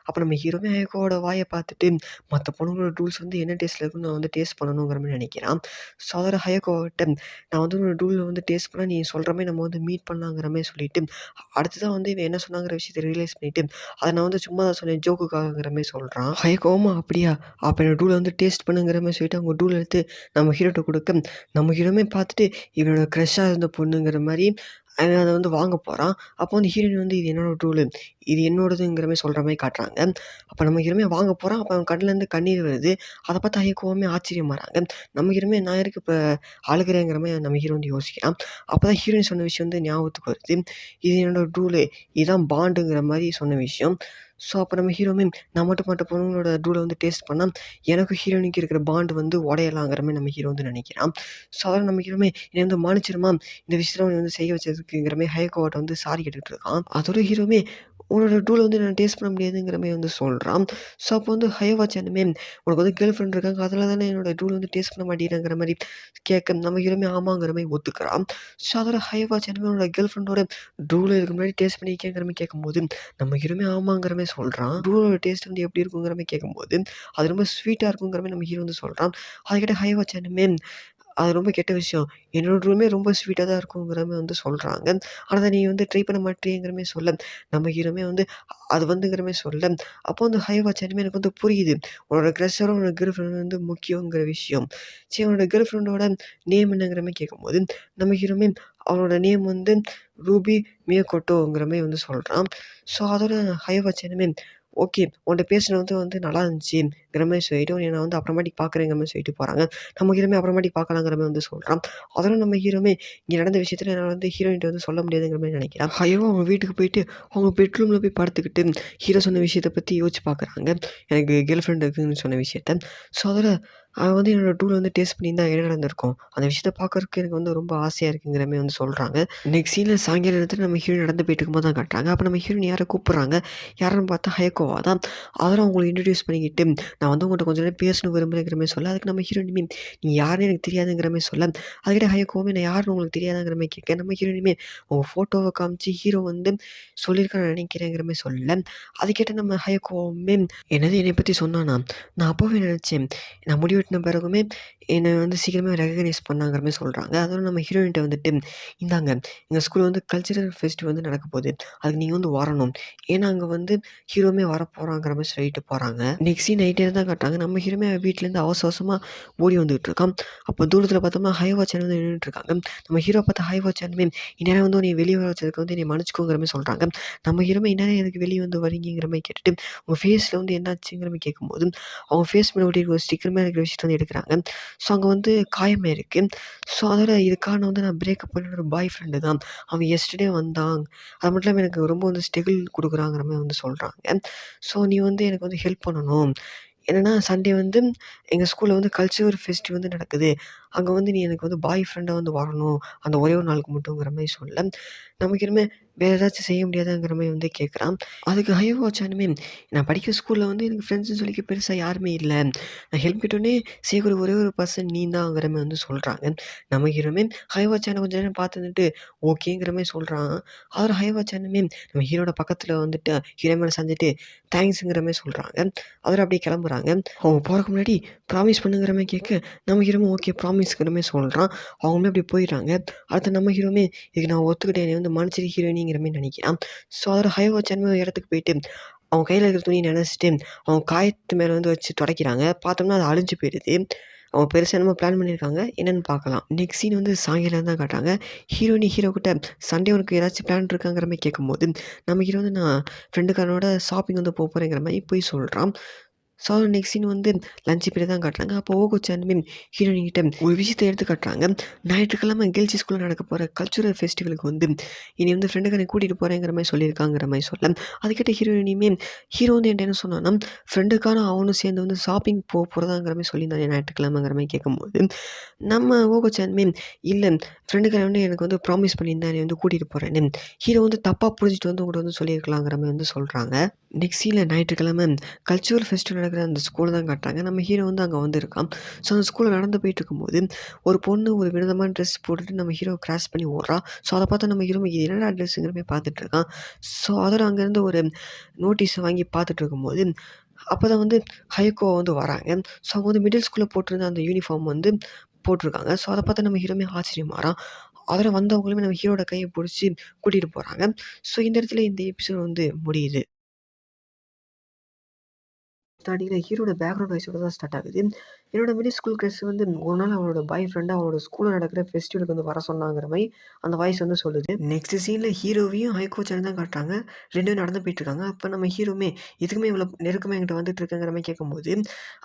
Speaker 1: அப்ப நம்ம ஹீரோவுமே ஹயக்கோவோட வாய பார்த்துட்டு, மத்த பொண்ணுங்களோட டூல்ஸ் வந்து என்ன டேஸ்ட்ல இருக்குன்னு நான் வந்து டேஸ்ட் பண்ணணுங்கிற மாரி நெனைக்கிறான். ஸோ அதோட ஹயக்கோகிட்ட, "நான் வந்து உன்னோட டூல வந்து டேஸ்ட் பண்ணா நீ சொல்ற மாரி நம்ம வந்து மீட் பண்ணலாங்கிற" மாரி சொல்லிட்டு, அடுத்ததா வந்து இவன் என்ன சொன்னாங்கிற விஷயத்த ரியலைஸ் பண்ணிட்டு, "அத நான் வந்து சும்மா தான் சொன்னேன் ஜோக்குக்காகங்கிற" மாரி சொல்றான். ஹயக்கோவமா அப்படியா? அப்ப என்னோட டூல வந்து டேஸ்ட் பண்ணுங்கிற மாரி சொல்லிட்டு அவங்க டூல எடுத்து நம்ம ஹீரோட்ட குடுக்க, நம்ம ஹீரோவுமே பார்த்துட்டு இவனோட க்ரஷ்ஷா இருந்த பொண்ணுங்கிற மாரி அவன் அத வந்து வாங்க போறான். அப்போ வந்து ஹீரோயின் வந்து இது என்னோட டூலு. இது என்னோடதுங்கிற மாரி சொல்ற மாரி காட்டுறாங்க. அப்ப நம்ம ஹீரோவுமே வாங்க போறான். அப்ப அவன் கண்லேருந்து கண்ணீர் வருது. அத பார்த்து ஹயக்கோவுமே ஆச்சரியமாறாங்க. நம்ம ஹீரோவுமே நான் எதுக்கு இப்ப அழுகுறேங்கிற மாரி நம்ம ஹீரோ வந்து யோசிக்கிறான். அப்பதான் ஹீரோயின் சொன்ன விஷயம் வந்து ஞாபகத்துக்கு வருது. இது என்னோட டூலு. இதான் பாண்டுங்கிற மாரி சொன்ன விஷயம். ஸோ அப்ப நம்ம ஹீரோவுமே நான் மட்டும் மத்த பொண்ணுங்களோட டூல வந்து டேஸ்ட் பண்ணா, எனக்கும் ஹீரோயினுக்கும் இருக்கிற பாண்ட் வந்து உடையலாங்கிற மாரி நம்ம ஹீரோ வந்து நெனைக்கிறான். ஸோ அதோட நம்ம ஹீரோவுமே என்னைய வந்து மன்னிச்சிடுமா, இந்த விஷயத்துல உன்னைய வந்து செய்ய வச்சதுக்குங்கிற மாரி ஹயக்கோவாட்ட வந்து சாரி கேட்டுட்டு இருக்கான். அதோட ஹீரோவுமே உன்னோட டூல வந்து நான் டேஸ்ட் பண்ண முடியாதுங்கிற மாரி வந்து சொல்றான். ஸோ அப்போ வந்து ஹயவாச்சனுமே உனக்கு வந்து கேர்ள் ஃப்ரெண்ட் இருக்காங்க. அதனால தானே என்னோட டூல வந்து டேஸ்ட் பண்ண மாட்டேங்கிறங்கிற மாரி கேட்க, நம்ம ஹீரோவுமே ஆமாங்கிற மாரி ஒத்துக்கிறான். ஸோ அதோட ஹயவாச்சனுமே உன்னோட கேர்ள் ஃப்ரெண்டோட டூல இதுக்கு முன்னாடி டேஸ்ட் பண்ணியிருக்கியாங்கிற மாரி கேட்கும்போது, நம்ம ஹீரோவுமே ஆமாங்கிற மாரி சொல்றான். டூலோட டேஸ்ட் வந்து எப்படி இருக்குங்கிற மாரி கேட்கும்போது, அது ரொம்ப ஸ்வீட்டா இருக்குங்கிற மாரி நம்ம ஹீரோ வந்து சொல்றான். அத கேட்ட ஹயவாச்சனுமே அது ரொம்ப கெட்ட விஷயம். என்னோட ரூமே ரொம்ப ஸ்வீட்டா தான் இருக்குங்கிற மாரி வந்து சொல்றாங்க. ஆனா அத நீ வந்து ட்ரை பண்ண மாட்றியேங்கிற மாரி சொல்ல, நம்ம ஹீரோவுமே வந்து அது வந்துங்கிற மாரி சொல்ல, அப்போ வந்து ஹை வாட்ச் அனிமே எனக்கு வந்து புரியுது. உன்னோட க்ரஷரோட உன்னோட கேர்ள் ஃப்ரெண்ட் வந்து முக்கியங்கிற விஷயம். சரி உன்னோட கேர்ள் ஃப்ரெண்டோட நேம் என்னங்கிற மாரி கேட்கும்போது, நம்ம ஹீரோவுமே அவளோட நேம் வந்து ரூபி மியகோட்டோங்கிற மாரி வந்து சொல்றான். ஸோ அதோட ஹை வாட்ச் அனிமே ஓகே. உன்ட்ட பேசினது வந்து நல்லா இருந்துச்சுங்கிற மாரி சொல்லிட்டு, உன்னைய நான் வந்து அப்புறமேட்டுக்கு பார்க்குறேங்கிற மாரி சொல்லிட்டு போறாங்க. நம்ம ஹீரோவுமே அப்புறமேட்டுக்கு பார்க்கலாங்கிற மாரி வந்து சொல்றான். அதோட நம்ம ஹீரோவுமே இங்க நடந்த விஷயத்துல என்னால வந்து ஹீரோயின்ட்ட வந்து சொல்ல முடியாதுங்கிற மாரி நெனைக்கிறான். ஹையும் அவங்க வீட்டுக்கு போயிட்டு, அவங்க பெட்ரூம்ல போய் படுத்துக்கிட்டு, ஹீரோ சொன்ன விஷயத்த பத்தி யோசிச்சு பார்க்குறாங்க. எனக்கு கேர்ள் ஃப்ரெண்ட் இருக்குன்னு சொன்ன விஷயத்த. ஸோ அதில அவன் வந்து என்னோட டூல வந்து டேஸ்ட் பண்ணியிருந்தா என்ன நடந்திருக்கும்? அந்த விஷயத்த பார்க்கறக்கு எனக்கு வந்து ரொம்ப ஆசையா இருக்குங்கிற மாரி வந்து சொல்றாங்க. நெக்ஸ்ட் சீன்ல சாயங்கால நேரத்தில நம்ம ஹீரோயின் நடந்து போயிட்டு இருக்கும்போது தான் காட்டுறாங்க. அப்ப நம்ம ஹீரோயின் யார கூப்பிடுறாங்க. யாருன்னு பார்த்தா ஹயக்கோவா தான். அதெல்லாம் அவங்கள இன்ட்ரோடியூஸ் பண்ணிக்கிட்டு, நான் வந்து உங்கள்ட்ட கொஞ்ச நேரம் பேசணும் விரும்புறேங்கிற மாரி சொல்ல, அதுக்கு நம்ம ஹீரோயினுமே நீ யாருன்னு எனக்கு தெரியாதுங்கிற மாரி சொல்ல, அதுக்கிட்ட ஹயக்கோவுமே நான் யாருன்னு உங்களுக்கு தெரியாதாங்கிற மாரி கேட்க, நம்ம ஹீரோயினுமே உங்க ஃபோட்டோவ காமிச்சு ஹீரோ வந்து சொல்லியிருக்கான்னு நெனைக்கிறேங்கிற மாரி சொல்ல, அது கேட்ட நம்ம ஹயக்கோவுமே என்னது என்னைய பத்தி சொன்னானா? நான் அப்பவே நெனச்சேன். நான் முடி வெட்டின பிறகுமே என்ன வந்து சீக்கிரமே ரெகக்னைஸ் பண்ணாங்கிற மாரி சொல்றாங்க. அதோட நம்ம ஹீரோயின்ட்ட வந்துட்டு, இந்தாங்க எங்க ஸ்கூல்ல வந்து கல்ச்சுரல் ஃபெஸ்ட் வந்து நடக்க போகுது. அதுக்கு நீங்க வந்து வரணும். ஏன்னா அங்க வந்து ஹீரோவுமே வரப்போறாங்கிற மாரி சொல்லிட்டு போறாங்க. நெக்ஸ்ட் சீன் நைட்டே தான் காட்டுறாங்க. நம்ம ஹீரோவுமே வீட்லேருந்து அவசர அவசரமா ஓடி வந்துகிட்டு இருக்கான். அப்போ தூரத்தில பார்த்தோம்னா ஹைவா சேனல் வந்து நின்னுட்டு இருக்காங்க. நம்ம ஹீரோ பார்த்து ஹைவா சேனலுமே இந்நேரம் வந்து உன்னைய வெளிய வர வச்சதுக்கு வந்து என்னைய மன்னிச்சுக்கோங்கிற மாரி சொல்றாங்க. நம்ம ஹீரோவுமே இந்நேரம் எதுக்கு வெளிய வந்து வரீங்கங்கிற மாரி கேட்டுட்டு, உங்க ஃபேஸ்ல வந்து என்னாச்சுங்கிற மாரி கேட்கும்போது, அவங்க ஃபேஸ் மேல ஒட்டியிருக்க ஒரு ஸ்டிக்கர் மாரி இருக்கிற விஷயத்த வந்து எடுக்குறாங்க. ஸோ அங்க வந்து காயமாயிருக்கு. ஸோ அதோட இது காரணம் வந்து நான் பிரேக்கப் பண்ண என்னோட பாய் ஃப்ரெண்டு தான். அவன் எஸ்டர்டே வந்தான். அது மட்டும் இல்லாம எனக்கு ரொம்ப வந்து ஸ்ட்ரகிள் குடுக்குறாங்கிற மாரி வந்து சொல்றாங்க. ஸோ நீ வந்து எனக்கு வந்து ஹெல்ப் பண்ணணும். என்னன்னா சண்டே வந்து எங்க ஸ்கூல்ல வந்து கல்ச்சுரல் ஃபெஸ்ட் வந்து நடக்குது. அங்க வந்து நீ எனக்கு வந்து பாய் ஃப்ரெண்டா வந்து வரணும். அந்த ஒரே ஒரு நாளுக்கு மட்டுங்கிற மாரி சொல்ல, நமக்கு இனிமே வேற ஏதாச்சும் செய்ய முடியாதாங்கிற மாரி வந்து கேட்குறான். அதுக்கு ஹையர் வாட்ச் நான் படிக்கிற ஸ்கூல்ல வந்து எனக்கு ஃப்ரெண்ட்ஸ்ன்னு சொல்லிக்க பெருசா யாருமே இல்ல. நான் ஹெல்ப் கேட்டோனே செய்யக்கூடிய ஒரே ஒரு பர்சன் நீ தான்ங்கிற மாரி வந்து சொல்றாங்க. நம்ம ஹீரோவுமே ஹையர் வாட்ச் கொஞ்ச நேரம் பார்த்து இருந்துட்டு ஓகேங்கிற மாரி சொல்றான். அவரு ஹையர் வாட்ச் நம்ம ஹீரோட பக்கத்துல வந்துட்டு ஹீரோ மேல சாஞ்சுட்டு தேங்க்ஸ்ங்கிற மாரி சொல்றாங்க. அவரு அப்படியே கிளம்புறாங்க. அவங்க போறதுக்கு முன்னாடி ப்ராமிஸ் பண்ணுங்கிற மாரி கேட்க, நம்ம ஹீரோவும் ஓகே ப்ராமிஸ்ங்கிற மாரி சொல்றான். அவங்களுமே அப்படியே போயிடுறாங்க. அடுத்து நம்ம ஹீரோவுமே இதுக்கு நான் ஒத்துக்கிட்டேன். என்னைய வந்து மன்னிச்சிடு ஹீரோயினிங்கிற மாரி நெனைக்கிறான். ஸோ அதோட ஹையர் வாட்ச் ஒரு இடத்துக்கு போயிட்டு, அவங்க கையில இருக்கிற துணிய நெனச்சுட்டு, அவங்க காயத்து மேல வந்து வச்சு துடைக்கிறாங்க. பார்த்தோம்னா அது அழிஞ்சு போயிடுது. அவங்க பெருசா என்னமோ பிளான் பண்ணியிருக்காங்க. என்னன்னு பார்க்கலாம். நெக்ஸ்ட் சீன் வந்து சாயங்காலம் தான் காட்டுறாங்க. ஹீரோயினி ஹீரோ கிட்ட சண்டே உனக்கு ஏதாச்சும் பிளான் இருக்காங்கிற மாரி கேட்கும்போது, நம்ம ஹீரோ வந்து நான் ஃப்ரெண்டுக்காரனோட ஷாப்பிங் வந்து போறேங்கிற மாரி பொய் சொல்றான். ஸோ நெக்ஸ்ட் சீன் வந்து லஞ்ச் பீரியட் தான் காட்டுறாங்க. அப்போ ஓகோச்சானுமே ஹீரோயின் கிட்ட ஒரு விஷயத்த எடுத்து காட்டுறாங்க. ஞாயிற்றுக்கிழமை கேர்ல்ஸ் ஸ்கூல்ல நடக்க போற கல்ச்சுரல் ஃபெஸ்டிவலுக்கு வந்து என்னைய வந்து ஃப்ரெண்டுக்காரன் கூட்டிட்டு போறேங்கிற மாரி சொல்லியிருக்காங்கிற மாரி சொல்ல, அது கேட்ட ஹீரோயினியுமே ஹீரோ வந்து என்ட்ட என்ன சொன்னான்னா, ஃப்ரெண்டுக்கான அவனும் சேர்ந்து வந்து ஷாப்பிங் போறதாங்கிற மாரி சொல்லியிருந்தானே ஞாயிற்றுக்கிழமைங்கிற மாரி கேட்கும்போது, நம்ம ஓகோச்சானுமே இல்ல ஃப்ரெண்டுக்காரன் வந்து எனக்கு வந்து ப்ராமிஸ் பண்ணியிருந்தான் என்னைய வந்து கூட்டிட்டு போறேன்னு. ஹீரோ வந்து தப்பா புரிஞ்சுட்டு வந்து உங்கள்ட்ட வந்து சொல்லியிருக்கலாங்கிற மாரி வந்து சொல்றாங்க. நெக்ஸ்ட் சீன்ல ஞாயிற்றுக்கிழமை கல்ச்சுரல் ஃபெஸ்டிவல் நடக்கிற அந்த ஸ்கூல தான் காட்டுறாங்க. நம்ம ஹீரோ வந்து அங்க வந்திருக்கான். ஸோ அந்த ஸ்கூல்ல நடந்து போயிட்டுருக்கும்போது, ஒரு பொண்ணு ஒரு வினோதமான ட்ரெஸ் போட்டுட்டு நம்ம ஹீரோவ கிராஸ் பண்ணி ஓடுறா. ஸோ அத பார்த்து நம்ம ஹீரோ இது என்னடா ட்ரெஸ்ஸுங்கிற மாரி பார்த்துட்டுருக்கான். ஸோ அதோட அங்கேருந்து ஒரு நோட்டீஸ வாங்கி பார்த்துட்டுருக்கும்போது, அப்பதான் வந்து ஹயக்கோ வந்து வராங்க. ஸோ அவங்க வந்து மிடில் ஸ்கூல்ல போட்டிருந்த அந்த யூனிஃபார்ம் வந்து போட்டிருக்காங்க. ஸோ அத பார்த்து நம்ம ஹீரோவுமே ஆச்சரியமாறான். அதில வந்தவங்களுமே நம்ம ஹீரோவோட கைய புடிச்சு கூட்டிட்டு போறாங்க. ஸோ இந்த இடத்துல இந்த எபிசோட் வந்து முடியுது. ஸ்டார்டிங்கில ஹீரோட பேக்ரவுண்ட் வாய்ஸோட தான் ஸ்டார்ட் ஆகுது. என்னோட மிடில் ஸ்கூல் கிரஷ் வந்து ஒரு நாள் அவளோட பாய் ஃப்ரெண்டா அவளோட ஸ்கூல்ல நடக்கிற ஃபெஸ்டிவலுக்கு வந்து வர சொன்னாங்கிற மாரி அந்த வாய்ஸ் வந்து சொல்லுது. நெக்ஸ்ட் சீன்ல ஹீரோவையும் ஹைகோச்சான் தான் காட்டுறாங்க. 2 பேரும் நடந்து போயிட்டுருக்காங்க. அப்ப நம்ம ஹீரோவுமே எதுக்குமே இவ்வளோ நெருக்கமா என்கிட்ட வந்துட்டு இருக்கங்கிற மாரி கேட்கும்போது,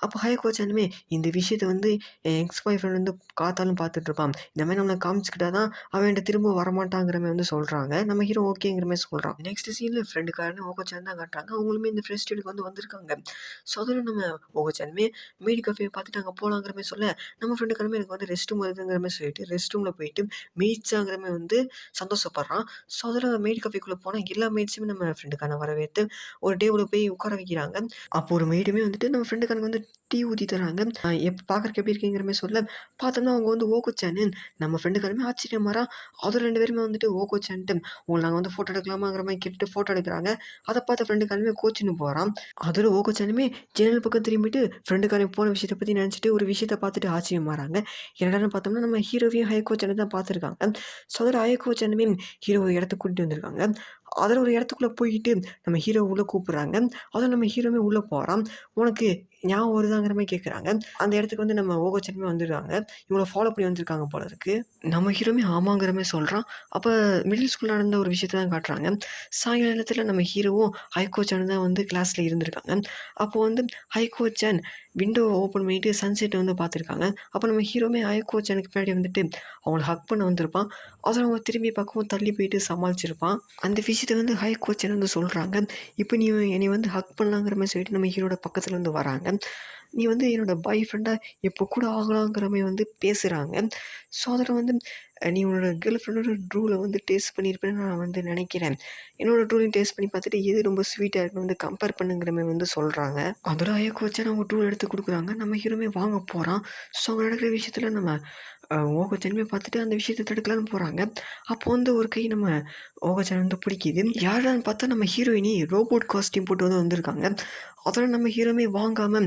Speaker 1: அப்ப ஹைகோச்சானுமே இந்த விஷயத்த வந்து என் எக்ஸ் பாய் ஃப்ரெண்ட் வந்து காத்தாலும் பார்த்துட்டு இருப்பான். இந்த மாரி நம்மள காமிச்சுக்கிட்டா தான் அவன் என்ட்ட திரும்ப வரமாட்டாங்கிற மாரி வந்து சொல்றாங்க. நம்ம ஹீரோ ஓகேங்கிற மாரி சொல்றான். நெக்ஸ்ட் சீன்ல ஃப்ரெண்டுக்காரன்னு ஓகோச்சான் தான் காட்டுறாங்க. அவங்களுமே இந்த ஃபெஸ்டிவலுக்கு வந்து வந்திருக்காங்க. ஸோ அதில நம்ம ஓகோச்சானுமே மேடு கஃபே பார்த்துட்டு அங்க போலாங்கிற மாரி சொல்ல, நம்ம ஃப்ரெண்டுக்காரமே எனக்கு வந்து ரெஸ்ட் ரூம் வருதுங்கிற மாரி சொல்லிட்டு, ரெஸ்ட் ரூம்ல போயிட்டு மெய்ட்ஸாங்கிற மாரி வந்து சந்தோஷப்படுறான். ஸோ அதில மெய்டு கஃபேக்குள்ள போனா எல்லா மெய்ட்ஸுமே நம்ம ஃப்ரெண்டுக்காரன வரவேத்து ஒரு டேபிள்ல போய் உட்கார வைக்கிறாங்க. அப்போ ஒரு மெய்டுமே வந்துட்டு நம்ம ஃப்ரெண்டுக்காரனுக்கு வந்து டீ ஊத்தி தராங்க. பார்க்கறக்கு எப்படி இருக்கீங்கிற மாரி சொல்ல, பார்த்தோம்னா அவங்க வந்து ஓகோச்சானு நம்ம ஃப்ரெண்டுக்காரமே ஆச்சரியமாறான். அதுல 2 பேருமே வந்துட்டு ஓகோச்சான்ட்டு உங்கள நாங்க வந்து ஃபோட்டோ எடுக்கலாமாங்கிற மாரி கேட்டுட்டு ஃபோட்டோ எடுக்குறாங்க. அத பார்த்த ஃப்ரெண்டுக்காரனுமே கோச்சின்னு போறான். அதில ஓகோச்சானுமே ஜன்னல் பக்கம் திரும்பிட்டு ஃப்ரெண்டுக்காரன் போன விஷயத்த பத்தி நினச்சிட்டு ஒரு விஷயத்த பார்த்துட்டு ஆச்சரியமாகறாங்க. என்னடான்னு பார்த்தோம்னா நம்ம ஹீரோவையும் ஹைகோ-சானை தான் பார்த்துருக்காங்க. ஸோ அதில் ஹைகோ-சானுமே ஹீரோவ இடத்துக்கு கூட்டிட்டு வந்திருக்காங்க. அதில் ஒரு இடத்துக்குள்ள போயிட்டு நம்ம ஹீரோ உள்ள கூப்பிடுறாங்க. அதுவும் நம்ம ஹீரோவுமே உள்ள போறான். "உனக்கு ஞாபகம் வருதாங்கிற மாரி கேட்குறாங்க." அந்த இடத்துக்கு வந்து நம்ம ஓகோச்சானுமே வந்துடுறாங்க. இவங்கள ஃபாலோ பண்ணி வந்திருக்காங்க போல இருக்கு. நம்ம ஹீரோவுமே ஆமாங்கிற மாரி சொல்றான். அப்ப மிடில் ஸ்கூல்ல நடந்த ஒரு விஷயத்த தான் காட்டுறாங்க. சாயங்கால நேரத்தில நம்ம ஹீரோவும் ஹைகோ-சானும் தான் வந்து கிளாஸ்ல இருந்திருக்காங்க. அப்போ வந்து ஹைகோ-சான் விண்டோவ ஓப்பன் பண்ணிட்டு சன்செட்ட வந்து பார்த்துருக்காங்க. அப்ப நம்ம ஹீரோவுமே ஹைகோ-சானுக்கு பின்னாடி வந்துட்டு அவங்கள ஹக் பண்ண வந்திருப்பான். அதில அவங்க திரும்பி பார்க்கவும் தள்ளி போயிட்டு சமாளிச்சிருப்பான். அந்த விஷயத்த வந்து ஹைகோ-சான் வந்து சொல்றாங்க. "இப்ப நீ என்னைய வந்து ஹக் பண்ணலாங்கிற மாரி சொல்லிட்டு நம்ம ஹீரோவோட பக்கத்துல வந்து வராங்க. நீ வந்து என்னோட பாய் ஃப்ரெண்டா இப்போ கூட ஆகலாங்கிற மாரி வந்து பேசுறாங்க. ஸோ அதில வந்து நீ உன்னோட கேர்ள் ஃப்ரெண்டோட ட்ரூல வந்து டேஸ்ட் பண்ணியிருப்பேன்னு நான் வந்து நினைக்கிறேன். என்னோட ட்ரூலையும் டேஸ்ட் பண்ணி பார்த்துட்டு எது ரொம்ப ஸ்வீட்டா இருக்குன்னு வந்து கம்பேர் பண்ணுங்கிற மாரி வந்து சொல்றாங்க." அதோட ஹைகோ-சான் அவங்க ட்ரூ எடுத்து குடுக்குறாங்க. நம்ம ஹீரோவுமே வாங்க போறான். ஸோ அங்க நடக்கிற விஷயத்துல நம்ம ஓகோச்சானுமே பார்த்துட்டு அந்த விஷயத்த தடுக்கலான்னு போறாங்க. அப்போ வந்து ஒரு கை நம்ம ஓகோச்சான் வந்து பிடிக்குது. யாருடான்னு பார்த்தா நம்ம ஹீரோயினி ரோபோட் காஸ்டியூம் போட்டு வந்து வந்திருக்காங்க. அதோட நம்ம ஹீரோவுமே வாங்காம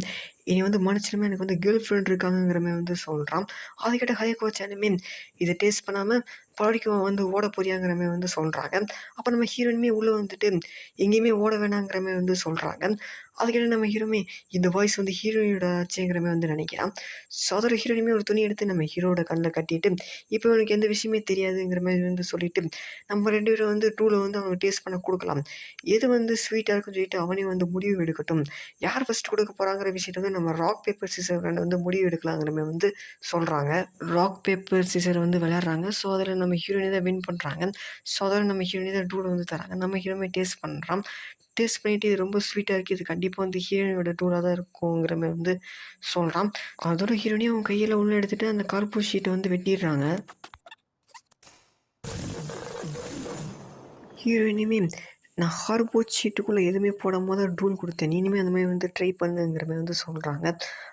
Speaker 1: என்னைய வந்து மன்னிச்சிடுமே, எனக்கு வந்து கேர்ள் ஃப்ரெண்ட் இருக்காங்கங்கிற மாரி வந்து சொல்றான். அத கேட்ட ஹைகோ-சானுமே இத டேஸ்ட் பண்ணாம பள்ளிக்கூடம் வந்து ஓட போறியாங்கிற மாரி வந்து சொல்றாங்க. அப்ப நம்ம ஹீரோயினுமே உள்ள வந்துட்டு எங்கேயுமே ஓட வேணாங்கிற மாரி வந்து சொல்றாங்க. அத கேட்டு நம்ம ஹீரோவுமே இந்த வாய்ஸ் வந்து ஹீரோயினோட ஆச்சேங்கிற மாரி வந்து நினைக்கிறான். ஸோ அதோட ஹீரோயினுமே ஒரு துணி எடுத்து நம்ம ஹீரோவோட கண்ல கட்டிட்டு, இப்போ இவனுக்கு எந்த விஷயமே தெரியாதுங்கிற மாரி வந்து சொல்லிட்டு, நம்ம 2 பேரும் வந்து டூல வந்து அவனுக்கு டேஸ்ட் பண்ண குடுக்கலாம். எது வந்து ஸ்வீட்டா இருக்குன்னு சொல்லிட்டு அவனே வந்து முடிவு எடுக்கட்டும். யார் ஃபர்ஸ்ட் குடுக்க போறாங்கிற விஷயத்த வந்து நம்ம ராக், பேப்பர், சிசர் வந்து முடிவு எடுக்கலாங்கிற மாரி வந்து சொல்றாங்க. ராக், பேப்பர், சிசர் வந்து விளையாடுறாங்க. ஸோ அதில நம்ம ஹீரோயினி தான் வின் பண்றாங்க. ஸோ அதோட நம்ம ஹீரோயினி தான் டூல வந்து தராங்க. நம்ம ஹீரோவுமே டேஸ்ட் பண்றான். டேஸ்ட் பண்ணிட்டு இது ரொம்ப ஸ்வீட்டா இருக்கு. இது கண்டிப்பா வந்து ஹீரோயினியோட டூலா தான் இருக்குங்கிற மாரி வந்து சொல்றான். அதோட ஹீரோயினி அவன் கையில உள்ள எடுத்துட்டு அந்த கார்ட்போர்ட் ஷீட்ட வந்து வெட்டிடுறாங்க. ஹீரோயினுமே நான் கார்ட்போர்ட் ஷீட்டுக்குள்ள எதுவுமே போடாம தான் ட்ரூல் குடுத்தேன். நீ இனிமே அந்த மாரி வந்து ட்ரை பண்ணுங்கிற மாரி வந்து சொல்றாங்க.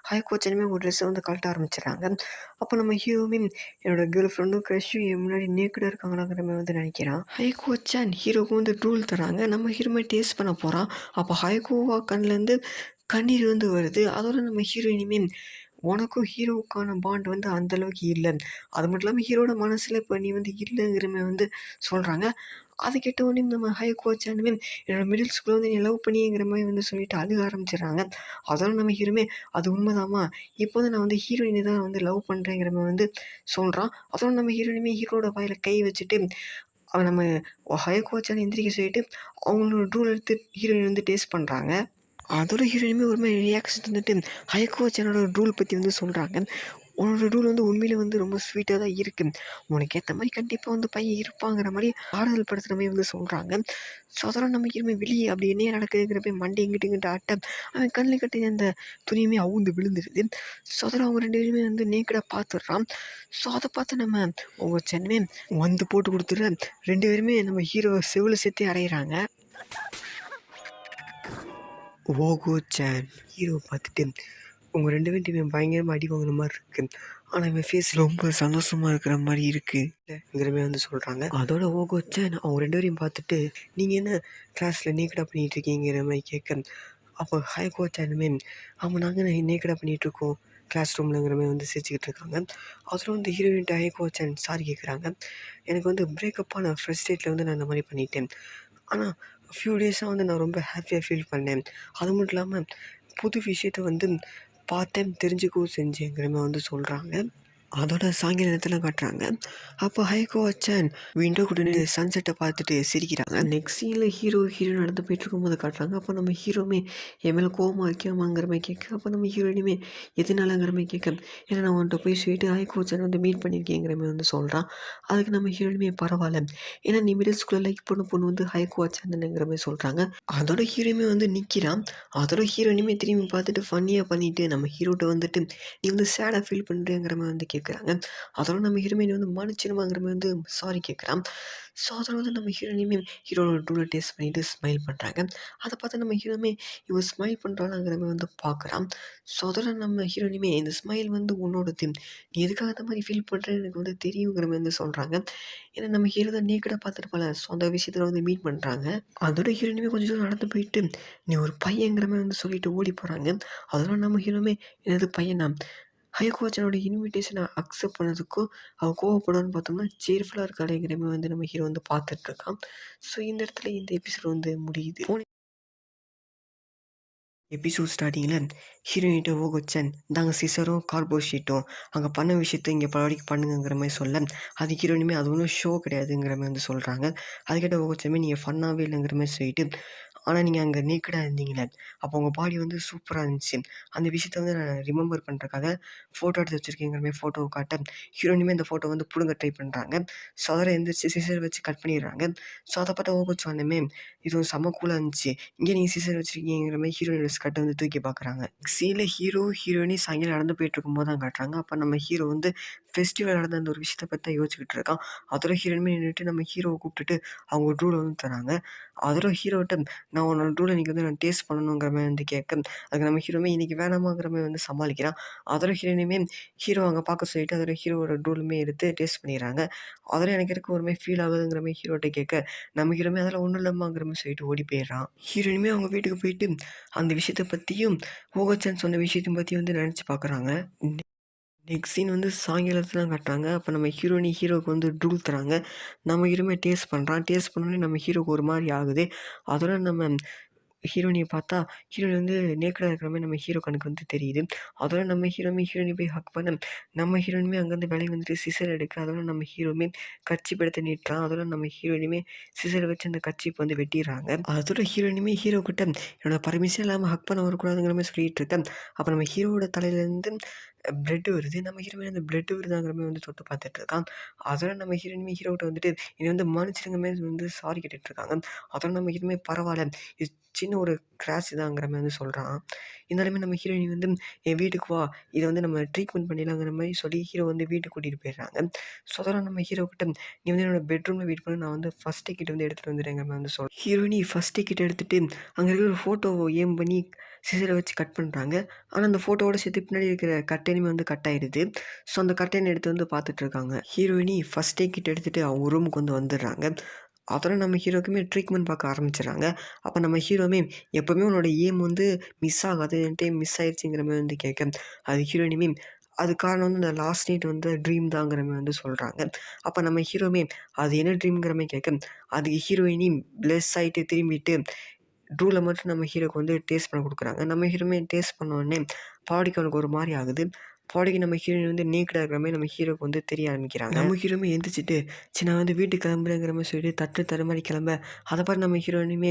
Speaker 1: ஹைகோ-சானுமே ஒரு ட்ரெஸ்ஸ வந்து கழட்ட ஆரம்பிச்சுடுறாங்க. அப்ப நம்ம ஹீரோவுமே என்னோட கேர்ள் ஃப்ரெண்டும், க்ரஷும் என் முன்னாடி நேக்கடா இருக்காங்களாங்கிற மாரி வந்து நினைக்கிறான். ஹைகோ-சான் ஹீரோவுக்கு வந்து ட்ரூல் தராங்க. நம்ம ஹீரோவுமே டேஸ்ட் பண்ண போறான். அப்ப ஹைகோவா கண்லேருந்து கண்ணீர் வந்து வருது. அதோட நம்ம ஹீரோயினுமே உனக்கும் ஹீரோவுக்கான பாண்ட் வந்து அந்த அளவுக்கு இல்ல. அது மட்டும் இல்லாம ஹீரோவோட மனசுல இப்ப நீ வந்து இல்லங்கிற மாரி வந்து சொல்றாங்க. அத கேட்ட உடனே நம்ம ஹைகோ-சானுமே என்னோட மிடில் ஸ்கூல்ல வந்து என்னைய லவ் பண்ணிங்கிற மாரி வந்து சொல்லிட்டு அழுக ஆரம்பிச்சுடுறாங்க. அதோட நம்ம ஹீரோவுமே அது உண்மதாம்மா, இப்போ வந்து நான் வந்து ஹீரோயின தான் வந்து லவ் பண்றேங்கிற மாரி வந்து சொல்றான். அதோட நம்ம ஹீரோயினுமே ஹீரோவோட வாயில கை வச்சுட்டு நம்ம ஹைகோ-சான எந்திரிக்க சொல்லிட்டு அவங்களோட ட்ரூல எடுத்து ஹீரோயின் வந்து டேஸ்ட் பண்றாங்க. அதோட ஹீரோயினுமே ஒரு மாரி ரியாக்ஷன் தந்துட்டு ஹைகோ-சானோட ரூல் பத்தி வந்து சொல்றாங்க. உன்னோட ரூல் வந்து உண்மையிலே வந்து ரொம்ப ஸ்வீட்டா தான் இருக்கு. உனக்கு ஏத்த மாரி கண்டிப்பா வந்து பையன் இருப்பாங்கிற மாரி ஆறுதல் படுத்துற மாரி வந்து சொல்றாங்க. ஸோ அதெல்லாம் நம்ம ஹீரோவுமே வெளிய அப்படி என்னையா நடக்குதுங்கிற போய் மண்டைய இங்கிட்டு இங்கிட்டு ஆட்ட, அவன் கண்ல கட்டிய அந்த துணியுமே அவுந்து விழுந்துருது. ஸோ அதில அவங்க 2 பேருமே வந்து நேக்கடா பார்த்துடுறான். ஸோ அத பார்த்து நம்ம ஓகோச்சானுமே வந்து போட்டு குடுத்துட 2 பேருமே நம்ம ஹீரோவ செவுல சேத்தே அறையிறாங்க. ஓகோ-சான் ஹீரோவ பார்த்துட்டு, "உங்க 2 பேர்ட்டயுமே பயங்கரமா அடி வாங்குன மாரி இருக்கு. ஆனா இவன் ஃபேஸ் ரொம்ப சந்தோஷமா இருக்கிற மாரி இருக்கு." ங்கிற மாரி வந்து சொல்றாங்க. அதோட ஓகோ-சான் அவங்க 2 பேரையும் பார்த்துட்டு, "நீங்க என்ன கிளாஸ்ல நேக்கடா பண்ணிட்டு இருக்கீங்கங்கிற மாரி கேட்க." அப்போ ஹைகோ-சானுமே, "ஆமா நாங்க நேக்கடா பண்ணிட்டுருக்கோம் கிளாஸ் ரூம்லங்கிற மாரி வந்து சிரிச்சுக்கிட்டு இருக்காங்க." அதில வந்து ஹீரோயின்ட்ட ஹைகோ-சான் சாரி கேட்குறாங்க. "எனக்கு வந்து பிரேக்கப் ஆன ஃப்ரஸ்ட்ரேட்ல வந்து நான் இந்த மாரி பண்ணிட்டேன். ஆனா ஃபியூ டேஸா வந்து நான் ரொம்ப ஹேப்பியா ஃபீல் பண்ணேன். அது மட்டும் இல்லாம புது விஷயத்த வந்து பார்த்தேன், தெரிஞ்சுக்கவும் செஞ்சேங்கிற மாரி வந்து சொல்றாங்க." அதோட சாயங்கால நேரத்தில காட்டுறாங்க. அப்போ ஹைகோ-சான் விண்டோக்குள்ள நின்னு சன்செட்ட பார்த்துட்டு சிரிக்கிறாங்க. நெக்ஸ்ட் சீன்ல ஹீரோயின் நடந்து போயிட்டுருக்கும்போது காட்டுறாங்க. அப்போ நம்ம ஹீரோவுமே என் மேல கோவமா இருக்கியாமாங்கிற மாரி கேட்க, அப்போ நம்ம ஹீரோயினுமே எதனாலங்கிற மாரி கேட்க, "ஏன்னா நான் உன்ட்ட போய் சொல்லிட்டு ஹைகோ-சான் வந்து மீட் பண்ணியிருக்கேங்கிற மாரி வந்து சொல்றான்." அதுக்கு நம்ம ஹீரோயினுமே பரவால்ல. ஏன்னா நீ மிடில் ஸ்கூல்ல லைக் பண்ண பொண்ணு வந்து ஹைகோ-சான் தானேங்கிற மாரி சொல்றாங்க. அதோட ஹீரோயுமே வந்து நிக்கிறான். அதோட ஹீரோயினுமே திரும்பி பார்த்துட்டு ஃபன்னியா பண்ணிட்டு நம்ம ஹீரோட்ட வந்துட்டு, "நீ வந்து சேடா ஃபீல் பண்றியாங்கிற மாரி வந்து கேட்பா." கேட்குறாங்க. அதோட நம்ம ஹீரோயின் வந்து மன்னிச்சிடுமாங்கிற மாதிரி வந்து சாரி கேட்குறான். ஸோ அதில் வந்து நம்ம ஹீரோயினுமே ஹீரோட டூலை டேஸ்ட் பண்ணிவிட்டு ஸ்மைல் பண்ணுறாங்க. அதை பார்த்து நம்ம ஹீரோமே இவன் ஸ்மைல் பண்ணுறாளாங்கிற மாதிரி வந்து பார்க்குறான். ஸோ அதோட நம்ம ஹீரோயினுமே இந்த ஸ்மைல் வந்து உன்னோடது, நீ எதுக்காக அந்த மாதிரி ஃபீல் பண்ணுறேன்னு எனக்கு வந்து தெரியுங்கிற மாதிரி வந்து சொல்கிறாங்க. ஏன்னா நம்ம ஹீரோ தான் நேக்கடாக பார்த்துருப்பால. ஸோ அந்த விஷயத்தில் வந்து மீட் பண்ணுறாங்க. அதோட ஹீரோயினுமே கொஞ்சம் தூரம் நடந்து போயிட்டு நீ ஒரு பையங்கிற மாதிரி வந்து சொல்லிட்டு ஓடி போகிறாங்க. அதெல்லாம் நம்ம ஹீரோமே என்னது பையனா, ஹயகோ-சனோட இன்விடேஷனை அக்செப்ட் பண்ணதுக்கும் அவள் கோவப்படுவான்னு பார்த்தோம்னா, சேர்ஃபுல்லாக இருக்காளேங்கிற மாதிரி வந்து நம்ம ஹீரோ வந்து பார்த்துட்ருக்கான். ஸோ இந்த இடத்துல இந்த எபிசோட் வந்து முடியுது. எபிசோட் ஸ்டார்டிங்கில் ஹீரோயின்கிட்ட ஓகோ-சன் இந்தாங்க சிசரும் கார்ட்போர்ட் ஷீட்டும் அங்கே பண்ண விஷயத்த இங்கே பலவாடிக்கு பண்ணுங்கிற மாதிரி சொல்ல, அது ஹீரோயினுமே அது ஒன்றும் ஷோ கிடையாதுங்கிற மாதிரி வந்து சொல்கிறாங்க. அதுக்கிட்ட ஓகோ-சன்மே நீங்கள் ஃபன்னாகவே இல்லைங்கிற மாதிரி சொல்லிட்டு, ஆனால் நீங்கள் அங்கே நேக்கடாக இருந்தீங்களே அப்போ உங்கள் பாடி வந்து சூப்பராக இருந்துச்சு, அந்த விஷயத்த வந்து நான் ரிமெம்பர் பண்ணுறதுக்காக ஃபோட்டோ எடுத்து வச்சுருக்கேங்கிற மாதிரி ஃபோட்டோவை காட்ட, ஹீரோயினுமே அந்த ஃபோட்டோ வந்து பிடுங்க ட்ரை பண்ணுறாங்க. ஸோ அதில் எந்திரிச்சு சிசர் வச்சு கட் பண்ணிடுறாங்க. ஸோ அதை பார்த்த ஓகோ-சனுமே இது ஒரு செம்ம கூலாக இருந்துச்சு, இங்கே நீங்கள் சிசர் வச்சுருக்கீங்கிற மாதிரி ஹீரோயினோட ஸ்கர்ட்டை வந்து தூக்கி பார்க்குறாங்க. சீனில் ஹீரோ ஹீரோயினி சாயங்காலம் நடந்து போயிட்டுருக்கும்போது தான் காட்டுறாங்க. அப்போ நம்ம ஹீரோ வந்து ஃபெஸ்டிவல் நடந்த அந்த ஒரு விஷயத்தை பற்றி தான் யோசிச்சுக்கிட்டு இருக்கான். அதோட ஹீரோயினுமே நின்றுட்டு நம்ம ஹீரோவை கூப்பிட்டுட்டு அவங்க ட்ரூலை வந்து தராங்க. அதோட ஹீரோட்ட நான் உன்னோட ட்ரூலை இன்றைக்கி வந்து நான் டேஸ்ட் பண்ணணுங்கிற மாதிரி வந்து கேட்க, அதுக்கு நம்ம ஹீரோமே இன்றைக்கி வேணாமாங்கிற மாதிரி வந்து சமாளிக்கிறான். அதோட ஹீரோயினுமே ஹீரோ அங்கே பார்க்க சொல்லிட்டு அதோட ஹீரோவோட ட்ரூலுமே எடுத்து டேஸ்ட் பண்ணிடுறாங்க. அதில் எனக்கு இருக்க ஒரு மாதிரி ஃபீல் ஆகுதுங்கிற மாதிரி ஹீரோட்ட கேட்க, நம்ம ஹீரோமே அதெல்லாம் ஒன்றும் இல்லைம்மாங்கிற மாதிரி சொல்லிட்டு ஓடி போயிடுறான். ஹீரோயினுமே அவங்க வீட்டுக்கு போயிட்டு அந்த விஷயத்தை பற்றியும் ஓகோ-சன் சொன்ன விஷயத்தையும் பற்றி வந்து நினச்சி பார்க்குறாங்க. நெக்ஸ்ட் சீன் வந்து சாயங்காலத்துல தான் காட்டுறாங்க. அப்போ நம்ம ஹீரோவுக்கு வந்து ட்ரூல் தராங்க. நம்ம ஹீரோமே டேஸ்ட் பண்ணுறான். டேஸ்ட் பண்ணோன்னே நம்ம ஹீரோவுக்கு ஒரு மாதிரி ஆகுது. அதோட நம்ம ஹீரோயினிய பார்த்தா, ஹீரோயின் வந்து நேக்கடா இருக்கிற மாரி நம்ம ஹீரோ கண்ணுக்கு வந்து தெரியுது. அதோட நம்ம ஹீரோயின போய் ஹக் பண்ண, நம்ம ஹீரோயினுமே அங்கேருந்து வெளிய வந்துட்டு சிசர் எடுக்க, அதோட நம்ம ஹீரோவுமே கர்ச்சீப் எடுத்து நீட்டுறான். அதோட நம்ம ஹீரோயினுமே சிசர வச்சு அந்த கர்ச்சீப் வந்து வெட்டிர்றாங்க. அதோட ஹீரோயினுமே ஹீரோ கிட்ட என்னோட பர்மிஷன் இல்லாம ஹக் பண்ண வரக்கூடாதுங்கிற மாரி சொல்லிட்டு இருக்க, அப்ப நம்ம ஹீரோவோட தலையிலேருந்து பிளட் வருது. நம்ம ஹீரோயினுமே அந்த பிளட் வருதாங்கிற மாரி வந்து தொட்டு பார்த்துட்டு இருக்கான். அதோட நம்ம ஹீரோயினுமே ஹீரோகிட்ட வந்துட்டு என்னை வந்து மன்னிச்சிடுங்க மாரி வந்து சாரி கேட்டுட்டு இருக்காங்க. அதோட நம்ம ஹீரோயுமே பரவால்ல, இது சின்ன ஒரு கிராஷ் தாங்கிற மாரி வந்து சொல்கிறான். இருந்தாலுமே நம்ம ஹீரோயின் வந்து என் வீட்டுக்கு வா, இதை வந்து நம்ம ட்ரீட்மெண்ட் பண்ணிடலாங்கிற மாதிரி சொல்லி ஹீரோ வந்து வீட்டுக்கு கூட்டிகிட்டு போயிடுறாங்க. ஸோ அதெல்லாம் நம்ம ஹீரோ கிட்ட நீ வந்து என்னோட பெட்ரூமில் வெயிட் பண்ணி நான் வந்து ஃபஸ்ட் டிக்கெட் வந்து எடுத்துகிட்டு வந்துடுறேங்கிற மாதிரி வந்து சொல்கிறேன். ஹீரோயினி ஃபஸ்ட் டிக்கெட் எடுத்துகிட்டு அங்கே இருக்கிற ஒரு ஃபோட்டோவை ஏம் பண்ணி சிசரை வச்சு கட் பண்ணுறாங்க. ஆனால் அந்த ஃபோட்டோவோட சேர்த்து பின்னாடி இருக்கிற கர்டைனுமே வந்து கட் ஆயிடுது. ஸோ அந்த கர்டைனை எடுத்து வந்து பார்த்துட்டு இருக்காங்க. ஹீரோயினி ஃபஸ்ட் டிக்கெட் எடுத்துகிட்டு அவங்க ரூமுக்கு வந்து வந்துடுறாங்க. அதோட நம்ம ஹீரோக்குமே ட்ரீட்மெண்ட் பார்க்க ஆரம்பிச்சிடுறாங்க. அப்போ நம்ம ஹீரோவுமே எப்போவுமே உன்னோட ஏம் வந்து மிஸ் ஆகாது, என் டைம் மிஸ் ஆயிடுச்சுங்கிற மாதிரி வந்து கேட்க, அது ஹீரோயினுமே அது காரணம் வந்து இந்த லாஸ்ட் நைட் வந்து ட்ரீம் தாங்கிற மாதிரி வந்து சொல்கிறாங்க. அப்போ நம்ம ஹீரோவுமே அது என்ன ட்ரீம்ங்கிற மாதிரி கேட்க, அதுக்கு ஹீரோயினி பிளஸ் ஆகிட்டு திரும்பிட்டு ட்ரூல மட்டும் நம்ம ஹீரோக்கு வந்து டேஸ்ட் பண்ண கொடுக்குறாங்க. நம்ம ஹீரோவுமே டேஸ்ட் பண்ணோடனே பாடிக்கு அவனுக்கு ஒரு மாதிரி ஆகுது. பாடிக்கு நம்ம ஹீரோயின் வந்து நேக்கடாக இருக்கிற மாதிரி நம்ம ஹீரோக்கு வந்து தெரிய ஆரம்பிக்கிறாங்க. நம்ம ஹீரோமே எந்திரிச்சிட்டு சரி நான் வந்து வீட்டுக்கு கிளம்புறேங்கிற மாதிரி சொல்லிட்டு தட்டு தடுமாறி கிளம்ப, அதை பார்த்து நம்ம ஹீரோயினுமே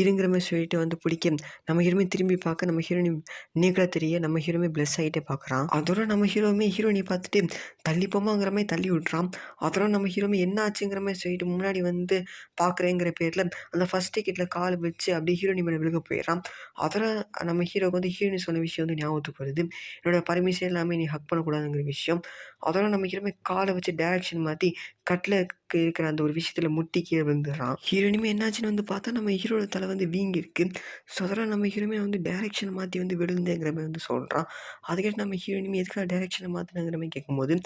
Speaker 1: இருங்கிற மாதிரி சொல்லிட்டு வந்து பிடிக்க, நம்ம ஹீரோமே திரும்பி பார்க்க நம்ம ஹீரோயின் நேக்கடாக தெரிய நம்ம ஹீரோமே பிளஸ் ஆகிட்டே பார்க்குறான். அதோட நம்ம ஹீரோவுமே ஹீரோயினை பார்த்துட்டு தள்ளிப்போமாங்கிற மாதிரி தள்ளி விட்றான். அதோட நம்ம ஹீரோமே என்ன ஆச்சுங்கிற மாதிரி சொல்லிட்டு முன்னாடி வந்து பார்க்குறேங்கிற பேரில் அந்த ஃபஸ்ட் டிக்கெட்டில் கால் வச்சு அப்படியே ஹீரோயினி மேலே விழுக போயிடறான். அதோட நம்ம ஹீரோக்கு வந்து ஹீரோயினி சொன்ன விஷயம் வந்து ஞாபகத்துக்கு வருது. என்னோட பர்மிஷன் இல்லாமல் நீ ஹக் பண்ணக்கூடாதுங்கிற விஷயம். அதோட நம்ம ஹீரோமே காலை வச்சு டைரக்ஷன் மாற்றி கட்டில் இருக்கிற அந்த ஒரு விஷயத்தில் முட்டி கீழே விழுந்துடுறான். ஹீரோயினுமே என்னாச்சுன்னு வந்து பார்த்தா நம்ம ஹீரோட தலை வந்து வீங்கிருக்கு. ஸோ அதெல்லாம் நம்ம ஹீரோமே வந்து டைரக்ஷனை மாற்றி வந்து விழுந்தேங்கிற மாதிரி வந்து சொல்கிறான். அதுக்கிட்ட நம்ம ஹீரோயினுமே எதுக்காக டைரக்ஷனை மாற்றினாங்கிற மாதிரி கேட்கும்போது,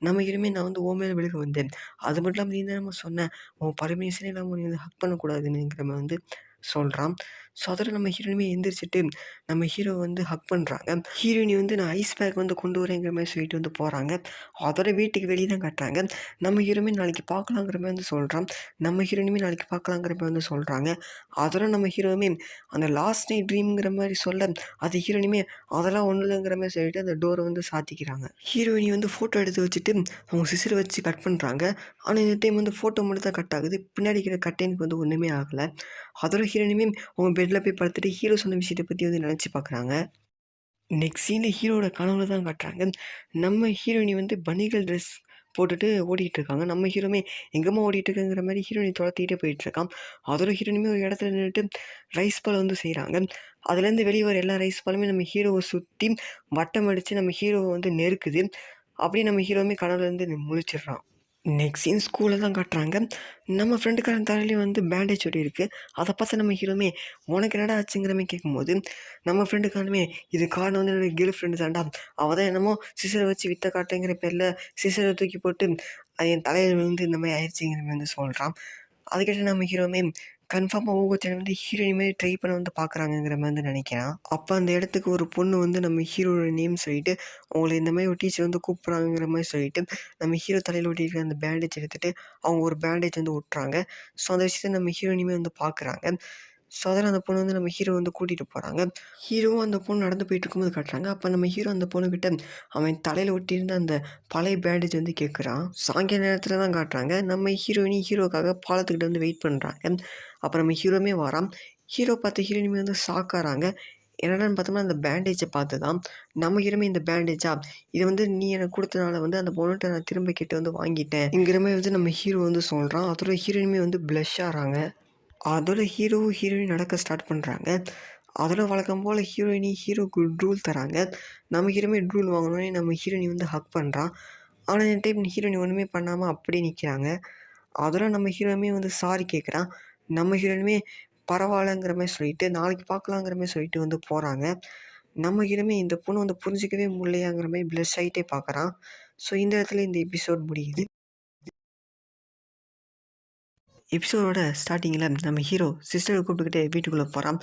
Speaker 1: நம்ம ஹீரோமே நான் வந்து உன் மேலே விழுக வந்தேன், அது மட்டும் இல்லாமல் நீ தான் நம்ம சொன்னேன் உன் பர்மிஷனே இல்லாமல் நீ வந்து ஹக் பண்ணக்கூடாதுங்கிற மாதிரி வந்து சொல்கிறான். ஸோ அதோட நம்ம ஹீரோயினுமே எந்திரிச்சிட்டு நம்ம ஹீரோ வந்து ஹக் பண்ணுறாங்க. ஹீரோயினி வந்து நான் ஐஸ் பேக் வந்து கொண்டு வரேங்கிற மாதிரி சொல்லிட்டு வந்து போகிறாங்க. அதோட வீட்டுக்கு வெளியே தான் காட்டுறாங்க. நம்ம ஹீரோமே நாளைக்கு பார்க்கலாங்கிற மாதிரி வந்து சொல்கிறான். நம்ம ஹீரோயினுமே நாளைக்கு பார்க்கலாங்கிற மாதிரி வந்து சொல்கிறாங்க. அதோட நம்ம ஹீரோவுமே அந்த லாஸ்ட் நைட் ட்ரீம்ங்கிற மாதிரி சொல்ல, அது ஹீரோயினுமே அதெல்லாம் ஒன்றும் இல்லைங்கிற மாதிரி சொல்லிட்டு அந்த டோரை வந்து சாத்திக்கிறாங்க. ஹீரோயினி வந்து ஃபோட்டோ எடுத்து வச்சுட்டு அவங்க சிசரை வச்சு கட் பண்ணுறாங்க. ஆனால் இந்த டைம் வந்து ஃபோட்டோ மட்டும் தான் கட் ஆகுது. பின்னாடி இருக்கிற கட்டைனுக்கு வந்து ஒன்றுமே ஆகலை. அதோட ஹீரோயினுமே அவங்க பெட்டில் போய் படுத்துட்டு ஹீரோ சொன்ன விஷயத்தை பற்றி வந்து நினச்சி பார்க்குறாங்க. நெக்ஸ்ட் சீனில் ஹீரோட கனவுல தான் காட்டுறாங்க. நம்ம ஹீரோயினி வந்து பனிகள் ட்ரெஸ் போட்டுட்டு ஓடிட்டு இருக்காங்க. நம்ம ஹீரோமே எங்கேம்மா ஓடிட்டு இருக்குங்கிற மாதிரி ஹீரோயினி துரத்திக்கிட்டே போயிட்டுருக்கான். அதோட ஹீரோயினுமே ஒரு இடத்துல நின்றுட்டு ரைஸ் பால் வந்து செய்கிறாங்க. அதுலேருந்து வெளியே வர எல்லா ரைஸ் பாலுமே நம்ம ஹீரோவை சுற்றி வட்டம் அடித்து நம்ம ஹீரோவை வந்து நெருக்குது. அப்படியே நம்ம ஹீரோவுமே கனவுலேருந்து முழிச்சிடுறான். நெக்ஸ்ட் சீன் ஸ்கூலில் தான் காட்டுறாங்க. நம்ம ஃப்ரெண்டுக்காரன் தலையிலையும் வந்து பேண்டேஜ் ஒட்டி இருக்குது. அதை பார்த்து நம்ம ஹீரோவுமே உனக்கு என்னடா ஆச்சுங்கிற மாதிரி கேட்கும்போது நம்ம ஃப்ரெண்டுக்காரனுமே இது காரணம் வந்து என்னோடய கேர்ள் ஃப்ரெண்டு தான்டா, அவள் தான் என்னமோ சிசரை வச்சு வித்த காட்டுங்கிற பேரில் சிசரை தூக்கி போட்டு அது என் தலையில் விழுந்து இந்த மாதிரி ஆயிடுச்சுங்கிற மாதிரி வந்து சொல்கிறான். அதுக்கிட்ட நம்ம ஹீரோவுமே கன்ஃபார்மாக ஊகச்சனை வந்து ஹீரோயின் மாதிரி ட்ரை பண்ண வந்து பார்க்குறாங்கங்கிற மாதிரி வந்து நினைக்கிறான். அப்போ அந்த இடத்துக்கு ஒரு பொண்ணு வந்து நம்ம ஹீரோட நேம் சொல்லிட்டு அவங்களை இந்த மாதிரி ஒரு டீச்சர் வந்து கூப்பிட்றாங்கிற மாதிரி சொல்லிட்டு நம்ம ஹீரோ தலையில் ஒட்டியிருக்க அந்த பேண்டேஜ் எடுத்துகிட்டு அவங்க ஒரு பேண்டேஜ் வந்து ஒட்டுறாங்க. ஸோ அந்த விஷயத்தை நம்ம ஹீரோயினுமே வந்து பார்க்குறாங்க. ஸோ அதெல்லாம் அந்த பொண்ணு வந்து நம்ம ஹீரோ வந்து கூட்டிகிட்டு போகிறாங்க. ஹீரோவும் அந்த பொண்ணு நடந்து போயிட்டு இருக்கும்போது காட்டுறாங்க. அப்போ நம்ம ஹீரோ அந்த பொண்ணுக்கிட்ட அவன் தலையில் ஒட்டியிருந்த அந்த பழைய பேண்டேஜ் வந்து கேட்குறான். சாயங்கால நேரத்தில் தான் காட்டுறாங்க. நம்ம ஹீரோயினி ஹீரோக்காக பாலத்துக்கிட்ட வந்து வெயிட் பண்ணுறாங்க. அப்போ நம்ம ஹீரோவுமே வரான். ஹீரோ பார்த்து ஹீரோயினுமே வந்து ஷாக்காகிறாங்க. என்னடான்னு பார்த்தோம்னா அந்த பேண்டேஜை பார்த்து தான் நம்ம ஹீரோமே இந்த பேண்டேஜா இது வந்து நீ எனக்கு கொடுத்தனால வந்து அந்த பொண்ணுகிட்ட நான் திரும்ப கேட்டு வந்து வாங்கிட்டேன்ங்கிற மாதிரி வந்து நம்ம ஹீரோ வந்து சொல்கிறான். அதோட ஹீரோயினுமே வந்து ப்ளஷ் ஆகிறாங்க. அதோட ஹீரோயின் நடக்க ஸ்டார்ட் பண்ணுறாங்க. அதோட வழக்கம் போல் ஹீரோக்கு ட்ரூல் தராங்க. நம்ம ஹீரோமே ட்ரூல் வாங்கினோடனே நம்ம ஹீரோயினி வந்து ஹக் பண்ணுறான். ஆனால் இந்த டைம் ஹீரோயினி ஒன்றுமே பண்ணாமல் அப்படியே நிற்கிறாங்க. அதோட நம்ம ஹீரோவுமே வந்து சாரி கேட்குறான். நம்ம ஹீரோயினுமே பரவாயில்லங்கிற மாதிரி சொல்லிட்டு நாளைக்கு பார்க்கலாங்கிற மாதிரி சொல்லிட்டு வந்து போகிறாங்க. நம்ம ஹீரோமே இந்த பொண்ணு வந்து புரிஞ்சிக்கவே முடியலையாங்கிற மாதிரி ப்ளஷ் ஆகிட்டே பார்க்குறான். ஸோ இந்த இடத்துல இந்த எபிசோட் முடியுது. எபிசோடோட ஸ்டார்டிங்கில் நம்ம ஹீரோ சிஸ்டரை கூப்பிட்டுக்கிட்டே வீட்டுக்குள்ளே போகிறான்.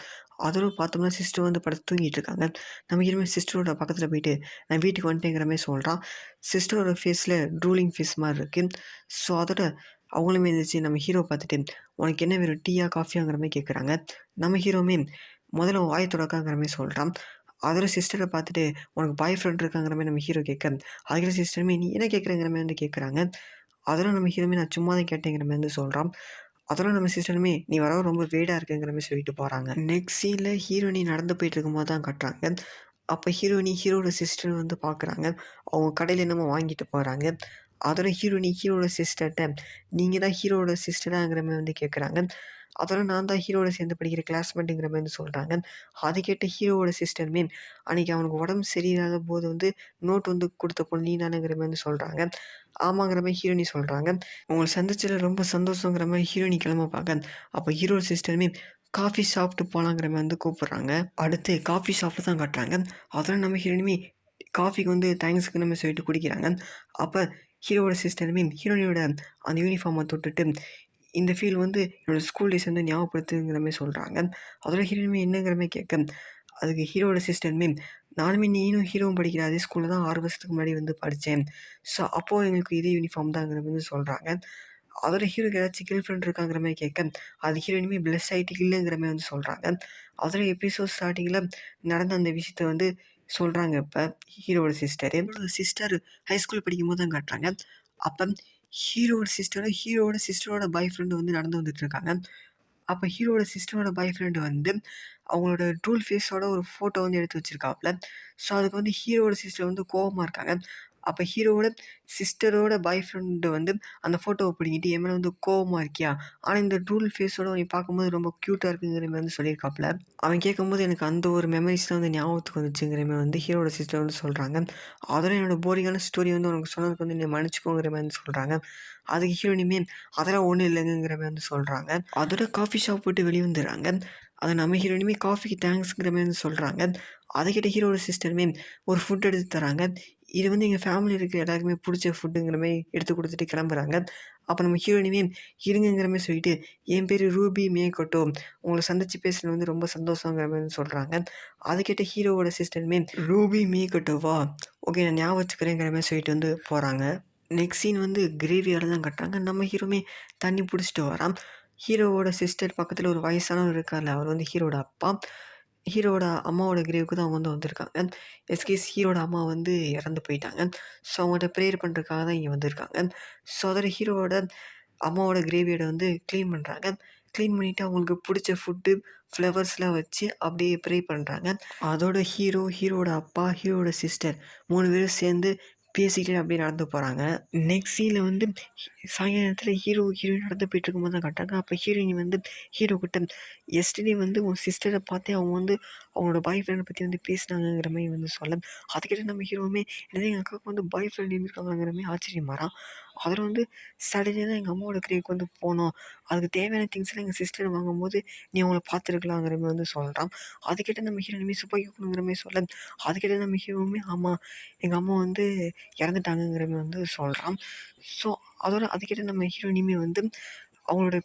Speaker 1: அதோட பார்த்தோம்னா சிஸ்டர் வந்து படுத்து தூங்கிட்டு இருக்காங்க. நம்ம ஹீரோமே சிஸ்டரோட பக்கத்தில் போயிட்டு நான் வீட்டுக்கு வந்துட்டேங்கிற மாதிரி சொல்கிறான். சிஸ்டரோட ஃபேஸில் ட்ரூலிங் ஃபேஸ் மாதிரி இருக்குது. ஸோ அதோட அவங்களுமே இருந்துச்சு நம்ம ஹீரோ பார்த்துட்டு உனக்கு என்ன வேணும், டீயா காஃபியாங்கிற மாதிரி கேட்குறாங்க. நம்ம ஹீரோமே முதல்ல வாயை தொடக்காங்கிற மாதிரி சொல்கிறான். அதோட சிஸ்டரை பார்த்துட்டு உனக்கு பாய் ஃப்ரெண்ட் இருக்காங்கிற மாதிரி நம்ம ஹீரோ கேட்க அதுக்கிற சிஸ்டருமே நீ என்ன கேட்குறங்கிற மாதிரி வந்து கேட்குறாங்க. அதெல்லாம் நம்ம ஹீரோமே நான் சும்மா தான் கேட்டேங்கிற மாதிரி வந்து சொல்கிறான். அதெல்லாம் நம்ம சிஸ்டருமே நீ வர ரொம்ப வேடாக இருக்குங்கிற மாதிரி சொல்லிட்டு போகிறாங்க. நெக்ஸ்ட் சீனில் ஹீரோயினி நடந்து போயிட்டு இருக்கும்போது தான் காட்டுறாங்க. அப்போ ஹீரோட சிஸ்டர் வந்து பார்க்குறாங்க. அவங்க கடையில் என்னமோ வாங்கிட்டு போகிறாங்க. அதோட ஹீரோட சிஸ்டர்கிட்ட நீங்கள் தான் ஹீரோட சிஸ்டராங்கிற மாதிரி வந்து கேட்குறாங்க. அதோட நான் தான் ஹீரோட சேர்ந்து படிக்கிற கிளாஸ்மேட்டுங்கிற மாதிரி வந்து சொல்கிறாங்க. அதை கேட்ட ஹீரோவோட சிஸ்டருமே அன்றைக்கி அவனுக்கு உடம்பு சரியில்லாத போது வந்து நோட் வந்து கொடுத்த பொண்ணு நீ தானேங்கிற மாதிரி வந்து சொல்கிறாங்க. ஆமாங்கிற மாதிரி ஹீரோயினி சொல்கிறாங்க. உங்களை சந்திச்சதில் ரொம்ப சந்தோஷங்கிற மாதிரி ஹீரோயினி கிளம்ப பார்க்க அப்போ ஹீரோட சிஸ்டருமே காஃபி சாப்பிட்டு போகலாங்கிற மாதிரி வந்து கூப்பிட்றாங்க. அடுத்து காஃபி ஷாப்பில் தான் காட்டுறாங்க. அதெல்லாம் நம்ம ஹீரோயினுமே காஃபிக்கு வந்து தேங்க்ஸுக்கு நம்ம சொல்லிட்டு குடிக்கிறாங்க. அப்போ ஹீரோவோட சிஸ்டருமே ஹீரோயினோட அந்த யூனிஃபார்மை தொட்டுட்டு இந்த ஃபீல் வந்து என்னோடய ஸ்கூல் டேஸ் வந்து ஞாபகப்படுத்துங்கிற மாதிரி சொல்கிறாங்க. அதோட ஹீரோயினுமே என்னங்கிற மாதிரி கேட்க அதுக்கு ஹீரோவோட சிஸ்டருமே நானுமே நீனும் ஹீரோவும் படிக்கிற அதே ஸ்கூலில் தான் 6 வருஷத்துக்கு முன்னாடி வந்து படித்தேன். ஸோ அப்போது எங்களுக்கு இதே யூனிஃபார்ம் தாங்கிற மாதிரி சொல்கிறாங்க. அதோட ஹீரோக்கு ஏதாச்சும் கேர்ள் ஃப்ரெண்ட் இருக்காங்கிற மாதிரி கேட்க அது ஹீரோயினுமே ப்ளஸ் ஆகிட்டு இல்லைங்கிற மாதிரி வந்து சொல்கிறாங்க. அதோட எபிசோட் ஸ்டார்டிங்கில் நடந்த அந்த விஷயத்த வந்து சொல்கிறாங்க. இப்போ ஹீரோவோட சிஸ்டர் ஹைஸ்கூல் படிக்கும்போது தான் காட்டுறாங்க. அப்போ ஹீரோவோட சிஸ்டரோட பாய் ஃப்ரெண்டு வந்து நடந்து வந்துட்டு இருக்காங்க. அப்போ ஹீரோவோட சிஸ்டரோட பாய் ஃப்ரெண்டு வந்து அவங்களோட ட்ரூல் ஃபேஸோட ஒரு ஃபோட்டோ வந்து எடுத்து வச்சுருக்காப்புல. ஸோ அதுக்கு வந்து ஹீரோவோட சிஸ்டர் வந்து கோவமாக இருக்காங்க. அப்போ ஹீரோவோட சிஸ்டரோட பாய் ஃப்ரெண்டு வந்து அந்த ஃபோட்டோவை பிடிங்கிட்டு என் மேலே வந்து கோவமாக இருக்கியா, ஆனால் இந்த ட்ரூல் ஃபேஸோட நீ பார்க்கும்போது ரொம்ப க்யூட்டாக இருக்குங்கிற மாதிரி வந்து சொல்லியிருக்காப்புல. அவன் கேட்கும்போது எனக்கு அந்த ஒரு மெமரிஸ் தான் வந்து ஞாபகத்துக்கு வந்துச்சுங்கிற மாதிரி வந்து ஹீரோட சிஸ்டர் வந்து சொல்கிறாங்க. அதோட என்னோட போரிங்கான ஸ்டோரி வந்து உனக்கு சொன்னதுக்கு வந்து நீ மன்னிச்சுக்கோங்கிற மாதிரி வந்து சொல்கிறாங்க. அதுக்கு ஹீரோயினுமே அதெல்லாம் ஒன்றும் இல்லைங்கிற மாதிரி வந்து சொல்கிறாங்க. அதோட காஃபி ஷாப் போட்டு வெளியே வந்துடுறாங்க. அதை நம்ம ஹீரோயினுமே காஃபிக்கு தேங்க்ஸுங்கிற மாதிரி வந்து சொல்கிறாங்க. அதுக்கிட்ட ஹீரோட சிஸ்டருமே ஒரு ஃபுட் எடுத்து தராங்க. இது வந்து எங்கள் ஃபேமிலி இருக்கிற எல்லாருக்குமே பிடிச்ச ஃபுட்டுங்கிற மாதிரி எடுத்து கொடுத்துட்டு கிளம்புறாங்க. அப்போ நம்ம ஹீரோயினுமே இருங்கிற மாதிரி சொல்லிட்டு என் பேர் ரூபி மேக்கட்டோ, உங்களை சந்திச்சு பேசுகிறது வந்து ரொம்ப சந்தோஷங்கிற மாதிரி சொல்கிறாங்க. அதுக்கிட்ட ஹீரோவோட சிஸ்டருமே ரூபி மேக்கட்டோவா, ஓகே நான் ஞாபகம் வச்சுக்கிறேங்கிற மாதிரி சொல்லிட்டு வந்து போகிறாங்க. நெக்ஸ்ட் சீன் வந்து கிரேவியால் தான் கட்டுறாங்க. நம்ம ஹீரோமே தண்ணி பிடிச்சிட்டு வரான். ஹீரோவோட சிஸ்டர் பக்கத்தில் ஒரு வயசானவர் இருக்கார்ல, அவர் வந்து ஹீரோட அப்பா. ஹீரோட அம்மாவோட கிரேவுக்கு தான் அவங்க வந்து வந்திருக்காங்க. எஸ்கேஸ் ஹீரோட அம்மா வந்து இறந்து போயிட்டாங்க. ஸோ அவங்கள்ட்ட ப்ரேயர் பண்ணுறதுக்காக தான் இங்கே வந்திருக்காங்க. ஸோ அதோட ஹீரோவோட அம்மாவோட கிரேவியோட வந்து க்ளீன் பண்ணுறாங்க. க்ளீன் பண்ணிவிட்டு அவங்களுக்கு பிடிச்ச ஃபுட்டு ஃப்ளவர்ஸ்லாம் வச்சு அப்படியே ப்ரே பண்ணுறாங்க. அதோட ஹீரோட அப்பா, ஹீரோட சிஸ்டர் 3 பேரும் சேர்ந்து பேசிக்கிட்டே அப்படியே நடந்து போகிறாங்க. நெக்ஸ்ட் சீனில் வந்து சாயங்கால நேரத்தில் ஹீரோயின் நடந்து போயிட்டு இருக்கும்போது தான் காட்டுறாங்க. அப்போ ஹீரோயின் வந்து ஹீரோ கிட்ட எஸ்டர்டே வந்து உன் சிஸ்டரை பார்த்தே அவங்க வந்து அவங்களோட பாய் ஃப்ரெண்டை பற்றி வந்து பேசினாங்கங்கிற மாதிரி வந்து சொல்ல, அதுக்கிட்ட நம்ம ஹீரோவுமே என்னது எங்கள் அக்காவுக்கு வந்து பாய் ஃப்ரெண்ட் இருந்திருக்காங்கிற மாதிரி ஆச்சரியமாறான். அதில் வந்து சாட்டர்டே தான் எங்கள் அம்மாவோட கிரேவுக்கு வந்து போனோம், அதுக்கு தேவையான திங்ஸ்லாம் எங்கள் சிஸ்டர் வாங்கும்போது நீ அவங்கள பார்த்துருக்கலாங்கிற மாதிரி வந்து சொல்கிறான். அதுக்கிட்ட நம்ம ஹீரோ இனிமேல் துப்பாக்கி கொடுங்கிற மாதிரி சொல்ல, அதுக்கிட்ட நம்ம ஹீரோவுமே ஆமாம் எங்கள் அம்மா வந்து இறந்துட்டாங்கங்கிற மாதிரி வந்து சொல்கிறான். ஸோ அதோட அதுக்கிட்ட நம்ம ஹீரோ இனிமேல் வந்து அவங்களோட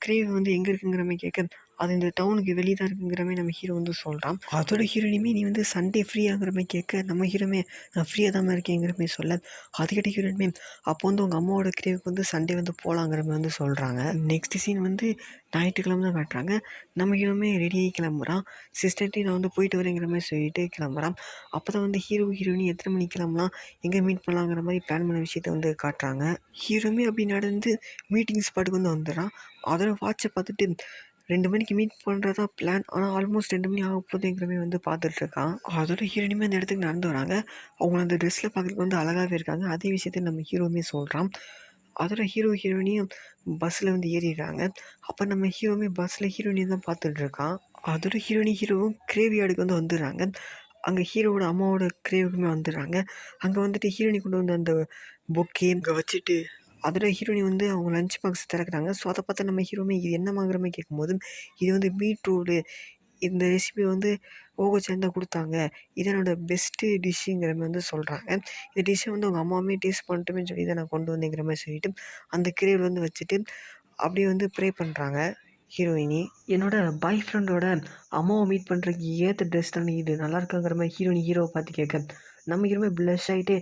Speaker 1: கிரேவ் வந்து எங்கே இருக்குங்கிற மாதிரி கேட்க, அது இந்த டவுனுக்கு வெளியே தான் இருக்குங்கிற மாதிரி நம்ம ஹீரோ வந்து சொல்கிறான். அதோட ஹீரோயினுமே நீ வந்து சண்டே ஃப்ரீயாகிற மாதிரி கேட்க, நம்ம ஹீரோமே நான் ஃப்ரீயாக தான் இருக்கேங்கிற மாதிரி சொல்ல, அதுக்கிட்ட ஹீரோயினுமே அப்போ வந்து உங்கள் அம்மாவோட கிரேவுக்கு வந்து சண்டே வந்து போகலாங்கிற மாதிரி வந்து சொல்கிறாங்க. நெக்ஸ்ட் சீன் வந்து ஞாயிற்றுக்கிழமை தான் காட்டுறாங்க. நம்ம ஹீரோமே ரெடியாகி கிளம்புறான். சிஸ்டர்ட்டையும் நான் வந்து போயிட்டு வரேங்கிற மாதிரி சொல்லிட்டு கிளம்புறான். அப்போ தான் வந்து ஹீரோயின் எத்தனை மணிக்கு கிளம்பலாம், எங்கே மீட் பண்ணலாங்கிற மாதிரி பிளான் பண்ண விஷயத்த வந்து காட்டுறாங்க. ஹீரோமே அப்படி நடந்து மீட்டிங் ஸ்பாட்டுக்கு வந்து வந்துடுறான். அதோட வாட்சை பார்த்துட்டு 2 மணிக்கு மீட் பண்ணுறதா பிளான், ஆனால் ஆல்மோஸ்ட் 2 மணி ஆக போகுதுங்கிற மாதிரி வந்து பார்த்துட்ருக்கான். அதோட ஹீரோயினுமே அந்த இடத்துக்கு நடந்து வராங்க. அவங்க அந்த ட்ரெஸ்ஸில் பார்க்குறதுக்கு வந்து அழகாகவே இருக்காங்க. அதே விஷயத்தை நம்ம ஹீரோவுமே சொல்கிறான். அதோட ஹீரோயினையும் பஸ்ஸில் வந்து ஏறிடுறாங்க. அப்போ நம்ம ஹீரோவுமே பஸ்ஸில் ஹீரோயினை தான் பார்த்துட்ருக்கான். அதோட ஹீரோவும் கிரேவியார்டுக்கு வந்து வந்துடுறாங்க. அங்கே ஹீரோவோட அம்மாவோட கிரேவுக்குமே வந்துடுறாங்க. அங்கே வந்துட்டு ஹீரோயினி கொண்டு வந்து அந்த பொக்கே இங்கே வச்சுட்டு அதோட ஹீரோயினி வந்து அவங்க லஞ்ச் பாக்ஸ் திறக்கிறாங்க. ஸோ அதை பார்த்தா நம்ம ஹீரோவுமே இது என்னமாங்கிற மாதிரி கேட்கும்போது, இது வந்து பீட்ரூட்டு, இந்த ரெசிபி வந்து ஓகோச்சான் தான் கொடுத்தாங்க, இது என்னோட பெஸ்ட்டு டிஷ்ஷுங்கிற மாதிரி வந்து சொல்கிறாங்க. இந்த டிஷ்ஷை வந்து உங்கள் அம்மாவுமே டேஸ்ட் பண்ணட்டுமே சொல்லி தான் நான் கொண்டு வந்தேங்கிற மாதிரி சொல்லிவிட்டு அந்த கிரேவில் வந்து வச்சுட்டு அப்படியே வந்து ப்ரே பண்ணுறாங்க ஹீரோயினி. என்னோட பாய் ஃப்ரெண்டோட அம்மாவை மீட் பண்ணுறதுக்கு ஏற்ற ட்ரெஸ் தானே இது, நல்லா இருக்காங்கிற மாதிரி ஹீரோவை பார்த்து கேட்க, நம்ம ஹீரோமே ப்ளஷ் ஆகிட்டு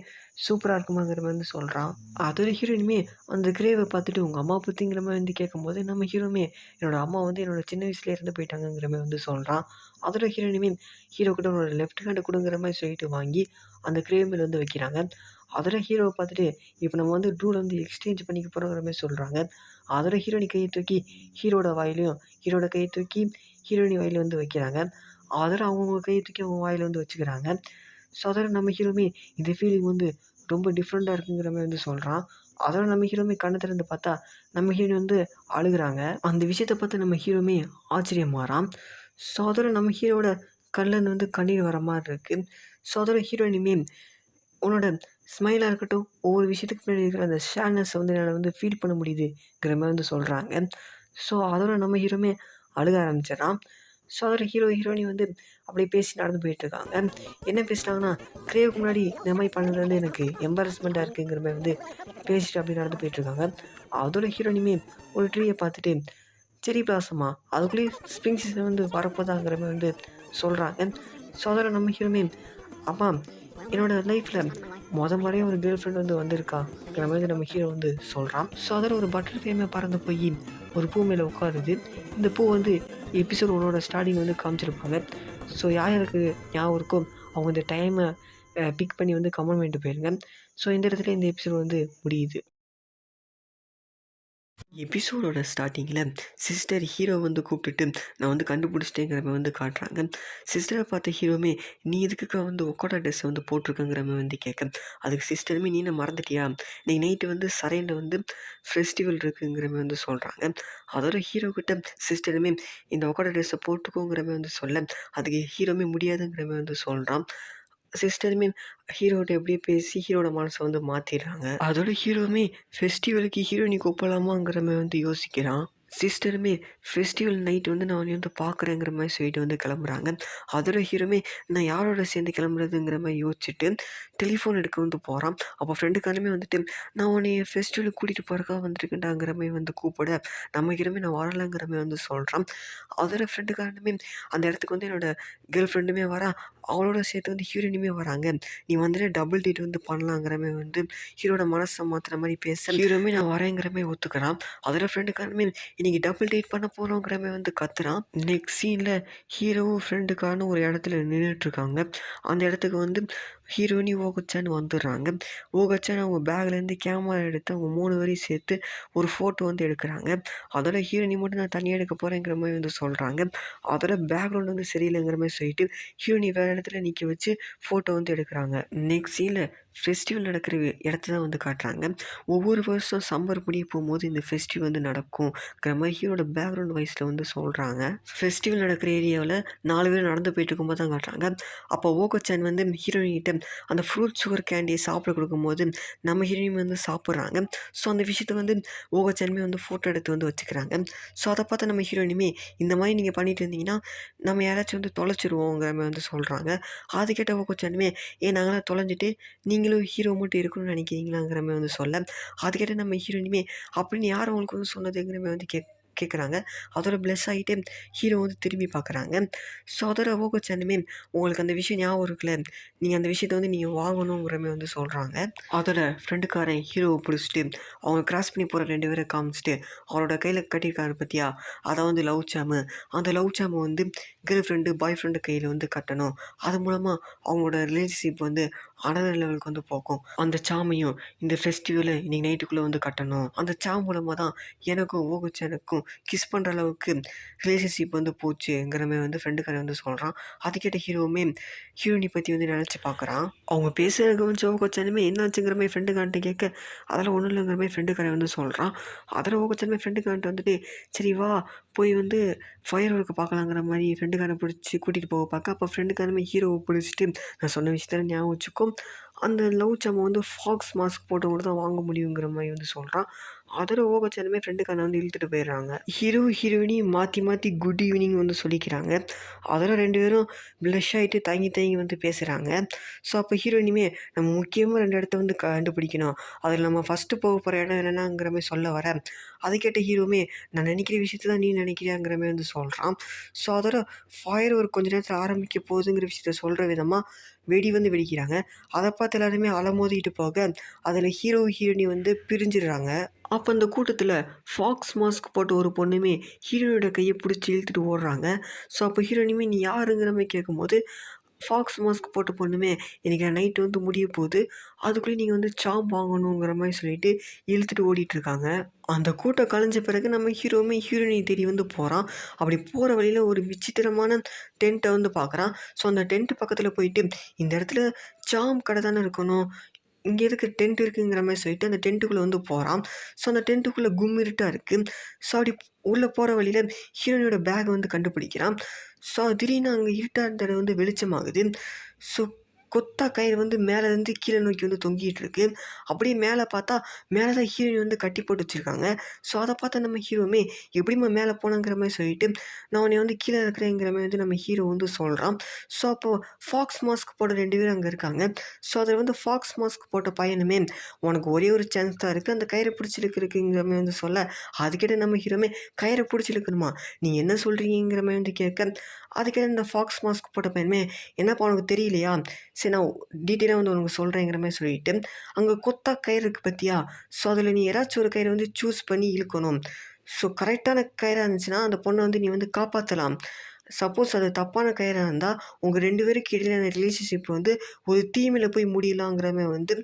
Speaker 1: சூப்பராக இருக்குமாங்கிற மாதிரி வந்து சொல்கிறான். அதோட ஹீரோயினுமே அந்த கிரேவை பார்த்துட்டு உங்கள் அம்மா பற்றிங்கிற மாதிரி வந்து கேட்கும்போது, நம்ம ஹீரோமே என்னோடய அம்மா வந்து என்னோட சின்ன வயசுலேயே இருந்து போயிட்டாங்கங்கிற மாதிரி வந்து சொல்கிறான். அதோட ஹீரோயினுமே ஹீரோ கிட்ட உன்னோட லெஃப்ட் ஹேண்டை கொடுங்கிற மாதிரி சொல்லிட்டு வாங்கி அந்த கிரேவ் மேலே வந்து வைக்கிறாங்க. அதோட ஹீரோவை பார்த்துட்டு இப்போ நம்ம வந்து டூவில் வந்து எக்ஸ்சேஞ்ச் பண்ணிக்க போகிறோங்கிற மாதிரி சொல்கிறாங்க. அதோட ஹீரோயினி கையை தூக்கி ஹீரோட வாயிலையும், ஹீரோட கையை தூக்கி ஹீரோயினி வாயில் வந்து வைக்கிறாங்க. அதோட அவங்கவுங்க கையை தூக்கி அவங்க வாயில் வந்து வச்சுக்கிறாங்க. ஸோ அதோட நம்ம ஹீரோமே இந்த ஃபீலிங் வந்து ரொம்ப டிஃப்ரெண்ட்டாக இருக்குங்கிற மாதிரி வந்து சொல்கிறான். அதோட நம்ம ஹீரோமே கண்ணை திறந்து பார்த்தா நம்ம ஹீரோயின் வந்து அழுகுறாங்க. அந்த விஷயத்தை பார்த்து நம்ம ஹீரோமே ஆச்சரியமாகறான். ஸோ அதோட நம்ம ஹீரோட கண்ணில் வந்து கண்ணீர் வர மாதிரி இருக்குது. ஸோ அதோட ஹீரோயினுமே உன்னோட ஸ்மைலாக இருக்கட்டும், ஒவ்வொரு விஷயத்துக்கு பின்னாடி இருக்கிற அந்த ஷேட்னஸை வந்து என்னால் வந்து ஃபீல் பண்ண முடியுதுங்கிற மாதிரி வந்து சொல்கிறாங்க. ஸோ அதோட நம்ம ஹீரோமே அழுக ஆரம்பிச்சிடறான். ஸோ அதோட ஹீரோயினி வந்து அப்படியே பேசி நடந்து போயிட்டுருக்காங்க. என்ன பேசுனாங்கன்னா, கிரேவுக்கு முன்னாடி இந்த மாதிரி பண்ணது வந்து எனக்கு எம்பாரஸ்மெண்ட்டாக இருக்குங்கிற மாதிரி வந்து பேசிட்டு அப்படியே நடந்து போயிட்டுருக்காங்க. அதோட ஹீரோயினுமே ஒரு ட்ரீயை பார்த்துட்டு செரி பிளாசமா அதுக்குள்ளேயே ஸ்ப்ரிங் சீசன் வந்து வரப்போதாங்கிற மாதிரி வந்து சொல்கிறாங்க. ஸோ அதோட நம்ம ஹீரோமே அம்மா என்னோடய லைஃப்பில் முறையாக ஒரு கேர்ள் ஃப்ரெண்ட் வந்து வந்திருக்காங்கிற மாதிரி நம்ம ஹீரோ வந்து சொல்கிறான். ஸோ அதில் ஒரு பட்டர்ஃப்ளைமே பறந்து போய் ஒரு பூ மேலே உட்காருது. இந்த பூ வந்து எபிசோட் 1ஓட ஸ்டார்டிங் வந்து காமிச்சிருப்பாங்க. ஸோ யாருக்கு ஞாபகம் இருக்கோ அவங்க இந்த டைமை பிக் பண்ணி வந்து கமெண்ட் பண்ணிட்டு போயிருங்க. ஸோ இந்த இடத்துல இந்த எபிசோட் வந்து முடியுது. எபிசோடோட ஸ்டார்டிங்கில் சிஸ்டர் ஹீரோ வந்து கூப்பிட்டுட்டு நான் வந்து கண்டுபிடிச்சிட்டேங்கிற மாதிரி வந்து காட்டுறாங்க. சிஸ்டரை பார்த்த ஹீரோமே நீ எதுக்குக்கா வந்து ஒக்கோட்டா ட்ரெஸ்ஸை வந்து போட்டிருக்கங்கிற மாதிரி வந்து கேட்க, அதுக்கு சிஸ்டருமே நீ என்ன மறந்துட்டியா, இன்றைக்கி நைட்டு வந்து சரையில் வந்து ஃபெஸ்டிவல் இருக்குங்கிற மாதிரி வந்து சொல்கிறாங்க. அதோட ஹீரோ கிட்ட சிஸ்டருமே இந்த ஒக்கோட்டா ட்ரெஸ்ஸை போட்டுக்கோங்கிற மாதிரி வந்து சொல்ல, அதுக்கு ஹீரோமே முடியாதுங்கிற மாதிரி வந்து சொல்கிறான். சிஸ்டருமே ஹீரோட்ட எப்படியே பேசி ஹீரோட மனசை வந்து மாற்றிடுறாங்க. அதோட ஹீரோவுமே ஃபெஸ்டிவலுக்கு ஹீரோயினி கூப்பிடலாமாங்கிற மாதிரி வந்து யோசிக்கிறான். சிஸ்டருமே ஃபெஸ்டிவல் நைட் வந்து நான் வந்து பார்க்குறேங்கிற மாதிரி சொல்லிட்டு வந்து கிளம்புறாங்க. அதோட ஹீரோமே நான் யாரோட சேர்ந்து கிளம்புறதுங்கிற மாதிரி யோசிச்சுட்டு டெலிஃபோன் எடுக்க வந்து போகிறான். அப்போ ஃப்ரெண்டுக்காரமே வந்துட்டு நான் உன்னை ஃபெஸ்டிவலுக்கு கூட்டிகிட்டு போகிறக்காக வந்திருக்கேன்டாங்கிற மாதிரி வந்து கூப்பிட, நம்ம ஹீரோமே நான் வரலைங்கிற மாதிரி வந்து சொல்கிறான். அதோட ஃப்ரெண்டுக்காரனுமே அந்த இடத்துக்கு வந்து என்னோட கேர்ள் ஃப்ரெண்டுமே வரா, அவளோட சேர்த்து வந்து ஹீரோயினுமே வராங்க, நீ வந்துட்டு டபுள் டேட் வந்து பண்ணலாங்கிற மாதிரி வந்து ஹீரோட மனசை மாற்றுற மாதிரி பேச, ஹீரோமே நான் வரேங்கிற மாதிரி ஒத்துக்கிறான். அதோட ஃப்ரெண்டுக்காரனுமே இன்றைக்கி டபுள் டேட் பண்ண போகிறோங்கிற மாதிரி வந்து கத்துறான். நெக்ஸ்ட் சீனில் ஹீரோவும் ஃப்ரெண்டுக்கான ஒரு இடத்துல நின்றுட்டுருக்காங்க. அந்த இடத்துக்கு வந்து ஹீரோயினி ஓகோச்சான் வந்துடுறாங்க. ஓகோச்சான் அவங்க பேக்லேருந்து கேமரா எடுத்து அவங்க 3 பேரையும் சேர்த்து ஒரு ஃபோட்டோ வந்து எடுக்கிறாங்க. அதோட ஹீரோயினி மட்டும் நான் தனியாக எடுக்க போகிறேங்கிற மாதிரி வந்து சொல்கிறாங்க. அதோட பேக்ரவுண்ட் வந்து சரியில்லைங்கிற மாதிரி சொல்லிட்டு ஹீரோயினி வேறு இடத்துல நிற்க வச்சு ஃபோட்டோ வந்து எடுக்கிறாங்க. நெக்ஸ்ட் சீனில் ஃபெஸ்டிவல் நடக்கிற இடத்த தான் வந்து காட்டுறாங்க. ஒவ்வொரு வருஷம் சம்மர் முடிய போகும்போது இந்த ஃபெஸ்டிவல் வந்து நடக்கும்ங்கிற மாதிரி ஹீரோட பேக்ரவுண்ட் வாய்ஸில் வந்து சொல்கிறாங்க. ஃபெஸ்டிவல் நடக்கிற ஏரியாவில் 4 பேர் நடந்து போயிட்டு இருக்கும்போது தான் காட்டுறாங்க. அப்போ ஓகோச்சான் வந்து ஹீரோயின்கிட்ட அந்த ஃப்ரூட் சுகர் கேண்டியை சாப்பிட கொடுக்கும்போது நம்ம ஹீரோயின் வந்து சாப்பிட்றாங்க. ஸோ அந்த விஷயத்த வந்து ஓகோச்சானுமே வந்து ஃபோட்டோ எடுத்து வந்து வச்சுக்கிறாங்க. ஸோ அதை பார்த்து நம்ம ஹீரோயினுமே இந்த மாதிரி நீங்கள் பண்ணிட்டு இருந்தீங்கன்னா நம்ம யாராச்சும் வந்து தொலைச்சிருவோங்கிற மாதிரி வந்து சொல்கிறாங்க. அது கேட்ட ஓகோச்சானுமே நாங்களாம் தொலைஞ்சிட்டு நீங்களும் ஹீரோ மட்டும் இருக்கணும்னு நினைக்கிறீங்களாங்கிற மாதிரி வந்து சொல்ல, அது கேட்ட நம்ம ஹீரோயினுமே அப்படின்னு யார் உங்களுக்கு வந்து சொன்னதுங்கிற மாதிரி வந்து கேட்குறாங்க. அதோட ப்ளஸ் ஆகிட்டு ஹீரோ வந்து திரும்பி பார்க்குறாங்க. ஸோ அதோட ஓகோச்சானுமே உங்களுக்கு அந்த விஷயம் ஞாபகம் இருக்குல்ல, நீங்கள் அந்த விஷயத்த வந்து நீங்கள் வாங்கணுங்கிற மாதிரி வந்து சொல்கிறாங்க. அதோட ஃப்ரெண்டுக்காரன் ஹீரோவை பிடிச்சிட்டு அவங்க கிராஸ் பண்ணி போகிற 2 பேரை காமிச்சிட்டு அவரோட கையில் கட்டியிருக்காரு பார்த்தியா, அதை வந்து லவ் சாமு, அந்த லவ் சாமை வந்து கேர்ள் ஃப்ரெண்டு பாய் ஃப்ரெண்டு கையில் வந்து கட்டணும். அது மூலமாக அவங்களோட ரிலேஷன்ஷிப் வந்து அனதர் லெவலுக்கு வந்து போகும். அந்த சாமையும் இந்த ஃபெஸ்டிவலை இன்றைக்கி நைட்டுக்குள்ளே வந்து கட்டணும். அந்த சாம் மூலமாக தான் எனக்கும் ஓகோச்சானுக்கும் கிஸ் பண்ணுற அளவுக்கு ரிலேஷன்ஷிப் வந்து போச்சுங்கிற மாதிரி வந்து ஃப்ரெண்டுக்காரன் வந்து சொல்கிறான். அது கேட்ட ஹீரோவுமே ஹீரோயினை பற்றி வந்து நினச்சி பார்க்குறான். அவங்க பேசுகிற கவனிச்ச ஓகோச்சானுமே என்னாச்சுங்கிற மாதிரி ஃப்ரெண்டுக்காரன்ட்ட கேட்க அதெல்லாம் ஒன்றும் இல்லைங்கிற மாதிரி ஃப்ரெண்டுக்காரன் வந்து சொல்கிறான். அதில் ஓகோச்சானுமே ஃப்ரெண்டுக்காரன்ட்ட வந்துட்டு சரி வா போய் வந்து ஃபயர் ஒர்க்கு பார்க்கலாங்கிற மாதிரி ஃப்ரெண்டுக்காரனை பிடிச்சி கூட்டிகிட்டு போக பார்க்க, அப்போ ஃப்ரெண்டுக்காரமே ஹீரோவை பிடிச்சிட்டு நான் சொன்ன விஷயத்தில் ஞாபகம் வச்சுக்கும், அந்த லவ் சாமை வந்து ஃபாக்ஸ் மாஸ்க் போட்டவங்க தான் வாங்க முடியுங்கிற மாதிரி வந்து சொல்கிறான். அதோட ஓகோச்சானுமே ஃப்ரெண்டுக்காரனை வந்து இழுத்துட்டு போயிடுறாங்க. ஹீரோ ஹீரோயினையும் மாற்றி மாற்றி குட் ஈவினிங் வந்து சொல்லிக்கிறாங்க. அதோட 2 பேரும் ப்ளஷ் ஆகிட்டு தயங்கி தயங்கி வந்து பேசுகிறாங்க. ஸோ அப்போ ஹீரோயினுமே நம்ம முக்கியமாக 2 இடத்த வந்து கண்டுபிடிக்கணும், அதில் நம்ம ஃபஸ்ட்டு போக போகிற இடம் என்னென்னாங்கிற மாதிரி சொல்ல வர, அதை கேட்ட ஹீரோவுமே நான் நினைக்கிற விஷயத்தை தான் நீ நினைக்கிறியாங்கிற மாதிரி வந்து சொல்கிறான். ஸோ அதோட ஃபயர் ஒரு கொஞ்ச நேரத்தில் ஆரம்பிக்க போகுதுங்கிற விஷயத்த சொல்கிற விதமாக வெடி வந்து வெடிக்கிறாங்க. அதை பார்த்து எல்லாருமே அலமோதிட்டு போக அதில் ஹீரோ ஹீரோயினி வந்து பிரிஞ்சிடுறாங்க. அப்போ அந்த கூட்டத்தில் ஃபாக்ஸ் மாஸ்க் போட்ட ஒரு பொண்ணுமே ஹீரோயினோட கையை பிடிச்சி இழுத்துட்டு ஓடுறாங்க. ஸோ அப்போ ஹீரோயினுமே நீ யாருங்கிற மாதிரி கேட்கும்போது ஃபாக்ஸ் மாஸ்க் போட்ட பொண்ணுமே எனக்கு நைட்டு வந்து முடிய போகுது, அதுக்குள்ளேயே நீங்கள் வந்து சாம் வாங்கணுங்கிற மாதிரி சொல்லிட்டு இழுத்துட்டு ஓடிட்டுருக்காங்க. அந்த கூட்டம் கலைஞ்ச பிறகு நம்ம ஹீரோவுமே ஹீரோயினை தேடி வந்து போகிறான். அப்படி போகிற வழியில் ஒரு விசித்திரமான டென்ட்டை வந்து பார்க்குறான். ஸோ அந்த டென்ட்டு பக்கத்தில் போயிட்டு இந்த இடத்துல சாம் கடை தானே இருக்கணும், இங்கே எதுக்கு டென்ட் இருக்குங்கிற மாதிரி சொல்லிட்டு அந்த டென்ட்டுக்குள்ளே வந்து போகிறான். ஸோ அந்த டென்ட்டுக்குள்ளே கும்மிருட்டாக இருக்குது. ஸோ அப்படி உள்ளே போகிற வழியில் ஹீரோயினோட பேக் வந்து கண்டுபிடிக்கிறான். ஸோ திடீர்னு அங்கே இருட்டாக இருந்த இடம் வந்து வெளிச்சமாகுது. ஸோ கொத்தா கயிறு வந்து மேலேருந்து கீழே நோக்கி வந்து தொங்கிட்டு இருக்கு. அப்படியே மேலே பார்த்தா மேலே தான் ஹீரோயின் வந்து கட்டி போட்டு வச்சுருக்காங்க. ஸோ அதை பார்த்தா நம்ம ஹீரோவுமே எப்படிம்மா மேலே போனங்கிற மாதிரி சொல்லிட்டு நான் உன்னை வந்து கீழே இருக்கிறேங்கிற மாதிரி வந்து நம்ம ஹீரோ வந்து சொல்கிறான். ஸோ அப்போது ஃபாக்ஸ் மாஸ்க் போட்ட 2 பேரும் அங்கே இருக்காங்க. ஸோ அதில் வந்து ஃபாக்ஸ் மாஸ்க் போட்ட பையனுமே உனக்கு ஒரே ஒரு சான்ஸ் தான் இருக்குது, அந்த கயிறை பிடிச்சிருக்குங்கிற மாதிரி வந்து சொல்ல, அதுக்கிட்ட நம்ம ஹீரோமே கயிறை பிடிச்சிருக்கணுமா நீ என்ன சொல்கிறீங்கிற மாதிரி வந்து கேட்க, அதுக்கிட்ட இந்த ஃபாக்ஸ் மாஸ்க் போட்ட பையனுமே என்னப்பா உனக்கு தெரியலையா, சரி நான் டீட்டெயிலாக வந்து உனக்கு சொல்கிறேங்கிற மாதிரி சொல்லிட்டு அங்கே கொத்தா கயிறு இருக்குது பார்த்தியா, ஸோ அதில் நீ ஏதாச்சும் ஒரு கயிறை வந்து சூஸ் பண்ணி இழுக்கணும். ஸோ கரெக்டான கயிறாக இருந்துச்சுன்னா அந்த பொண்ணை வந்து நீ வந்து காப்பாற்றலாம். சப்போஸ் அது தப்பான கயிறாக இருந்தால் உங்கள் 2 பேருக்கு இடையிலான ரிலேஷன்ஷிப் வந்து ஒரு தீமையில் போய் முடியலாங்கிற மாதிரி வந்து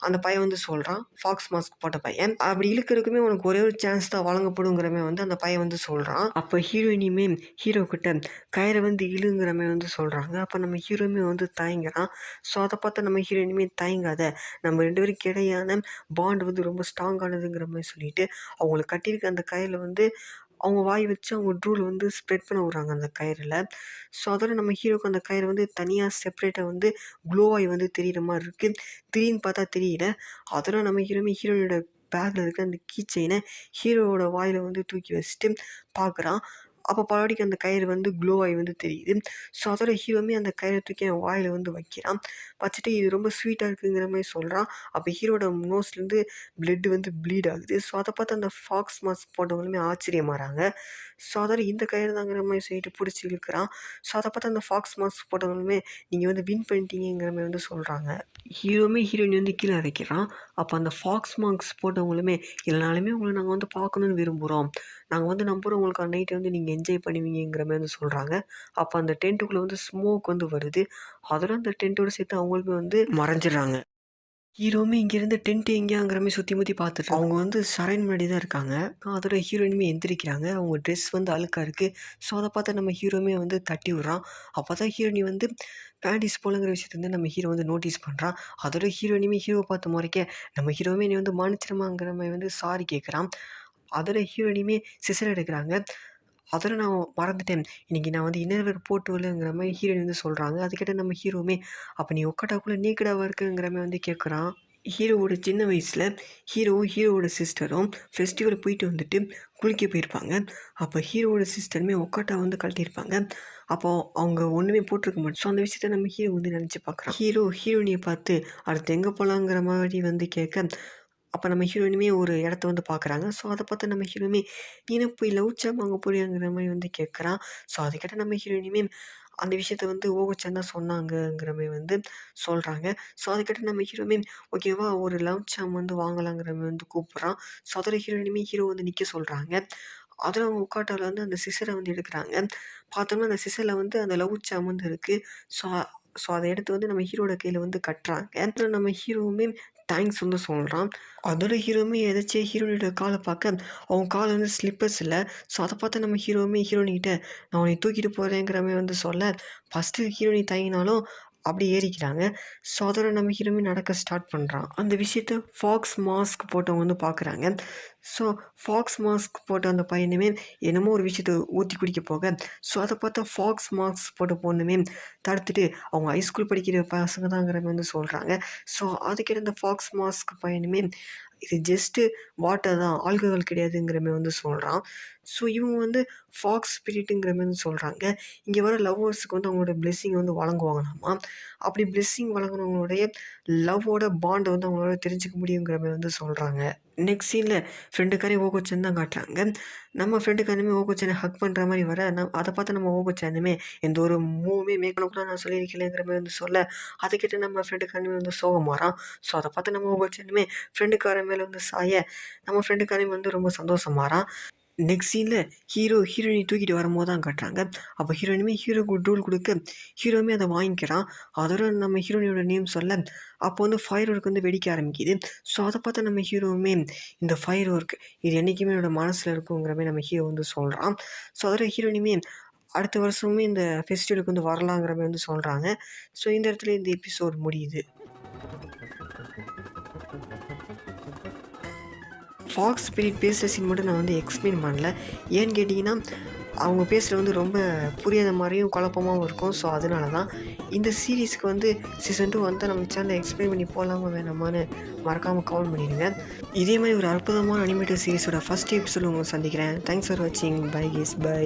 Speaker 1: அந்த பையன் வந்து சொல்கிறான். ஃபாக்ஸ் மாஸ்க் போட்ட பையன் அப்படி இழுக்கிறதுக்குமே உனக்கு ஒரே ஒரு சான்ஸ் தான் வழங்கப்படுங்கிற மாதிரி வந்து அந்த பையன் வந்து சொல்கிறான். அப்போ ஹீரோயினியுமே ஹீரோ கிட்ட கயிறை வந்து இழுங்கிற மாதிரி வந்து சொல்கிறாங்க. அப்போ நம்ம ஹீரோயுமே வந்து தயங்குறான். ஸோ அதை பார்த்தா நம்ம ஹீரோயினுமே தயங்காத, நம்ம 2 பேருக்கு இடையான பாண்ட் வந்து ரொம்ப ஸ்ட்ராங்கானதுங்கிற மாதிரி சொல்லிட்டு அவங்களை கட்டியிருக்க அந்த கயிறில் வந்து அவங்க வாய் வச்சு அவங்க ட்ரூல் வந்து ஸ்ப்ரெட் பண்ண விட்றாங்க அந்த கயிறில். ஸோ அதோட நம்ம ஹீரோக்கு அந்த கயிறு வந்து தனியாக செப்பரேட்டாக வந்து க்ளோவாகி வந்து தெரிகிற மாதிரி இருக்குது. திடீர்னு பார்த்தா தெரியல. அதோட நம்ம ஹீரோயினோட பேக்கில் இருக்க அந்த கீ செயினை ஹீரோவோட வாயில் வந்து தூக்கி வச்சுட்டு பார்க்குறான். அப்போ பலவாடிக்கு அந்த கயிறு வந்து க்ளோவாகி வந்து தெரியுது. ஸோ அதோட ஹீரோவுமே அந்த கயிறை தூக்கி அவன் வாயில் வந்து வைக்கிறான். வச்சுட்டு இது ரொம்ப ஸ்வீட்டாக இருக்குங்கிற மாதிரி சொல்கிறான். அப்போ ஹீரோட நோஸ்லேருந்து பிளட் வந்து ப்ளீட் ஆகுது. ஸோ அதை பார்த்து அந்த ஃபாக்ஸ் மாஸ்க் போட்டவங்களுமே ஆச்சரியமாகறாங்க. ஸோ அதோட இந்த கயிறு தாங்கிற மாதிரி சொல்லிட்டு பிடிச்சி இழுக்கிறான். ஸோ அதை பார்த்து அந்த ஃபாக்ஸ் மாஸ்க் போட்டவங்களுமே நீங்கள் வந்து வின் பண்ணிட்டீங்கிற மாதிரி வந்து சொல்கிறாங்க. ஹீரோவுமே ஹீரோயின் வந்து கீழே இறக்கிறான். அப்போ அந்த ஃபாக்ஸ் மாஸ்க் போட்டவங்களுமே இல்லைனாலுமே உங்களை நாங்கள் வந்து பார்க்கணுன்னு விரும்புகிறோம், நாங்கள் வந்து நம்புகிறோம் உங்களுக்கு நைட்டை வந்து நீங்கள் என்ஜாய் பண்ணுவீங்கிற மாதிரி வந்து சொல்கிறாங்க. அப்போ அந்த டென்ட்டுக்குள்ளே வந்து ஸ்மோக் வந்து வருது. அதோட அந்த டென்ட்டோடு சேர்த்து அவங்களுமே வந்து மறைஞ்சிடுறாங்க. ஹீரோவுமே இங்கேருந்து டென்ட் எங்கேயாங்கிற மாதிரி சுற்றி முற்றி பார்த்துட்டு அவங்க வந்து சரண் முன்னாடி தான் இருக்காங்க. அதோட ஹீரோயினுமே எந்திரிக்கிறாங்க. அவங்க ட்ரெஸ் வந்து அழுக்காக இருக்குது. ஸோ அதை பார்த்தா நம்ம ஹீரோவுமே வந்து தட்டி விட்றான். அப்போ தான் ஹீரோயினி வந்து பேண்டிஸ் போலங்கிற விஷயத்த வந்து நம்ம ஹீரோ வந்து நோட்டீஸ் பண்ணுறான். அதோட ஹீரோயினுமே ஹீரோவை பார்த்து முறைக்க, நம்ம ஹீரோவுமே நீ வந்து மன்னிச்சிடுமாங்கிற மாதிரி வந்து சாரி கேட்குறான். அதோட ஹீரோயினுமே சிசர் எடுக்கிறாங்க. அதோட நான் மறந்துட்டேன். இன்னைக்கு நான் வந்து இன்னர்வேர் போட்டு வரலங்கிற மாரி ஹீரோயின் வந்து சொல்றாங்க. அது கேட்ட நம்ம ஹீரோவுமே, "அப்ப நீ ஒக்கட்டாக்குள்ள நேக்கடாவா இருக்கங்கிற" மாரி வந்து கேட்குறான். ஹீரோவோட சின்ன வயசுல ஹீரோவும், ஹீரோவோட சிஸ்டரும் ஃபெஸ்டிவல் போயிட்டு வந்துட்டு குளிக்க போயிருப்பாங்க. அப்ப ஹீரோவோட சிஸ்டருமே ஒக்காட்டா வந்து கழட்டியிருப்பாங்க. அப்போ அவங்க ஒண்ணுமே போட்டிருக்க மாட்டாங்க. ஸோ அந்த விஷயத்த நம்ம ஹீரோ வந்து நெனச்சு பார்க்குறான். ஹீரோ ஹீரோயினிய பார்த்து அடுத்து எங்க போலாங்கிற மாரி வந்து கேட்க, அப்ப நம்ம ஹீரோயினுமே ஒரு இடத்த வந்து பார்க்குறாங்க. ஸோ அத பார்த்து நம்ம ஹீரோவுமே, "நீ என்ன போய் லவ் ஜாம் வாங்க போறியாங்கிற" மாரி வந்து கேட்குறான். ஸோ அத கேட்ட நம்ம ஹீரோயினுமே, அந்த விஷயத்த வந்து ஓகோச்சான் தான் சொன்னாங்கங்கிற மாரி வந்து சொல்றாங்க. ஸோ அத கேட்டு நம்ம ஹீரோவுமே, "ஓகேவா ஒரு லவ் ஜாம் வந்து வாங்கலாங்கிற" மாரி வந்து கூப்பிடுறான். ஸோ அதோட ஹீரோயினுமே ஹீரோ வந்து நிக்க சொல்றாங்க. அதுல அவங்க உக்காட்டால வந்து அந்த சிசர வந்து எடுக்குறாங்க. பார்த்தோம்னா அந்த சிசர்ல வந்து அந்த லவ் ஜாம் வந்து இருக்கு. ஸோ ஸோ அத எடுத்து வந்து நம்ம ஹீரோவோட கையில வந்து கட்டுறாங்க. அப்புறம் நம்ம ஹீரோவுமே தேங்க்ஸ் வந்து சொல்றான். அதோட ஹீரோவுமே எதாச்சியா ஹீரோயினோட கால பார்க்க, அவங்க கால் வந்து ஸ்லிப்பர்ஸ் இல்ல. ஸோ அத பார்த்து நம்ம ஹீரோவுமே ஹீரோயினிகிட்ட, "நான் உன்னைய தூக்கிட்டு போறேங்கிற" மாரி வந்து சொல்ல, ஃபர்ஸ்ட்டு ஹீரோயினி தயங்கினாலும் அப்படி ஏறிக்கிறாங்க. ஸோ அதோட நம்ம ஹீரோவுமே நடக்க ஸ்டார்ட் பண்றான். அந்த விஷயத்த ஃபாக்ஸ் மாஸ்க் போட்டவங்க வந்து பார்க்குறாங்க. ஸோ ஃபாக்ஸ் மாஸ்க் போட்ட அந்த பையனுமே என்னமோ ஒரு விஷயத்த ஊத்தி குடிக்க போக, ஸோ அத பார்த்தா ஃபாக்ஸ் மாஸ்க் போட்ட பொண்ணுமே தடுத்துட்டு, அவங்க ஹைஸ்கூல் படிக்கிற பசங்க தாங்கிற மாரி வந்து சொல்றாங்க. ஸோ அதுக்கிட்ட இந்த ஃபாக்ஸ் மாஸ்க் பையனுமே, "இது ஜஸ்ட்டு வாட்டர் தான், ஆல்கஹால் கிடையாதுங்கிற" மாரி வந்து சொல்றான். ஸோ இவங்க வந்து ஃபாக்ஸ் ஸ்பிரிட்டுங்கிற மாரி வந்து சொல்றாங்க. இங்க வர லவ்வர்ஸ்க்கு வந்து அவங்களோட பிளெஸ்ஸிங் வந்து வழங்குவாங்களாமா. அப்படி பிளெஸ்ஸிங் வழங்குனவங்களுடைய லவ்வோட பாண்ட் வந்து அவங்களால தெரிஞ்சுக்க முடியுங்கிற மாரி வந்து சொல்றாங்க. நெக்ஸ்ட் சீன்ல ஃப்ரெண்டுக்காரே ஓகோச்சான் தான் காட்டுறாங்க. நம்ம ஃப்ரெண்டுக்காரனுமே ஓகோச்சான ஹக் பண்ற மாரி வர, அத பார்த்து நம்ம ஓகோச்சானுமே, "எந்த ஒரு மூவுமே மேக் பண்ணக்கூடாதுன்னு நான் சொல்லியிருக்கேன்லங்கிற" மாரி வந்து சொல்ல, அத கேட்டு நம்ம ஃப்ரெண்டுக்காரனுமே வந்து சோகமாறான். ஸோ அத பார்த்து நம்ம ஓகோச்சானுமே ஃப்ரெண்டுக்காரன் மேல வந்து சாய, நம்ம ஃப்ரெண்டுக்காரனுமே வந்து ரொம்ப சந்தோஷமாறான். நெக்ஸ்ட் சீன்ல ஹீரோ ஹீரோயினி தூக்கிட்டு வரும்போது தான் காட்டுறாங்க. அப்ப ஹீரோயினுமே ஹீரோக்கு ஒரு டூல் குடுக்க, ஹீரோவுமே அத வாங்கிக்கிறான். அதோட நம்ம ஹீரோயினியோட நேம் சொல்ல, அப்போ வந்து ஃபயர் ஒர்க் வந்து வெடிக்க ஆரம்பிக்குது. ஸோ அத பார்த்து நம்ம ஹீரோவுமே, "இந்த ஃபயர் ஒர்க் இது என்னைக்குமே என்னோட மனசுல இருக்குங்கிற" மாரி நம்ம ஹீரோ வந்து சொல்றான். ஸோ அதோட ஹீரோயினுமே அடுத்த வருஷமுமே இந்த ஃபெஸ்டிவலுக்கு வந்து வரலாங்கிற மாரி வந்து சொல்றாங்க. ஸோ இந்த இடத்துல இந்த எபிசோட் முடியுது. ஃபாக்ஸ் ஸ்பிரிட் பேசுகிற சீன் மட்டும் நான் வந்து எக்ஸ்பிளைன் பண்ணல. ஏன்னு கேட்டிங்கன்னா, அவங்க பேசுகிறது வந்து ரொம்ப புரியாத மாரியும் குழப்பமாவும் இருக்கும். ஸோ அதனால தான். இந்த சீரிஸ்க்கு வந்து சீசன் 2 வந்தா நம்ம சேனல்ல எக்ஸ்பிளைன் பண்ணி போடலாமா வேணாமான்னு மறக்காம கமெண்ட் பண்ணிடுங்க. இதே மாரி ஒரு அற்புதமான அனிமேட்டட் சீரிஸோட ஃபர்ஸ்ட் எபிசோட்ல உங்கள சந்திக்கிறேன். தேங்க்ஸ் ஃபார் வாட்சிங். Bye guys. பை.